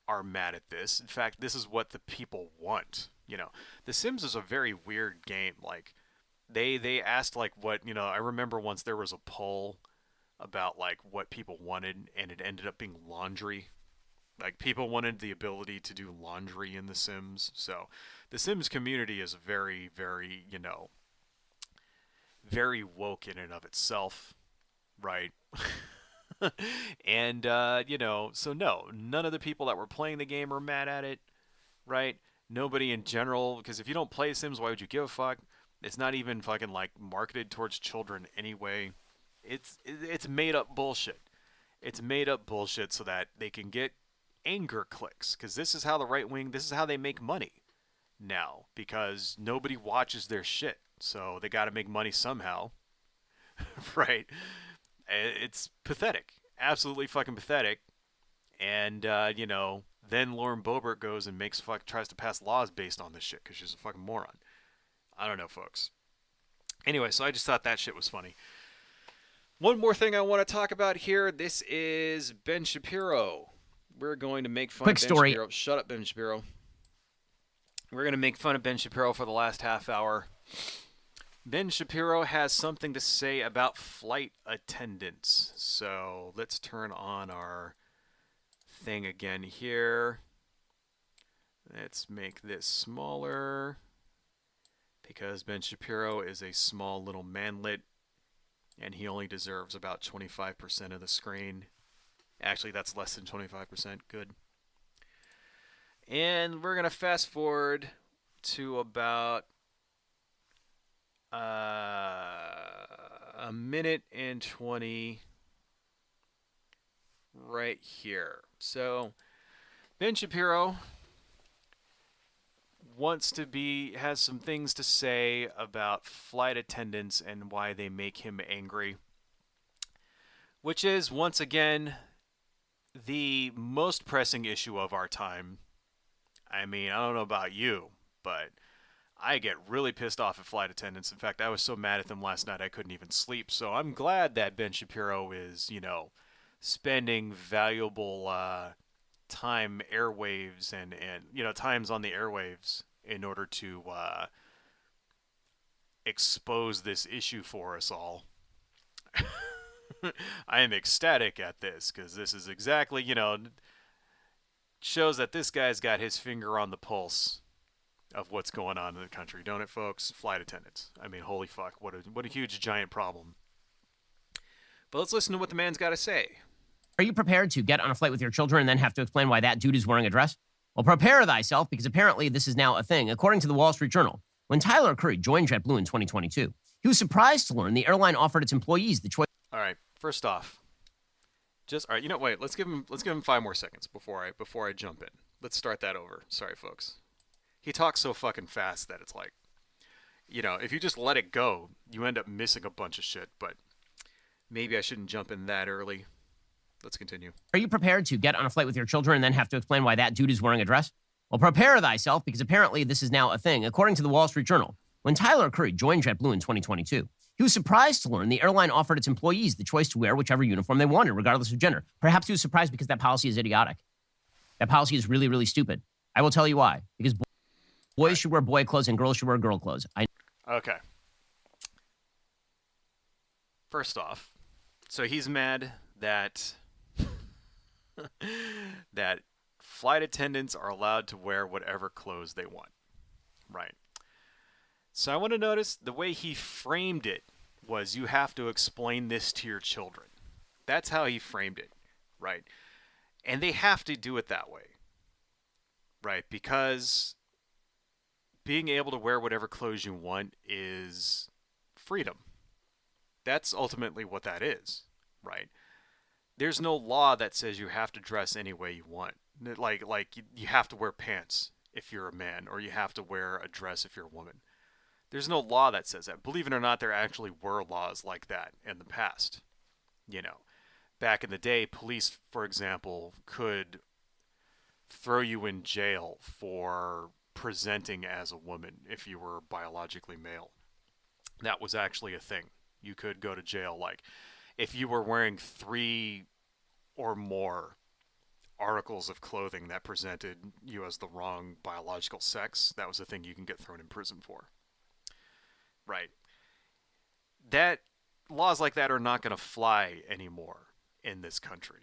[SPEAKER 1] are mad at this. In fact, this is what the people want. You know, The Sims is a very weird game. Like, they asked, like, what, you know, I remember once there was a poll about, like, what people wanted, and it ended up being laundry. Like, people wanted the ability to do laundry in The Sims. So, The Sims community is very, very, you know, very woke in and of itself, right? And, you know, so no, none of the people that were playing the game are mad at it, right? Nobody in general, because if you don't play Sims, why would you give a fuck? It's not even fucking, like, marketed towards children anyway. It's made up bullshit. It's made up bullshit so that they can get anger clicks, because this is how the right wing, this is how they make money now, because nobody watches their shit, so they got to make money somehow. Right? It's pathetic, absolutely fucking pathetic. And you know, then Lauren Boebert goes and tries to pass laws based on this shit because she's a fucking moron. I don't know, folks. Anyway, so I just thought that shit was funny. One more thing I want to talk about here. This is Ben Shapiro. We're going to make fun of Ben Shapiro. Shut up, Ben Shapiro. We're going to make fun of Ben Shapiro for the last half hour. Ben Shapiro has something to say about flight attendants. So let's turn on our thing again here. Let's make this smaller, because Ben Shapiro is a small little manlet, and he only deserves about 25% of the screen. Actually, that's less than 25%. Good. And we're going to fast forward to about a minute and 20. right here. So Ben Shapiro has some things to say about flight attendants and why they make him angry, which is, once again, the most pressing issue of our time. I mean, I don't know about you, but I get really pissed off at flight attendants. In fact, I was so mad at them last night I couldn't even sleep. So I'm glad that Ben Shapiro is, spending valuable time airwaves and times on the airwaves in order to expose this issue for us all. I am ecstatic at this because this is exactly, shows that this guy's got his finger on the pulse of what's going on in the country, don't it, folks? Flight attendants. I mean, holy fuck, what a huge giant problem. But let's listen to what the man's got to say.
[SPEAKER 4] Are you prepared to get on a flight with your children and then have to explain why that dude is wearing a dress? Well, prepare thyself, because apparently this is now a thing. According to the Wall Street Journal, when Tyler Curry joined JetBlue in 2022, he was surprised to learn the airline offered its employees the choice.
[SPEAKER 1] All right, first off, wait, let's give him 5 more seconds before I jump in. Let's start that over. Sorry, folks. He talks so fucking fast that it's like, if you just let it go, you end up missing a bunch of shit, but maybe I shouldn't jump in that early. Let's continue.
[SPEAKER 4] Are you prepared to get on a flight with your children and then have to explain why that dude is wearing a dress? Well, prepare thyself, because apparently this is now a thing. According to the Wall Street Journal, when Tyler Curry joined JetBlue in 2022, he was surprised to learn the airline offered its employees the choice to wear whichever uniform they wanted, regardless of gender. Perhaps he was surprised because that policy is idiotic. That policy is really, really stupid. I will tell you why. Because boys should wear boy clothes and girls should wear girl clothes.
[SPEAKER 1] Okay. First off, so he's mad that that flight attendants are allowed to wear whatever clothes they want. Right. So I want to notice the way he framed it was, you have to explain this to your children. That's how he framed it, right? And they have to do it that way, right? Because being able to wear whatever clothes you want is freedom. That's ultimately what that is, right? There's no law that says you have to dress any way you want. Like you have to wear pants if you're a man, or you have to wear a dress if you're a woman. There's no law that says that. Believe it or not, there actually were laws like that in the past. Back in the day, police, for example, could throw you in jail for presenting as a woman if you were biologically male. That was actually a thing. You could go to jail, like, if you were wearing 3 or more articles of clothing that presented you as the wrong biological sex, that was a thing you can get thrown in prison for. Right. That laws like that are not going to fly anymore in this country.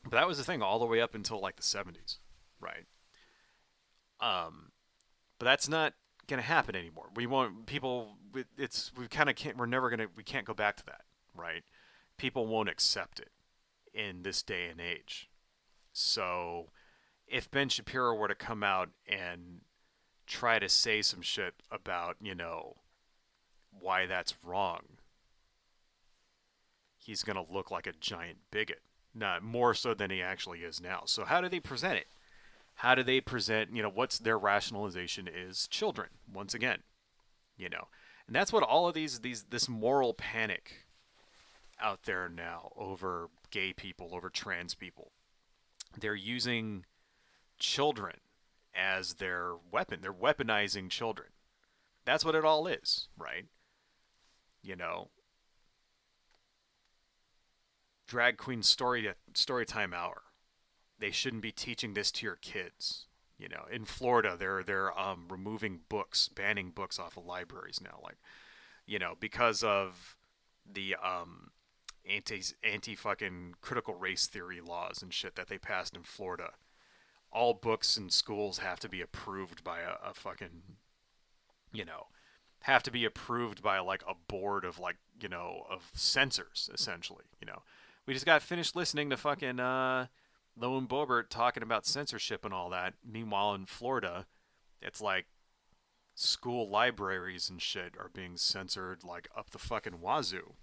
[SPEAKER 1] But that was the thing all the way up until like the 70s, right? But that's not going to happen anymore. We won't. People. We kind of can't. We're never gonna. We can't go back to that, right? People won't accept it in this day and age. So, if Ben Shapiro were to come out and try to say some shit about, why that's wrong, he's going to look like a giant bigot. Not more so than he actually is now. So how do they present it? How do they present, what's their rationalization is children, once again. And that's what all of this moral panic out there now over gay people, over trans people. They're using children as their weapon. They're weaponizing children. That's what it all is, right? Drag queen story time hour. They shouldn't be teaching this to your kids. In Florida, they're removing books, banning books off of libraries now, because of the anti fucking critical race theory laws and shit that they passed in Florida. All books in schools have to be approved by a fucking, have to be approved by like a board of of censors, essentially. We just got finished listening to fucking Lone Bobert talking about censorship and all that. Meanwhile, in Florida, it's like school libraries and shit are being censored like up the fucking wazoo.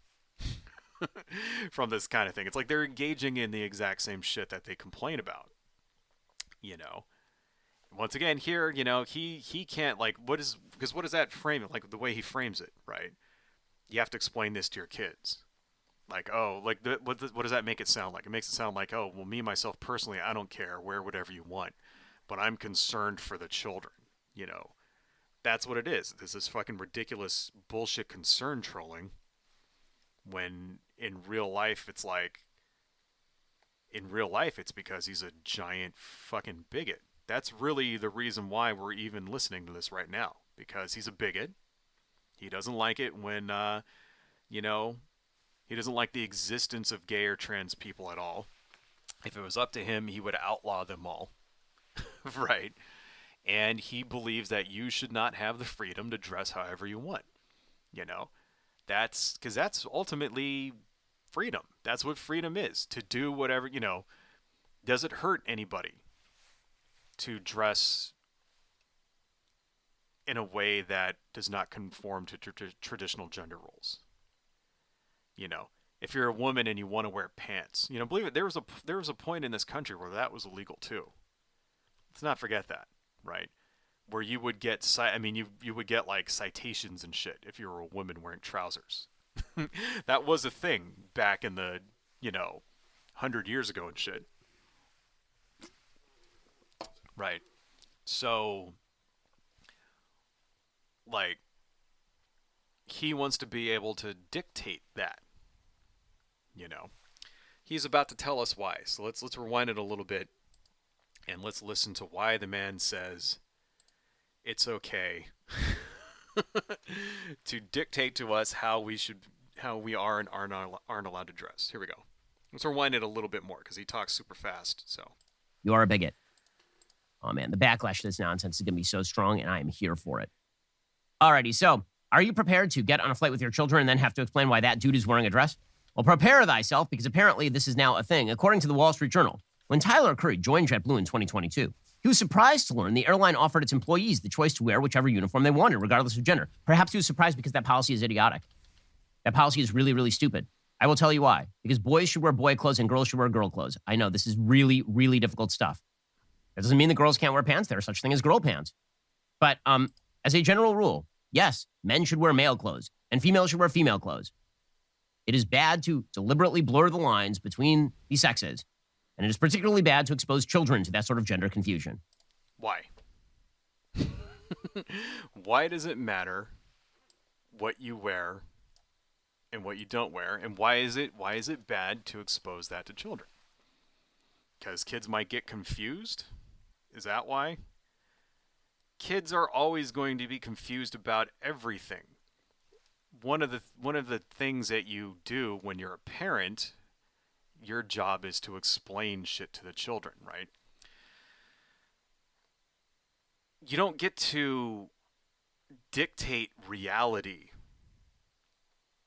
[SPEAKER 1] from this kind of thing. It's like they're engaging in the exact same shit that they complain about. You know, once again, here, he can't, like, because what does that frame it, like the way he frames it, right? You have to explain this to your kids. Like, oh, like, what does that make it sound like? It makes it sound like, oh, well, me, myself, personally, I don't care. Wear whatever you want. But I'm concerned for the children, you know. That's what it is. This is fucking ridiculous bullshit concern trolling. When in real life, it's like, it's because he's a giant fucking bigot. That's really the reason why we're even listening to this right now. Because he's a bigot. He doesn't like it when, he doesn't like the existence of gay or trans people at all. If it was up to him, he would outlaw them all. Right? And he believes that you should not have the freedom to dress however you want. You know? That's because that's ultimately freedom. That's what freedom is. To do whatever, does it hurt anybody to dress in a way that does not conform to traditional gender roles? If you're a woman and you want to wear pants, believe it, there was a point in this country where that was illegal too. Let's not forget that, right? Where you would get, you would get like citations and shit if you were a woman wearing trousers. That was a thing back in the, 100 years ago and shit. Right. So, like, he wants to be able to dictate that. He's about to tell us why. So let's rewind it a little bit and let's listen to why the man says it's okay to dictate to us how we are and aren't allowed to dress. Here we go. Let's rewind it a little bit more because he talks super fast. So
[SPEAKER 4] You are a bigot. Oh man, the backlash to this nonsense is going to be so strong, and I am here for it. Alrighty, so are you prepared to get on a flight with your children and then have to explain why that dude is wearing a dress? Well, prepare thyself, because apparently this is now a thing. According to the Wall Street Journal, when Tyler Curry joined JetBlue in 2022, he was surprised to learn the airline offered its employees the choice to wear whichever uniform they wanted, regardless of gender. Perhaps he was surprised because that policy is idiotic. That policy is really, really stupid. I will tell you why. Because boys should wear boy clothes and girls should wear girl clothes. I know this is really, really difficult stuff. That doesn't mean the girls can't wear pants. There is such thing as girl pants. But as a general rule, yes, men should wear male clothes and females should wear female clothes. It is bad to deliberately blur the lines between the sexes, and it is particularly bad to expose children to that sort of gender confusion.
[SPEAKER 1] Why? Why does it matter what you wear and what you don't wear, and why is it bad to expose that to children? Because kids might get confused? Is that why? Kids are always going to be confused about everything. One of the things that you do when you're a parent, your job is to explain shit to the children, right? You don't get to dictate reality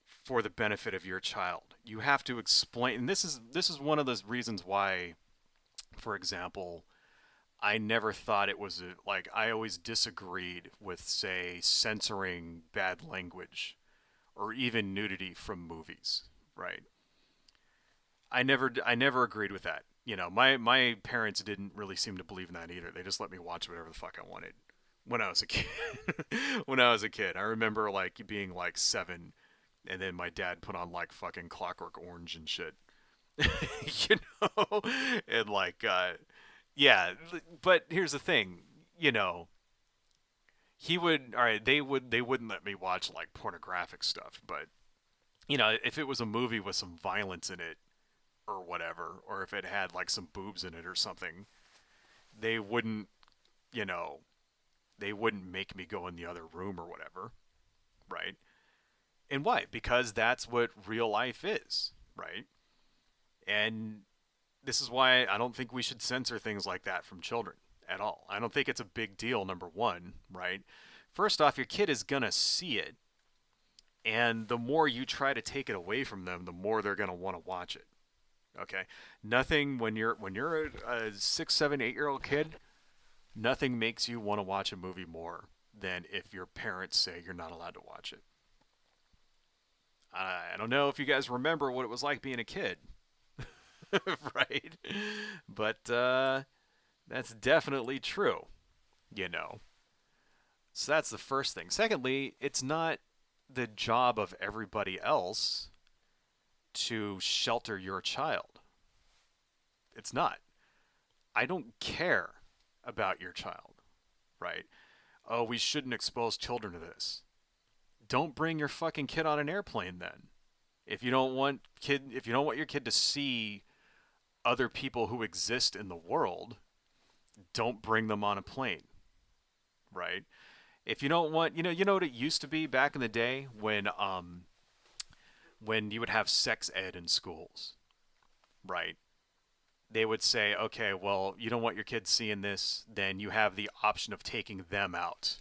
[SPEAKER 1] for the benefit of your child. You have to explain, and this is one of those reasons why, for example, I never thought it was I always disagreed with, say, censoring bad language or even nudity from movies, right? I never agreed with that. My parents didn't really seem to believe in that either. They just let me watch whatever the fuck I wanted when I was a kid. When I was a kid, I remember being 7, and then my dad put on fucking Clockwork Orange and shit. And yeah, but here's the thing, he would, all right, they wouldn't let me watch pornographic stuff, but if it was a movie with some violence in it or whatever, or if it had some boobs in it or something, they wouldn't make me go in the other room or whatever, right? And why? Because that's what real life is, right? And this is why I don't think we should censor things like that from children at all. I don't think it's a big deal, number one, right? First off, your kid is gonna see it, and the more you try to take it away from them, the more they're gonna want to watch it. Okay? Nothing, when you're a 6, 7, 8-year-old kid, nothing makes you want to watch a movie more than if your parents say you're not allowed to watch it. I don't know if you guys remember what it was like being a kid, right? But that's definitely true, you know. So that's the first thing. Secondly, it's not the job of everybody else to shelter your child. It's not. I don't care about your child, right? Oh, we shouldn't expose children to this. Don't bring your fucking kid on an airplane then. If you don't want your kid to see other people who exist in the world, don't bring them on a plane, right? If you don't want, you know what it used to be back in the day when you would have sex ed in schools, right? They would say, okay, well, you don't want your kids seeing this, then you have the option of taking them out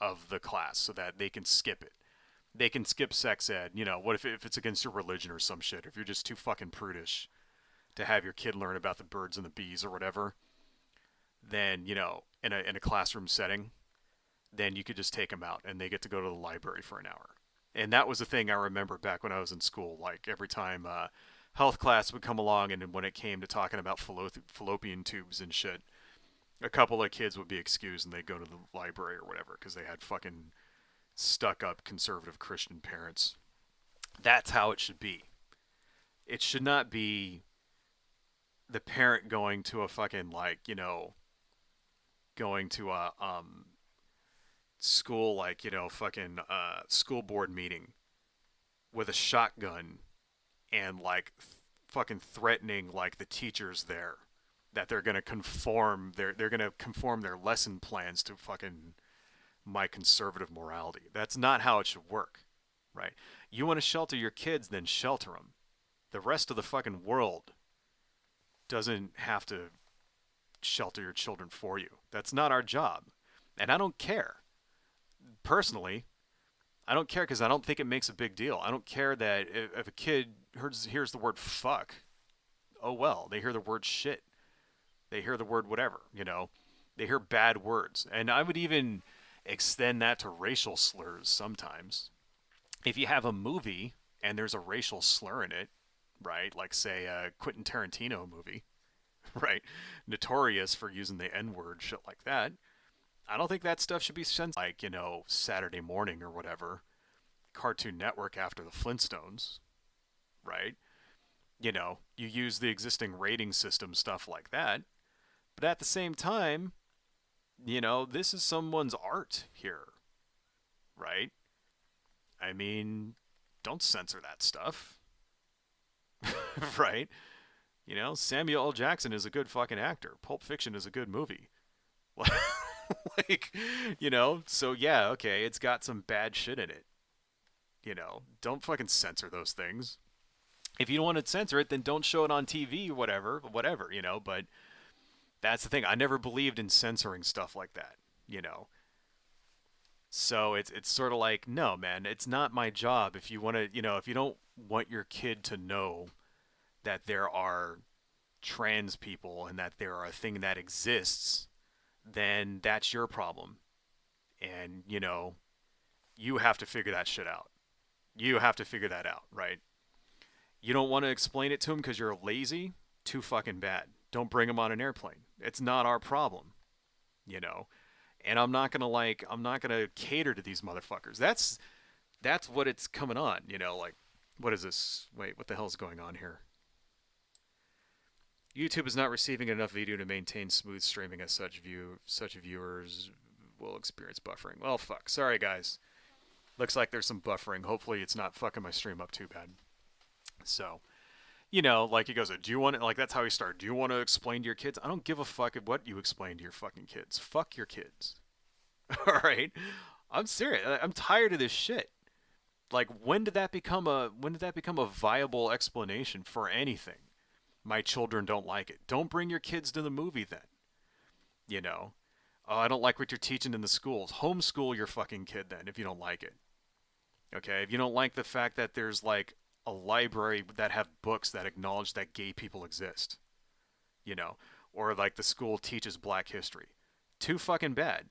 [SPEAKER 1] of the class so that they can skip it. They can skip sex ed. What if it's against your religion or some shit? If you're just too fucking prudish to have your kid learn about the birds and the bees or whatever, then, in a classroom setting, then you could just take them out and they get to go to the library for an hour. And that was the thing I remember back when I was in school. Like every time health class would come along, and when it came to talking about fallopian tubes and shit, a couple of kids would be excused and they'd go to the library or whatever because they had fucking stuck-up conservative Christian parents. That's how it should be. It should not be the parent going to a fucking going to a school fucking school board meeting with a shotgun and fucking threatening the teachers there that they're gonna conform their lesson plans to fucking my conservative morality. That's not how it should work, right? You want to shelter your kids, then shelter them. The rest of the fucking world doesn't have to shelter your children for you. That's not our job. And I don't care. Personally, I don't care because I don't think it makes a big deal. I don't care that if a kid hears the word fuck, oh well. They hear the word shit. They hear the word whatever, They hear bad words. And I would even extend that to racial slurs sometimes. If you have a movie and there's a racial slur in it, right? Like, say, a Quentin Tarantino movie, right? Notorious for using the N-word, shit like that. I don't think that stuff should be censored. Saturday morning or whatever. Cartoon Network after the Flintstones, right? You use the existing rating system, stuff like that. But at the same time, this is someone's art here, right? I mean, don't censor that stuff, right? Samuel L. Jackson is a good fucking actor. Pulp Fiction is a good movie. So yeah, okay, it's got some bad shit in it. Don't fucking censor those things. If you don't want to censor it, then don't show it on TV, whatever, but that's the thing. I never believed in censoring stuff like that, So it's sort of like, no, man, it's not my job. If you want to, if you don't want your kid to know that there are trans people and that there are a thing that exists, then that's your problem. And, you have to figure that shit out. You have to figure that out, right? You don't want to explain it to them because you're lazy? Too fucking bad. Don't bring them on an airplane. It's not our problem, And I'm not gonna cater to these motherfuckers. That's what it's coming on, what is this? Wait, what the hell's going on here? YouTube is not receiving enough video to maintain smooth streaming as such viewers will experience buffering. Well, fuck. Sorry, guys. Looks like there's some buffering. Hopefully it's not fucking my stream up too bad. So, he goes, do you want to, that's how he started. Do you want to explain to your kids? I don't give a fuck what you explain to your fucking kids. Fuck your kids. All right? I'm serious. I'm tired of this shit. When did that become a viable explanation for anything? My children don't like it. Don't bring your kids to the movie then. Oh, I don't like what you're teaching in the schools. Homeschool your fucking kid then if you don't like it. Okay? If you don't like the fact that there's a library that have books that acknowledge that gay people exist. Or the school teaches black history. Too fucking bad.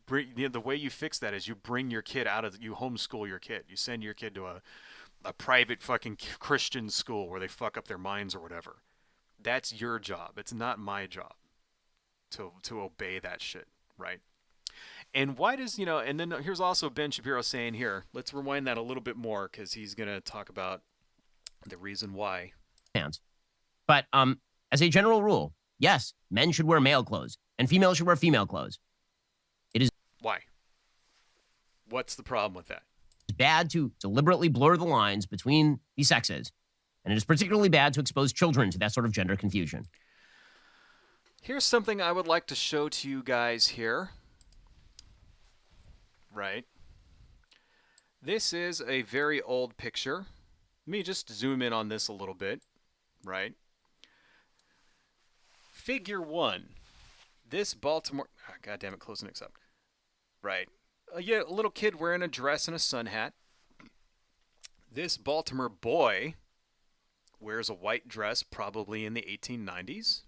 [SPEAKER 1] the way you fix that is you bring your kid you homeschool your kid. You send your kid to a private fucking Christian school where they fuck up their minds or whatever. That's your job. It's not my job to obey that shit, right? And why does, and then here's also Ben Shapiro saying here, let's rewind that a little bit more because he's going to talk about the reason why.
[SPEAKER 4] But as a general rule, yes, men should wear male clothes and females should wear female clothes. It is
[SPEAKER 1] Why? What's the problem with that?
[SPEAKER 4] bad to deliberately blur the lines between the sexes, and it is particularly bad to expose children to that sort of gender confusion.
[SPEAKER 1] Here's something I would like to show to you guys here. Right. This is a very old picture. Let me just zoom in on this a little bit. Right. Figure 1. This Baltimore... Oh, God damn it, close and accept. Right. A little kid wearing a dress and a sun hat. This Baltimore boy wears a white dress, probably in the 1890s.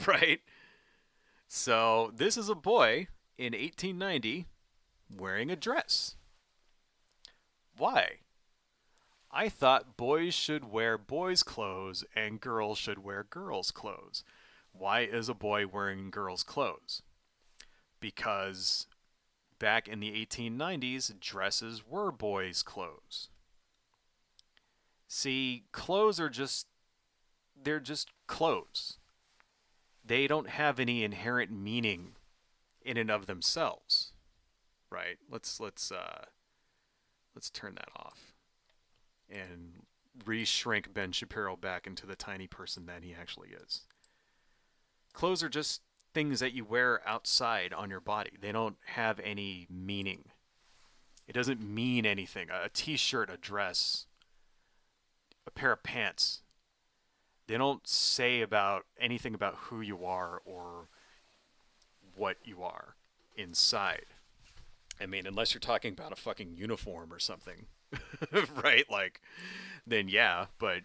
[SPEAKER 1] Right? So this is a boy in 1890 wearing a dress. Why? I thought boys should wear boys' clothes and girls should wear girls' clothes. Why is a boy wearing girls' clothes? Because back in the 1890s, dresses were boys' clothes. See, clothes are they're just clothes. They don't have any inherent meaning in and of themselves. Right? Let's turn that off and re-shrink Ben Shapiro back into the tiny person that he actually is. Clothes are just things that you wear outside on your body. They don't have any meaning. It doesn't mean anything. A t-shirt, a dress, a pair of pants. They don't say anything about who you are or what you are inside. I mean, unless you're talking about a fucking uniform or something, right? Like, then yeah. But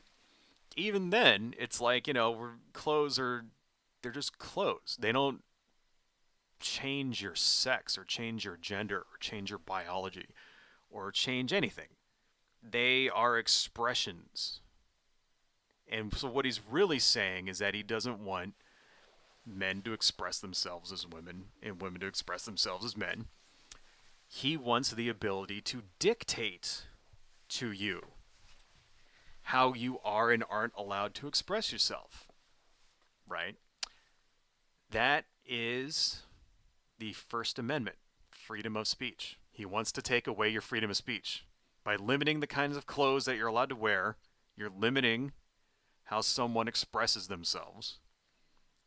[SPEAKER 1] even then, it's like, they're just clothes. They don't change your sex or change your gender or change your biology or change anything. They are expressions. And so what he's really saying is that he doesn't want men to express themselves as women and women to express themselves as men. He wants the ability to dictate to you how you are and aren't allowed to express yourself. Right? That is the First Amendment, freedom of speech. He wants to take away your freedom of speech. By limiting the kinds of clothes that you're allowed to wear, you're limiting how someone expresses themselves.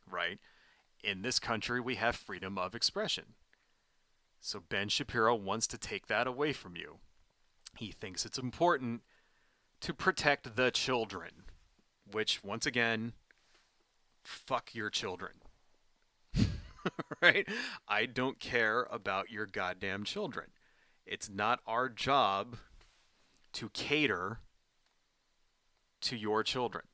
[SPEAKER 1] Right? In this country, we have freedom of expression. So Ben Shapiro wants to take that away from you. He thinks it's important to protect the children, which, once again, fuck your children. Right? I don't care about your goddamn children. It's not our job to cater to your children.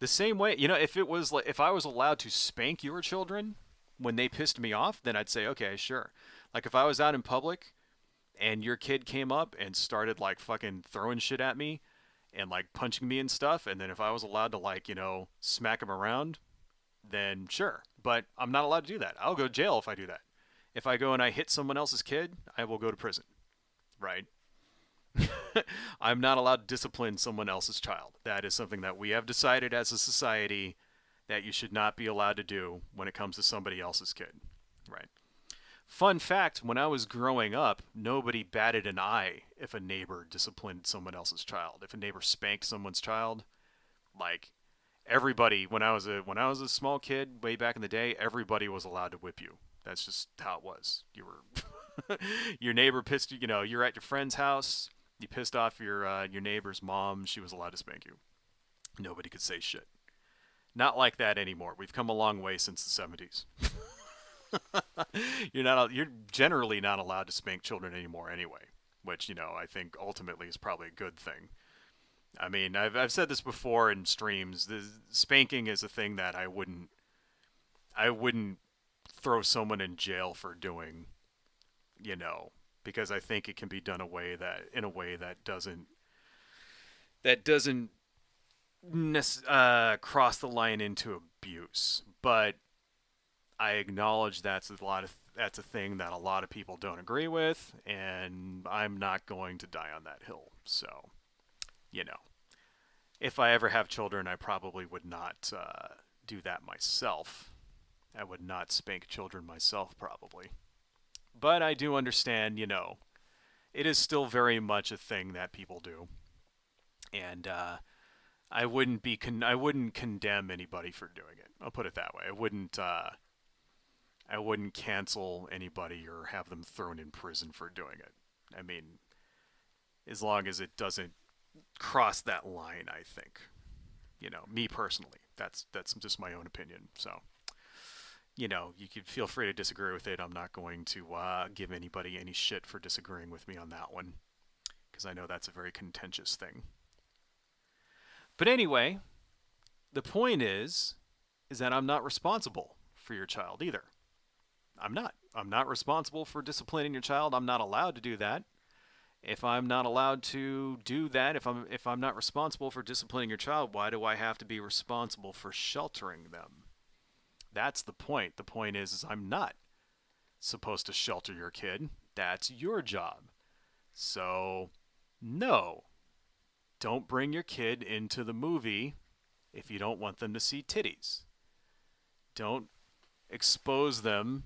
[SPEAKER 1] The same way, if I was allowed to spank your children when they pissed me off, then I'd say, okay, sure. Like if I was out in public and your kid came up and started like fucking throwing shit at me and like punching me and stuff, and then if I was allowed to like, smack him around, then sure. But I'm not allowed to do that. I'll go to jail if I do that. If I go and I hit someone else's kid, I will go to prison. Right? I'm not allowed to discipline someone else's child. That is something that we have decided as a society that you should not be allowed to do when it comes to somebody else's kid. Right? Fun fact, when I was growing up, nobody batted an eye if a neighbor disciplined someone else's child. If a neighbor spanked someone's child, like everybody, when I was a small kid way back in the day, everybody was allowed to whip you. That's just how it was. You were your neighbor pissed you, you're at your friend's house, you pissed off your neighbor's mom, she was allowed to spank you. Nobody could say shit. Not like that anymore. We've come a long way since the 70s. You're generally not allowed to spank children anymore anyway, which, I think ultimately is probably a good thing. I mean, I've said this before in streams. The spanking is a thing that I wouldn't throw someone in jail for doing, because I think it can be done in a way that doesn't cross the line into abuse. But I acknowledge that's a thing that a lot of people don't agree with, and I'm not going to die on that hill. So, if I ever have children, I probably would not do that myself. I would not spank children myself, probably. But I do understand, it is still very much a thing that people do. And I wouldn't condemn anybody for doing it. I'll put it that way. I wouldn't cancel anybody or have them thrown in prison for doing it. I mean, as long as it doesn't cross that line, I think. Me personally, that's just my own opinion. So, you could feel free to disagree with it. I'm not going to give anybody any shit for disagreeing with me on that one, because I know that's a very contentious thing. But anyway, the point is that I'm not responsible for your child either. I'm not. I'm not responsible for disciplining your child. I'm not allowed to do that. If I'm not allowed to do that, if I'm not responsible for disciplining your child, why do I have to be responsible for sheltering them? That's the point. The point is I'm not supposed to shelter your kid. That's your job. So, no. Don't bring your kid into the movie if you don't want them to see titties. Don't expose them.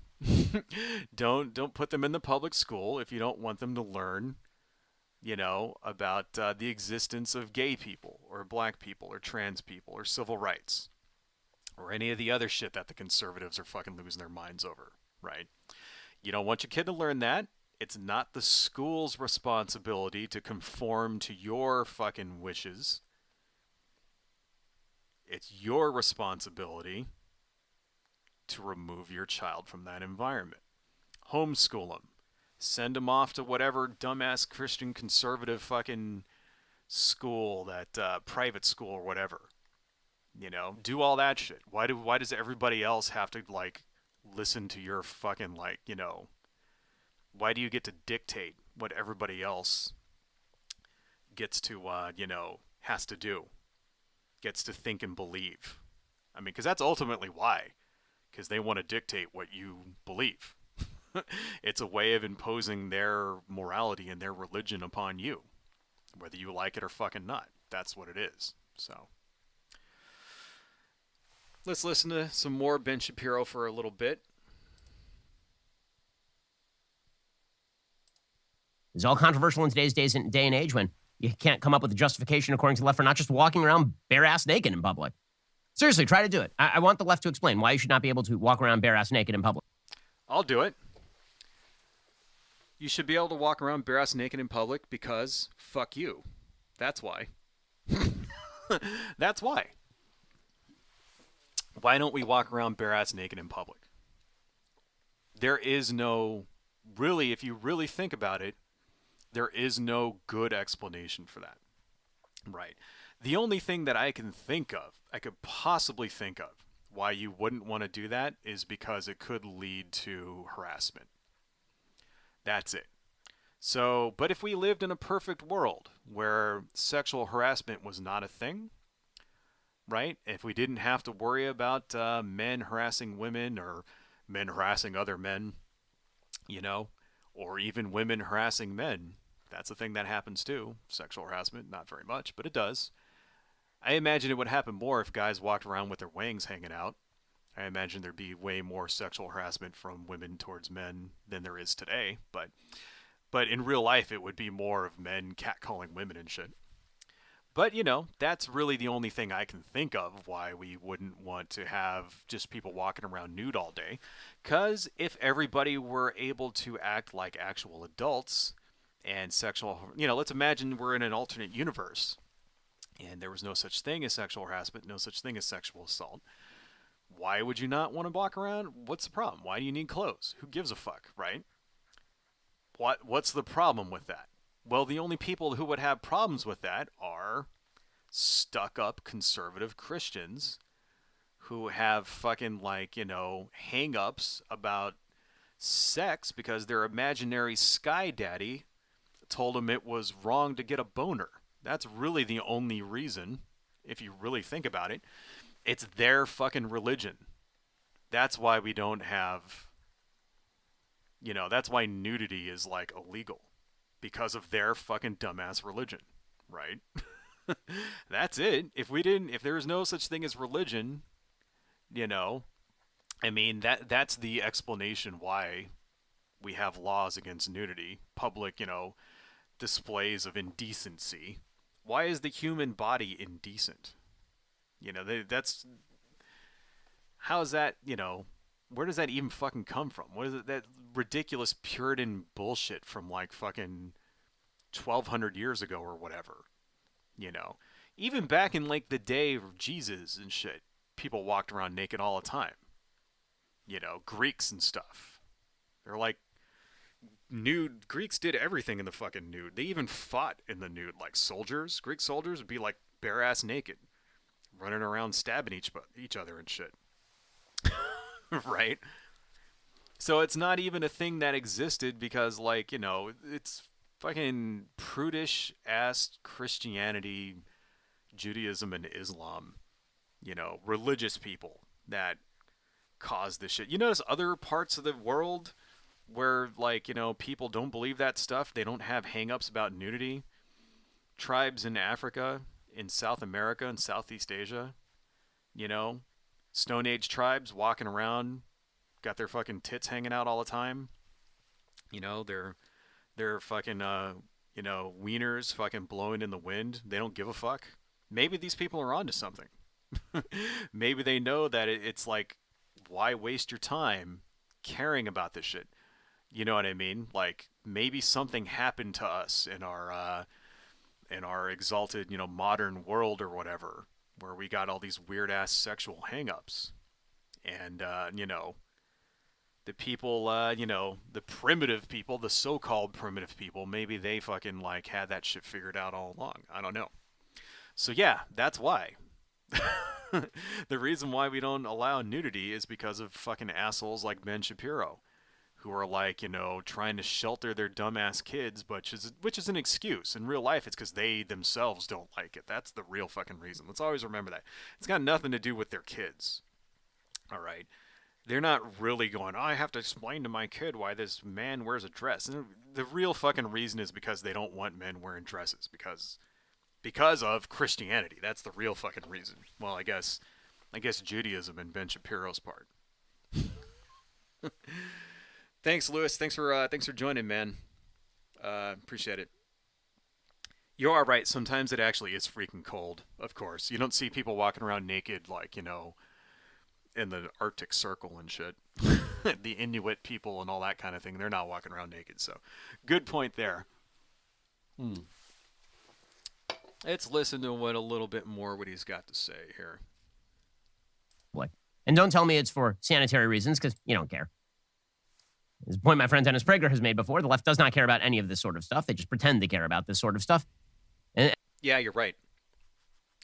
[SPEAKER 1] Don't put them in the public school if you don't want them to learn, about the existence of gay people or black people or trans people or civil rights or any of the other shit that the conservatives are fucking losing their minds over, right? You don't want your kid to learn that. It's not the school's responsibility to conform to your fucking wishes. It's your responsibility to remove your child from that environment. Homeschool them. Send them off to whatever dumbass Christian conservative fucking school, that private school or whatever. Do all that shit. Why does everybody else have to, listen to your fucking, why do you get to dictate what everybody else gets to, has to do? Gets to think and believe. I mean, because that's ultimately why. Because they want to dictate what you believe. It's a way of imposing their morality and their religion upon you. Whether you like it or fucking not. That's what it is. So, let's listen to some more Ben Shapiro for a little bit.
[SPEAKER 4] It's all controversial in today's day and age when you can't come up with a justification according to the left for not just walking around bare-ass naked in public. Seriously, try to do it. I want the left to explain why you should not be able to walk around bare-ass naked in public.
[SPEAKER 1] I'll do it. You should be able to walk around bare-ass naked in public because fuck you. That's why. That's why. Why don't we walk around bare-ass naked in public? There is no, really, if you really think about it, there is no good explanation for that. Right. The only thing that I could possibly think of, why you wouldn't want to do that is because it could lead to harassment. That's it. So, but if we lived in a perfect world where sexual harassment was not a thing, right? If we didn't have to worry about men harassing women or men harassing other men, or even women harassing men, that's a thing that happens too. Sexual harassment, not very much, but it does. I imagine it would happen more if guys walked around with their wangs hanging out. I imagine there'd be way more sexual harassment from women towards men than there is today. But in real life, it would be more of men catcalling women and shit. But, that's really the only thing I can think of why we wouldn't want to have just people walking around nude all day. Because if everybody were able to act like actual adults and let's imagine we're in an alternate universe and there was no such thing as sexual harassment, no such thing as sexual assault. Why would you not want to walk around? What's the problem? Why do you need clothes? Who gives a fuck, right? What's the problem with that? Well, the only people who would have problems with that are stuck-up conservative Christians who have fucking like, hang-ups about sex because their imaginary sky daddy told them it was wrong to get a boner. That's really the only reason, if you really think about it. It's their fucking religion. That's why we don't have, that's why nudity is like illegal. Because of their fucking dumbass religion, right? That's it. If there was no such thing as religion, that's the explanation why we have laws against nudity, public, displays of indecency. Why is the human body indecent? That's, how is that, where does that even fucking come from? What is it, that ridiculous Puritan bullshit from like fucking 1200 years ago or whatever? Even back in like the day of Jesus and shit, people walked around naked all the time. Greeks and stuff. They're like nude. Greeks did everything in the fucking nude. They even fought in the nude. Like soldiers, Greek soldiers would be like bare ass naked, running around stabbing each other and shit. Right? So it's not even a thing that existed because, like, it's fucking prudish ass Christianity, Judaism, and Islam, religious people that caused this shit. You notice other parts of the world where, like, people don't believe that stuff. They don't have hang-ups about nudity. Tribes in Africa, in South America, and Southeast Asia, Stone Age tribes walking around, got their fucking tits hanging out all the time. They're fucking, wieners fucking blowing in the wind. They don't give a fuck. Maybe these people are onto something. Maybe they know that it's like, why waste your time caring about this shit? You know what I mean? Like, maybe something happened to us in our exalted, modern world or whatever, where we got all these weird ass sexual hang-ups. And, the people, the primitive people, the so-called primitive people, maybe they fucking, like, had that shit figured out all along. I don't know. So, yeah, that's why. The reason why we don't allow nudity is because of fucking assholes like Ben Shapiro, who are, like, trying to shelter their dumbass kids, which is an excuse. In real life, it's because they themselves don't like it. That's the real fucking reason. Let's always remember that. It's got nothing to do with their kids. All right? They're not really going, I have to explain to my kid why this man wears a dress. And the real fucking reason is because they don't want men wearing dresses. Because of Christianity. That's the real fucking reason. Well, I guess Judaism and Ben Shapiro's part. Thanks, Lewis. Thanks for joining, man. Appreciate it. You are right. Sometimes it actually is freaking cold. Of course, you don't see people walking around naked like in the Arctic Circle and shit. The Inuit people and all that kind of thing. They're not walking around naked. So, good point there. Let's listen to what he's got to say here.
[SPEAKER 4] And don't tell me it's for sanitary reasons, because you don't care. This is a point my friend Dennis Prager has made before. The left does not care about any of this sort of stuff. They just pretend they care about this sort of stuff.
[SPEAKER 1] Yeah, you're right.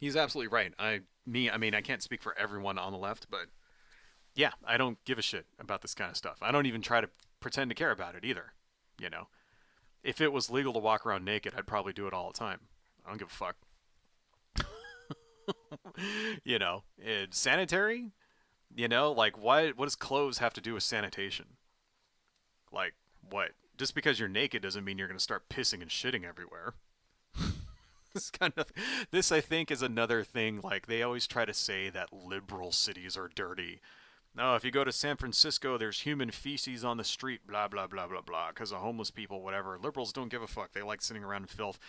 [SPEAKER 1] He's absolutely right. I can't speak for everyone on the left, but yeah, I don't give a shit about this kind of stuff. I don't even try to pretend to care about it either. If it was legal to walk around naked, I'd probably do it all the time. I don't give a fuck. It's sanitary, like what does clothes have to do with sanitation? Like, what? Just because you're naked doesn't mean you're going to start pissing and shitting everywhere. This, I think, is another thing. Like, they always try to say that liberal cities are dirty. No, if you go to San Francisco, there's human feces on the street, blah, blah, blah, blah, blah, because of homeless people, whatever. Liberals don't give a fuck. They like sitting around in filth.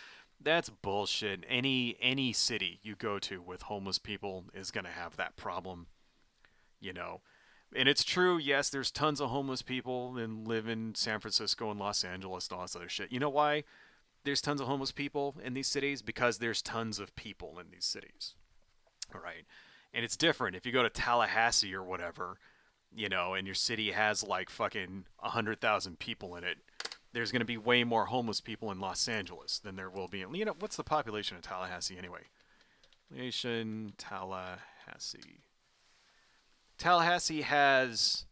[SPEAKER 1] That's bullshit. Any city you go to with homeless people is going to have that problem, And it's true, yes, there's tons of homeless people and live in San Francisco and Los Angeles and all this other shit. You know why there's tons of homeless people in these cities? Because there's tons of people in these cities. All right. And it's different. If you go to Tallahassee or whatever, and your city has like fucking 100,000 people in it, there's going to be way more homeless people in Los Angeles than there will be in, what's the population of Tallahassee anyway? Tallahassee. Tallahassee has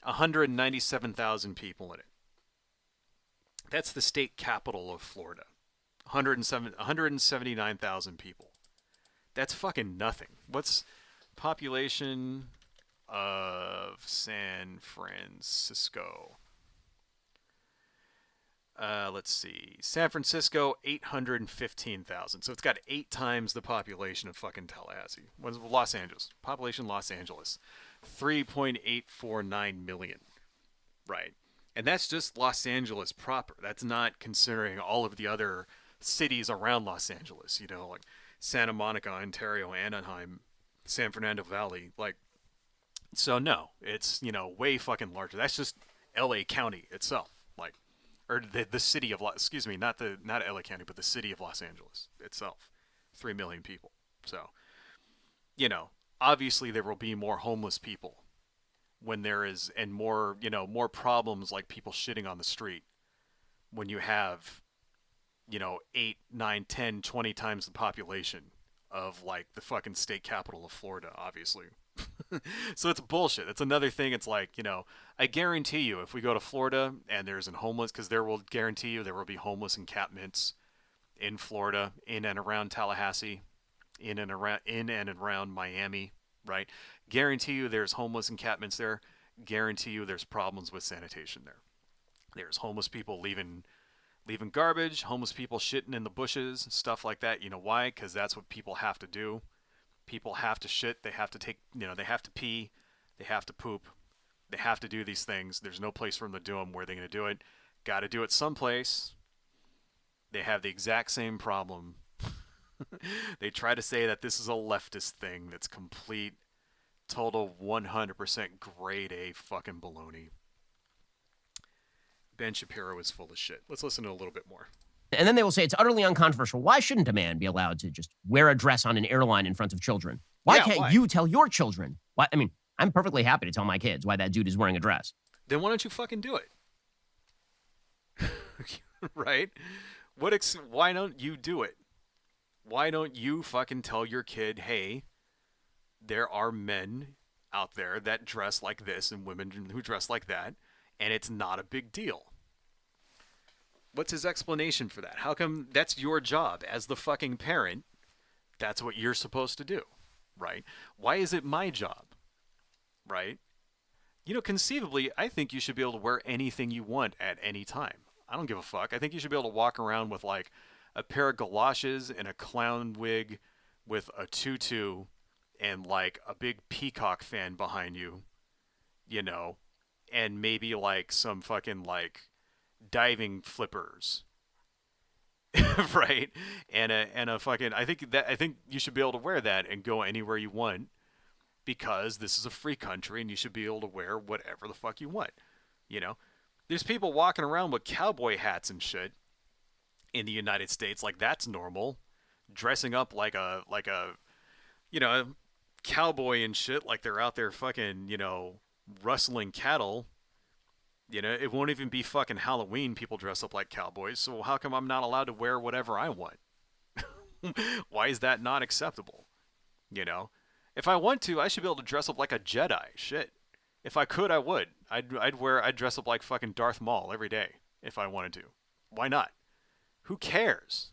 [SPEAKER 1] 197,000 people in it. That's the state capital of Florida. 179,000 people. That's fucking nothing. What's population of San Francisco? Let's see. San Francisco, 815,000. So it's got 8 times the population of fucking Tallahassee. What's Los Angeles? Population Los Angeles, 3.849 million. Right. And that's just Los Angeles proper. That's not considering all of the other cities around Los Angeles, you know, like Santa Monica, Ontario, Anaheim, San Fernando Valley. Like, so no, it's, you know, way fucking larger. That's just LA County itself. Like, or the city of, excuse me, not LA County, but the city of Los Angeles itself. 3 million people. So, you know, obviously there will be more homeless people when there is, and more, you know, more problems like people shitting on the street when you have, you know, 8, 9, 10, 20 times the population of like the fucking state capital of Florida, obviously. So it's bullshit. It's another thing. It's like, you know, I guarantee you if we go to Florida and there's an homeless, because there will guarantee you there will be homeless encampments in Florida, in and around Tallahassee, in and around Miami, right? Guarantee you there's homeless encampments there. Guarantee you there's problems with sanitation there. There's homeless people leaving garbage, homeless people shitting in the bushes, stuff like that. You know why? Because that's what people have to do. People have to shit. They have to take, you know, they have to pee. They have to poop. They have to do these things. There's no place for them to do them. Where are they going to do it? Got to do it someplace. They have the exact same problem. They try to say that this is a leftist thing that's complete, total 100% grade A fucking baloney. Ben Shapiro is full of shit. Let's listen to a little bit more.
[SPEAKER 4] And then they will say it's utterly uncontroversial. Why shouldn't a man be allowed to just wear a dress on an airline in front of children? Why can't you tell your children? Why? I mean, I'm perfectly happy to tell my kids why that dude is wearing a dress.
[SPEAKER 1] Then why don't you fucking do it? Right? Why don't you do it? Why don't you fucking tell your kid, hey, there are men out there that dress like this and women who dress like that, and it's not a big deal. What's his explanation for that? How come that's your job as the fucking parent? That's what you're supposed to do, right? Why is it my job, right? You know, conceivably, I think you should be able to wear anything you want at any time. I don't give a fuck. I think you should be able to walk around with like a pair of galoshes and a clown wig with a tutu and like a big peacock fan behind you, you know, and maybe like some fucking like diving flippers, right? And a fucking, I think you should be able to wear that and go anywhere you want, because this is a free country and you should be able to wear whatever the fuck you want. You know, there's people walking around with cowboy hats and shit in the United States like that's normal, dressing up like a you know, cowboy and shit, like they're out there fucking, you know, rustling cattle. You know, it won't even be fucking Halloween, people dress up like cowboys, so how come I'm not allowed to wear whatever I want? Why is that not acceptable? You know? If I want to, I should be able to dress up like a Jedi. Shit. If I could, I would. I'd dress up like fucking Darth Maul every day if I wanted to. Why not? Who cares?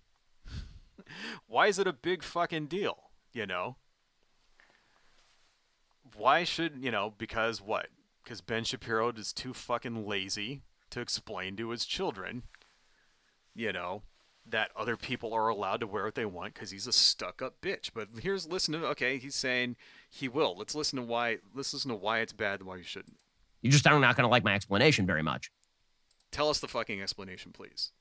[SPEAKER 1] Why is it a big fucking deal? You know? Why should, you know, because what? Because Ben Shapiro is too fucking lazy to explain to his children, you know, that other people are allowed to wear what they want because he's a stuck-up bitch. But listen to, okay, he's saying he will. Let's listen to why it's bad and why you shouldn't.
[SPEAKER 4] You just are not going to like my explanation very much.
[SPEAKER 1] Tell us the fucking explanation, please.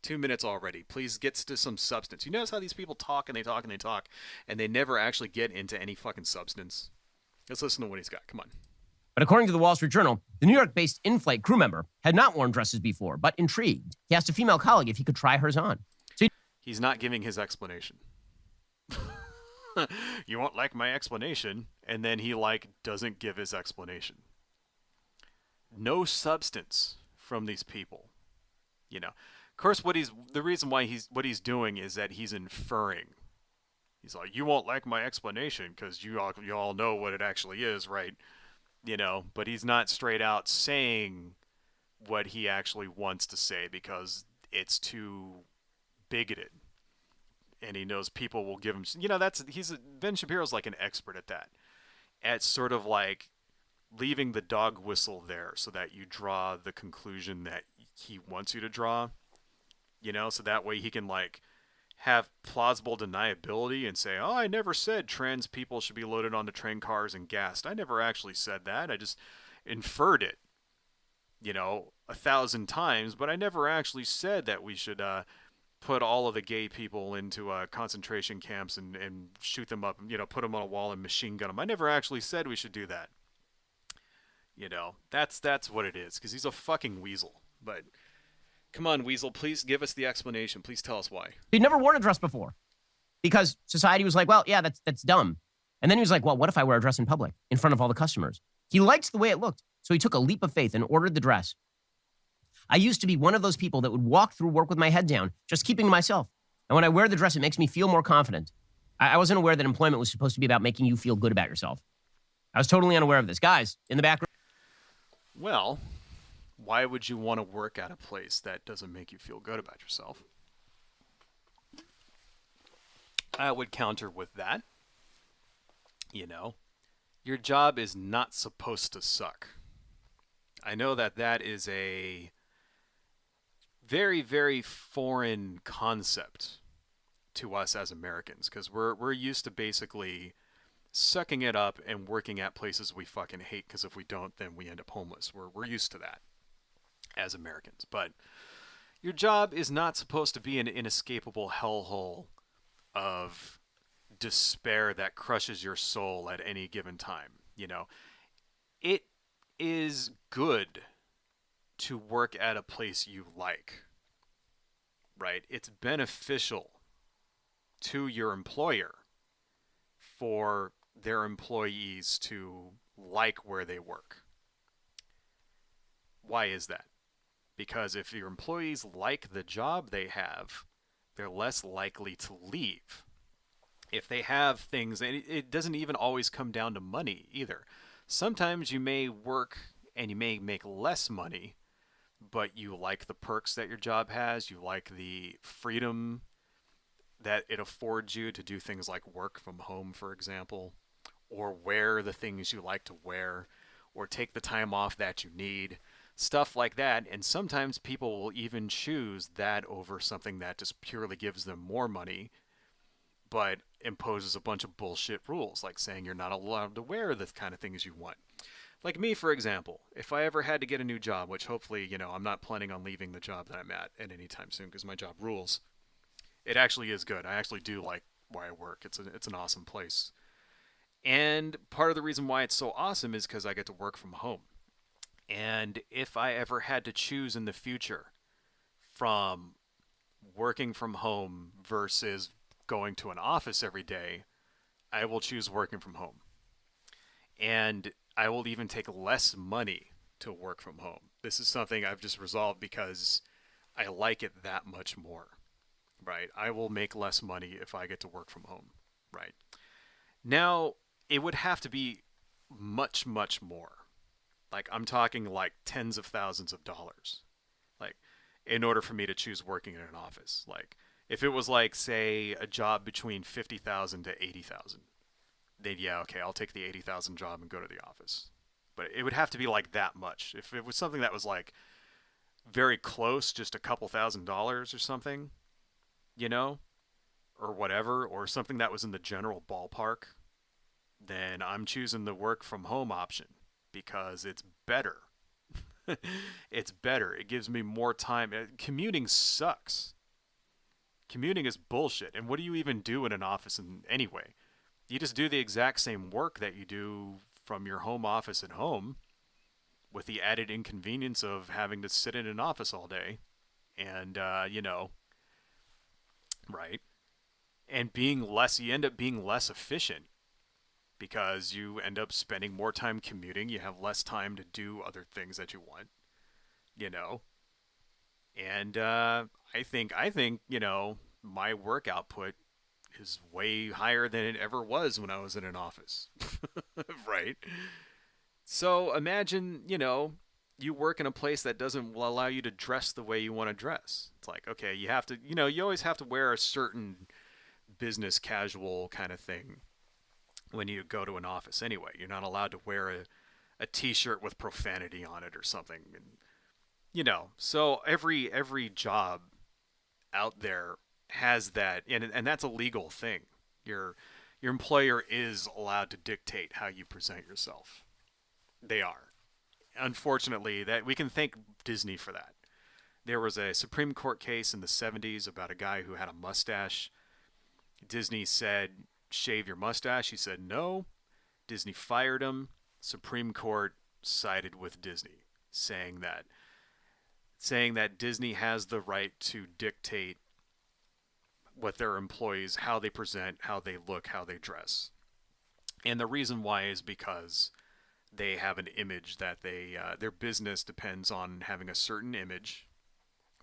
[SPEAKER 1] 2 minutes already. Please get to some substance. You notice how these people talk and they talk and they talk, and they never actually get into any fucking substance. Let's listen to what he's got. Come on.
[SPEAKER 4] But according to the Wall Street Journal, the New York-based in-flight crew member had not worn dresses before, but intrigued, he asked a female colleague if he could try hers on. So
[SPEAKER 1] he's not giving his explanation. You won't like my explanation, and then he like doesn't give his explanation. No substance from these people. You know, of course, the reason why what he's doing is that he's inferring. He's like, you won't like my explanation because you all know what it actually is, right? But he's not straight out saying what he actually wants to say because it's too bigoted. And he knows people will give him, Ben Shapiro's like an expert at that. At sort of like leaving the dog whistle there so that you draw the conclusion that he wants you to draw, so that way he can like have plausible deniability and say, oh, I never said trans people should be loaded onto train cars and gassed. I never actually said that. I just inferred it, 1,000 times, but I never actually said that we should put all of the gay people into concentration camps and shoot them up, put them on a wall and machine gun them. I never actually said we should do that. That's what it is, because he's a fucking weasel. But come on, Weasel, please give us the explanation. Please tell us why.
[SPEAKER 4] He'd never worn a dress before because society was like, well, yeah, that's dumb. And then he was like, well, what if I wear a dress in public in front of all the customers? He liked the way it looked, so he took a leap of faith and ordered the dress. I used to be one of those people that would walk through work with my head down, just keeping to myself. And when I wear the dress, it makes me feel more confident. I wasn't aware that employment was supposed to be about making you feel good about yourself. I was totally unaware of this. Guys, in the background.
[SPEAKER 1] Well, why would you want to work at a place that doesn't make you feel good about yourself? I would counter with that. Your job is not supposed to suck. I know that is a very, very foreign concept to us as Americans, because we're used to basically sucking it up and working at places we fucking hate, because if we don't, then we end up homeless. We're used to that as Americans. But your job is not supposed to be an inescapable hellhole of despair that crushes your soul at any given time. It is good to work at a place you like, right? It's beneficial to your employer for their employees to like where they work. Why is that? Because if your employees like the job they have, they're less likely to leave. If they have things, and it doesn't even always come down to money either. Sometimes you may work and you may make less money, but you like the perks that your job has. You like the freedom that it affords you to do things like work from home, for example, or wear the things you like to wear, or take the time off that you need, stuff like that. And sometimes people will even choose that over something that just purely gives them more money, but imposes a bunch of bullshit rules, like saying you're not allowed to wear the kind of things you want. Like me, for example, if I ever had to get a new job, which hopefully, I'm not planning on leaving the job that I'm at any time soon, because my job rules. It actually is good. I actually do like where I work. It's an awesome place. And part of the reason why it's so awesome is because I get to work from home. And if I ever had to choose in the future from working from home versus going to an office every day, I will choose working from home. And I will even take less money to work from home. This is something I've just resolved because I like it that much more, right? I will make less money if I get to work from home, right? Now, it would have to be much, much more. Like, I'm talking like tens of thousands of dollars, like, in order for me to choose working in an office. Like, if it was like, say, a job between $50,000 to $80,000, then yeah, okay, I'll take the $80,000 job and go to the office. But it would have to be like that much. If it was something that was like very close, just a couple $1,000s or something, or whatever, or something that was in the general ballpark, then I'm choosing the work from home option because it's better. It's better. It gives me more time. Commuting sucks. Commuting is bullshit. And what do you even do in an office anyway? You just do the exact same work that you do from your home office at home, with the added inconvenience of having to sit in an office all day and, right? And you end up being less efficient because you end up spending more time commuting. You have less time to do other things that you want, And I think, my work output is way higher than it ever was when I was in an office. Right? So imagine, you work in a place that doesn't allow you to dress the way you want to dress. It's like, okay, you have to, you always have to wear a certain business casual kind of thing when you go to an office anyway. You're not allowed to wear a t-shirt with profanity on it or something. And, so every job out there has that, and that's a legal thing. Your employer is allowed to dictate how you present yourself. They are. Unfortunately, that we can thank Disney for that. There was a Supreme Court case in the 70s about a guy who had a mustache. Disney said, shave your mustache. He said no. Disney fired him. Supreme Court sided with Disney, saying that Disney has the right to dictate what their employees, how they present, how they look, how they dress. And the reason why is because they have an image that their business depends on having a certain image,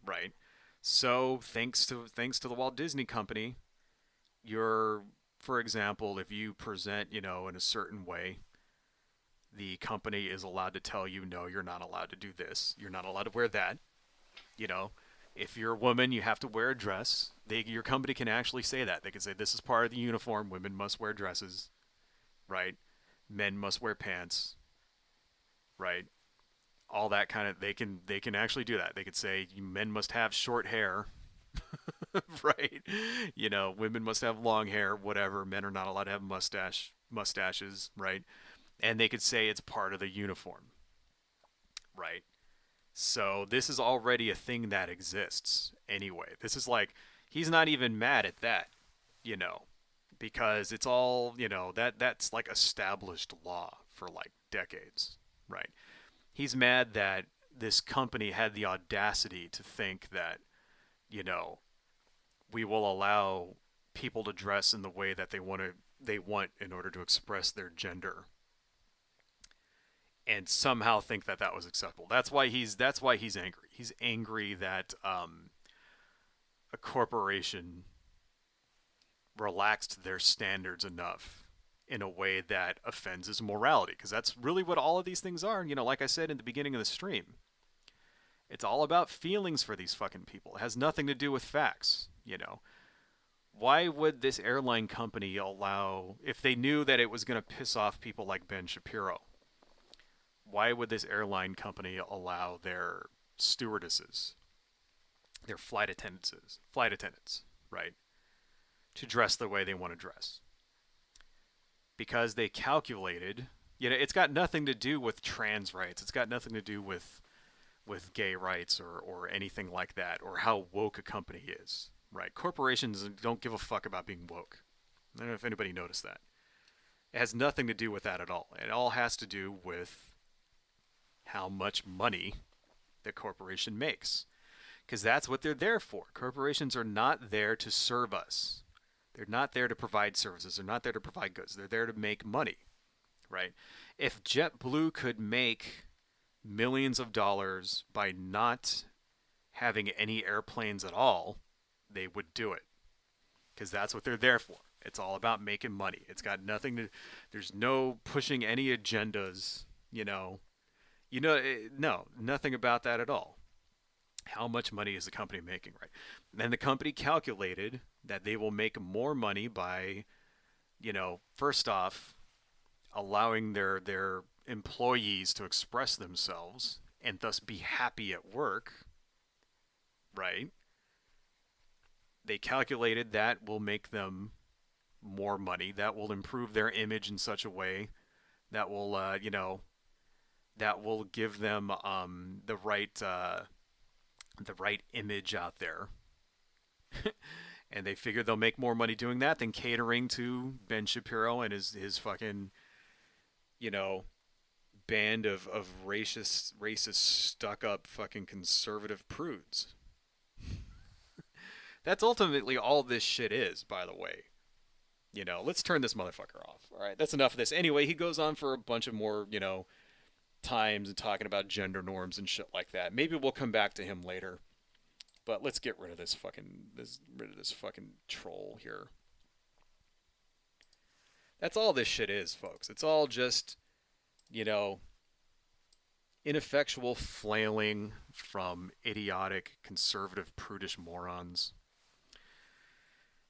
[SPEAKER 1] right? So thanks to the Walt Disney Company, for example, if you present, in a certain way, the company is allowed to tell you, no, you're not allowed to do this. You're not allowed to wear that. If you're a woman, you have to wear a dress. Your company can actually say that. They can say, this is part of the uniform. Women must wear dresses, right? Men must wear pants, right? All that kind of, they can actually do that. They could say, men must have short hair, right? Women must have long hair, whatever. Men are not allowed to have mustaches, right? And they could say it's part of the uniform, right? So this is already a thing that exists anyway. This is like, he's not even mad at that, because it's all, that's like established law for like decades, right? He's mad that this company had the audacity to think that, we will allow people to dress in the way that they want in order to express their gender, and somehow think that was acceptable. That's why he's angry. He's angry that a corporation relaxed their standards enough in a way that offends his morality, because that's really what all of these things are. Like I said in the beginning of the stream, it's all about feelings for these fucking people. It has nothing to do with facts. Why would this airline company allow, if they knew that it was going to piss off people like Ben Shapiro, why would this airline company allow their stewardesses, their flight attendants, right, to dress the way they want to dress? Because they calculated, it's got nothing to do with trans rights. It's got nothing to do with gay rights or anything like that, or how woke a company is, right? Corporations don't give a fuck about being woke. I don't know if anybody noticed that. It has nothing to do with that at all. It all has to do with how much money the corporation makes, because that's what they're there for. Corporations are not there to serve us. They're not there to provide services. They're not there to provide goods. They're there to make money, right? If JetBlue could make millions of dollars by not having any airplanes at all, they would do it, because that's what they're there for. It's all about making money. It's got nothing to, there's no pushing any agendas, no, nothing about that at all. How much money is the company making, right? And the company calculated that they will make more money by, first off, allowing their employees to express themselves and thus be happy at work, right? They calculated that will make them more money. That will improve their image in such a way that will, that will give them the right image out there. And they figure they'll make more money doing that than catering to Ben Shapiro and his fucking, band of racist, stuck-up fucking conservative prudes. That's ultimately all this shit is, by the way. Let's turn this motherfucker off. All right, that's enough of this. Anyway, he goes on for a bunch of more, times and talking about gender norms and shit like that. Maybe we'll come back to him later. But let's get rid of this fucking troll here. That's all this shit is, folks. It's all just, you know, ineffectual flailing from idiotic, conservative, prudish morons.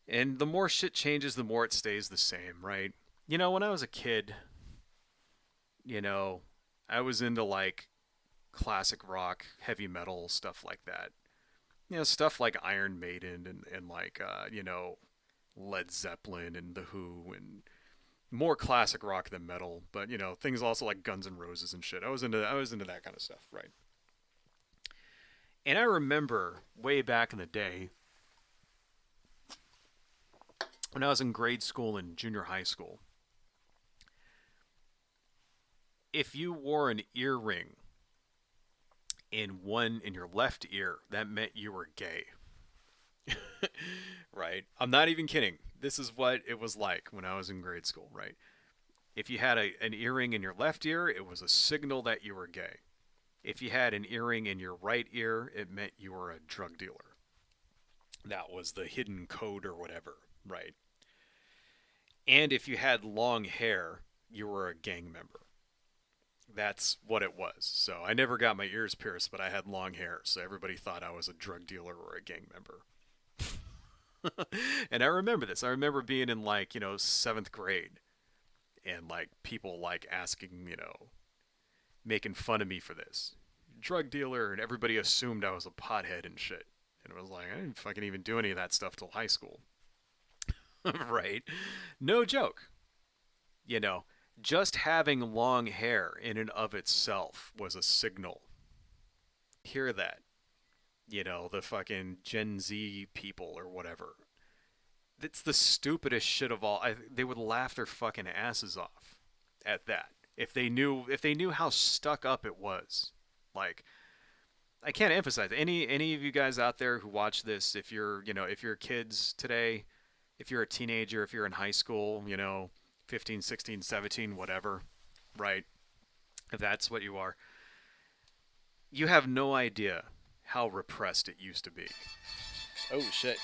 [SPEAKER 1] And the more shit changes, the more it stays the same, right? You know, when I was a kid, you know, I was into like classic rock, heavy metal, stuff like that. You know, stuff like Iron Maiden and like, you know, Led Zeppelin and The Who and more classic rock than metal, but you know, things also like Guns N' Roses and shit. I was into that kind of stuff, right? And I remember way back in the day when I was in grade school and junior high school, if you wore an earring in your left ear, that meant you were gay. Right? I'm not even kidding. This is what it was like when I was in grade school, right? If you had an earring in your left ear, it was a signal that you were gay. If you had an earring in your right ear, it meant you were a drug dealer. That was the hidden code or whatever, right? And if you had long hair, you were a gang member. That's what it was. So I never got my ears pierced, but I had long hair, so everybody thought I was a drug dealer or a gang member. And I remember this. I remember being in like, you know, 7th grade and like people like asking, you know, making fun of me for this. Drug dealer, and everybody assumed I was a pothead and shit. And it was like, I didn't fucking even do any of that stuff till high school. Right? No joke. You know, just having long hair in and of itself was a signal. Hear that? You know, the fucking Gen Z people or whatever. It's the stupidest shit of all. They would laugh their fucking asses off at that if they knew how stuck up it was. Like, I can't emphasize any of you guys out there who watch this, if you're kids today, if you're a teenager, if you're in high school, you know, 15, 16, 17, whatever, right? If that's what you are, you have no idea how repressed it used to be. Oh, shit.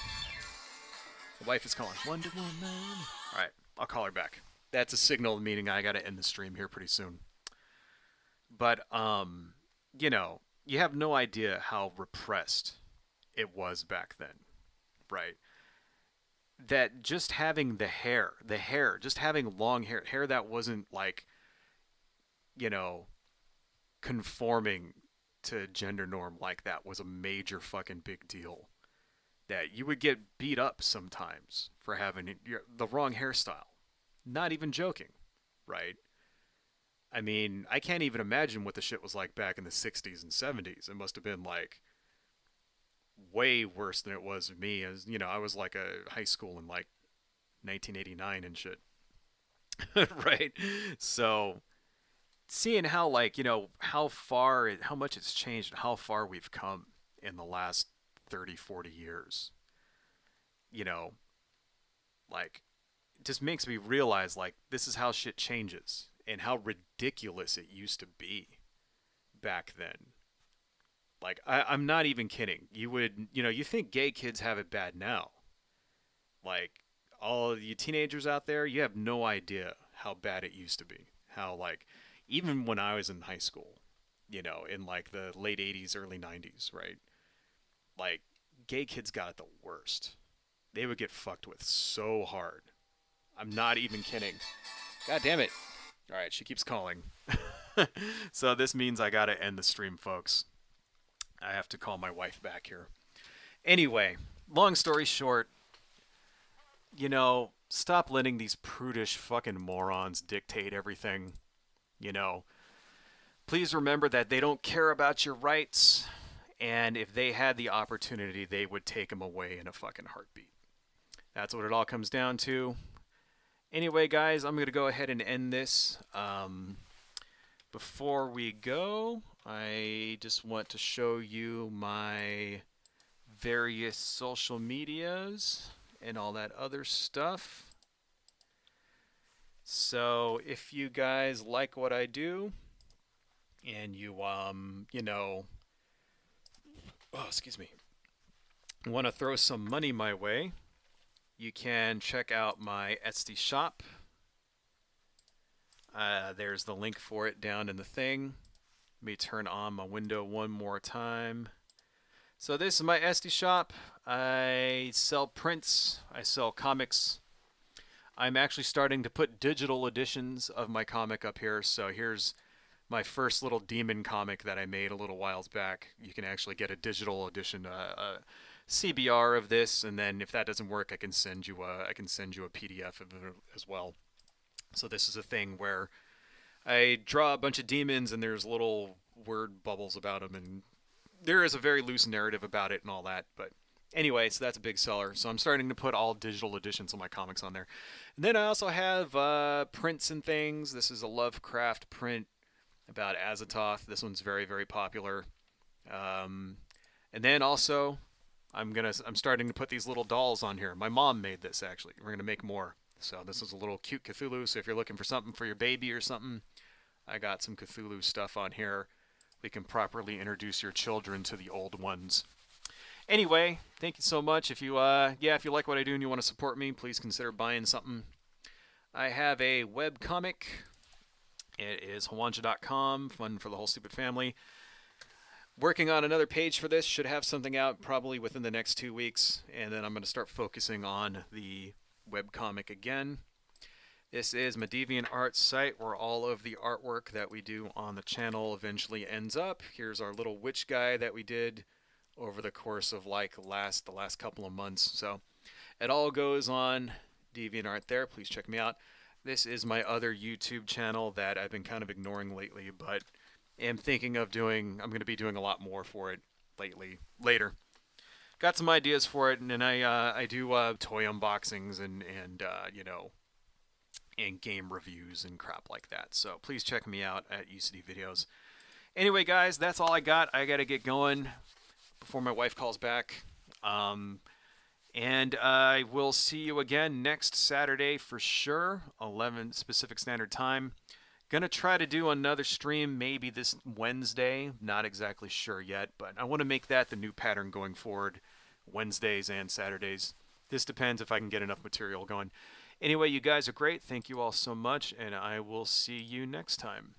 [SPEAKER 1] The wife is calling. 1-1-9. All right, I'll call her back. That's a signal meaning I got to end the stream here pretty soon. But, you know, you have no idea how repressed it was back then, right? That just having the hair, just having long hair that wasn't like, you know, conforming to gender norm like that was a major fucking big deal. That you would get beat up sometimes for having the wrong hairstyle. Not even joking, right? I mean, I can't even imagine what the shit was like back in the 60s and 70s. It must have been like way worse than it was with me. As you know, I was like a high school in like 1989 and shit. Right? So seeing how, like, you know, how much it's changed and how far we've come in the last 30, 40 years, you know, like, it just makes me realize, like, this is how shit changes and how ridiculous it used to be back then. Like, I'm not even kidding. You think gay kids have it bad now. Like, all of you teenagers out there, you have no idea how bad it used to be. How, like, even when I was in high school, you know, in like the late 80s, early 90s, right? Like, gay kids got it the worst. They would get fucked with so hard. I'm not even kidding. God damn it. All right, she keeps calling. So this means I gotta end the stream, folks. I have to call my wife back here. Anyway, long story short, you know, stop letting these prudish fucking morons dictate everything. You know, please remember that they don't care about your rights. And if they had the opportunity, they would take them away in a fucking heartbeat. That's what it all comes down to. Anyway, guys, I'm going to go ahead and end this. Before we go, I just want to show you my various social medias and all that other stuff. So if you guys like what I do and you, you know, want to throw some money my way, you can check out my Etsy shop There's the link for it down in the thing. Let me turn on my window one more time. So this is my Etsy shop. I sell prints. I sell comics. I'm actually starting to put digital editions of my comic up here. So here's my first little demon comic that I made a little whiles back. You can actually get a digital edition, a CBR of this, and then if that doesn't work, I can send you a PDF of it as well. So this is a thing where I draw a bunch of demons, and there's little word bubbles about them, and there is a very loose narrative about it and all that. But anyway, so that's a big seller. So I'm starting to put all digital editions of my comics on there. And then I also have prints and things. This is a Lovecraft print about Azathoth. This one's very, very popular. And then also, I'm starting to put these little dolls on here. My mom made this, actually. We're gonna make more. So this is a little cute Cthulhu. So if you're looking for something for your baby or something, I got some Cthulhu stuff on here. We can properly introduce your children to the old ones. Anyway, thank you so much. If you if you like what I do and you want to support me, please consider buying something. I have a web comic. It is hawanja.com, fun for the whole stupid family. Working on another page for this, should have something out probably within the next 2 weeks, and then I'm going to start focusing on the webcomic again. This is my DeviantArt site where all of the artwork that we do on the channel eventually ends up. Here's our little witch guy that we did over the course of like the last couple of months. So it all goes on DeviantArt there. Please check me out. This is my other YouTube channel that I've been kind of ignoring lately, but am thinking of doing. I'm going to be doing a lot more for it later. Got some ideas for it, and then I do toy unboxings and game reviews and crap like that. So please check me out at UCD Videos. Anyway, guys, that's all I got. I got to get going before my wife calls back. And I will see you again next Saturday for sure, 11 Pacific Standard Time. Gonna try to do another stream maybe this Wednesday. Not exactly sure yet, but I want to make that the new pattern going forward, Wednesdays and Saturdays. This depends if I can get enough material going. Anyway, you guys are great. Thank you all so much, and I will see you next time.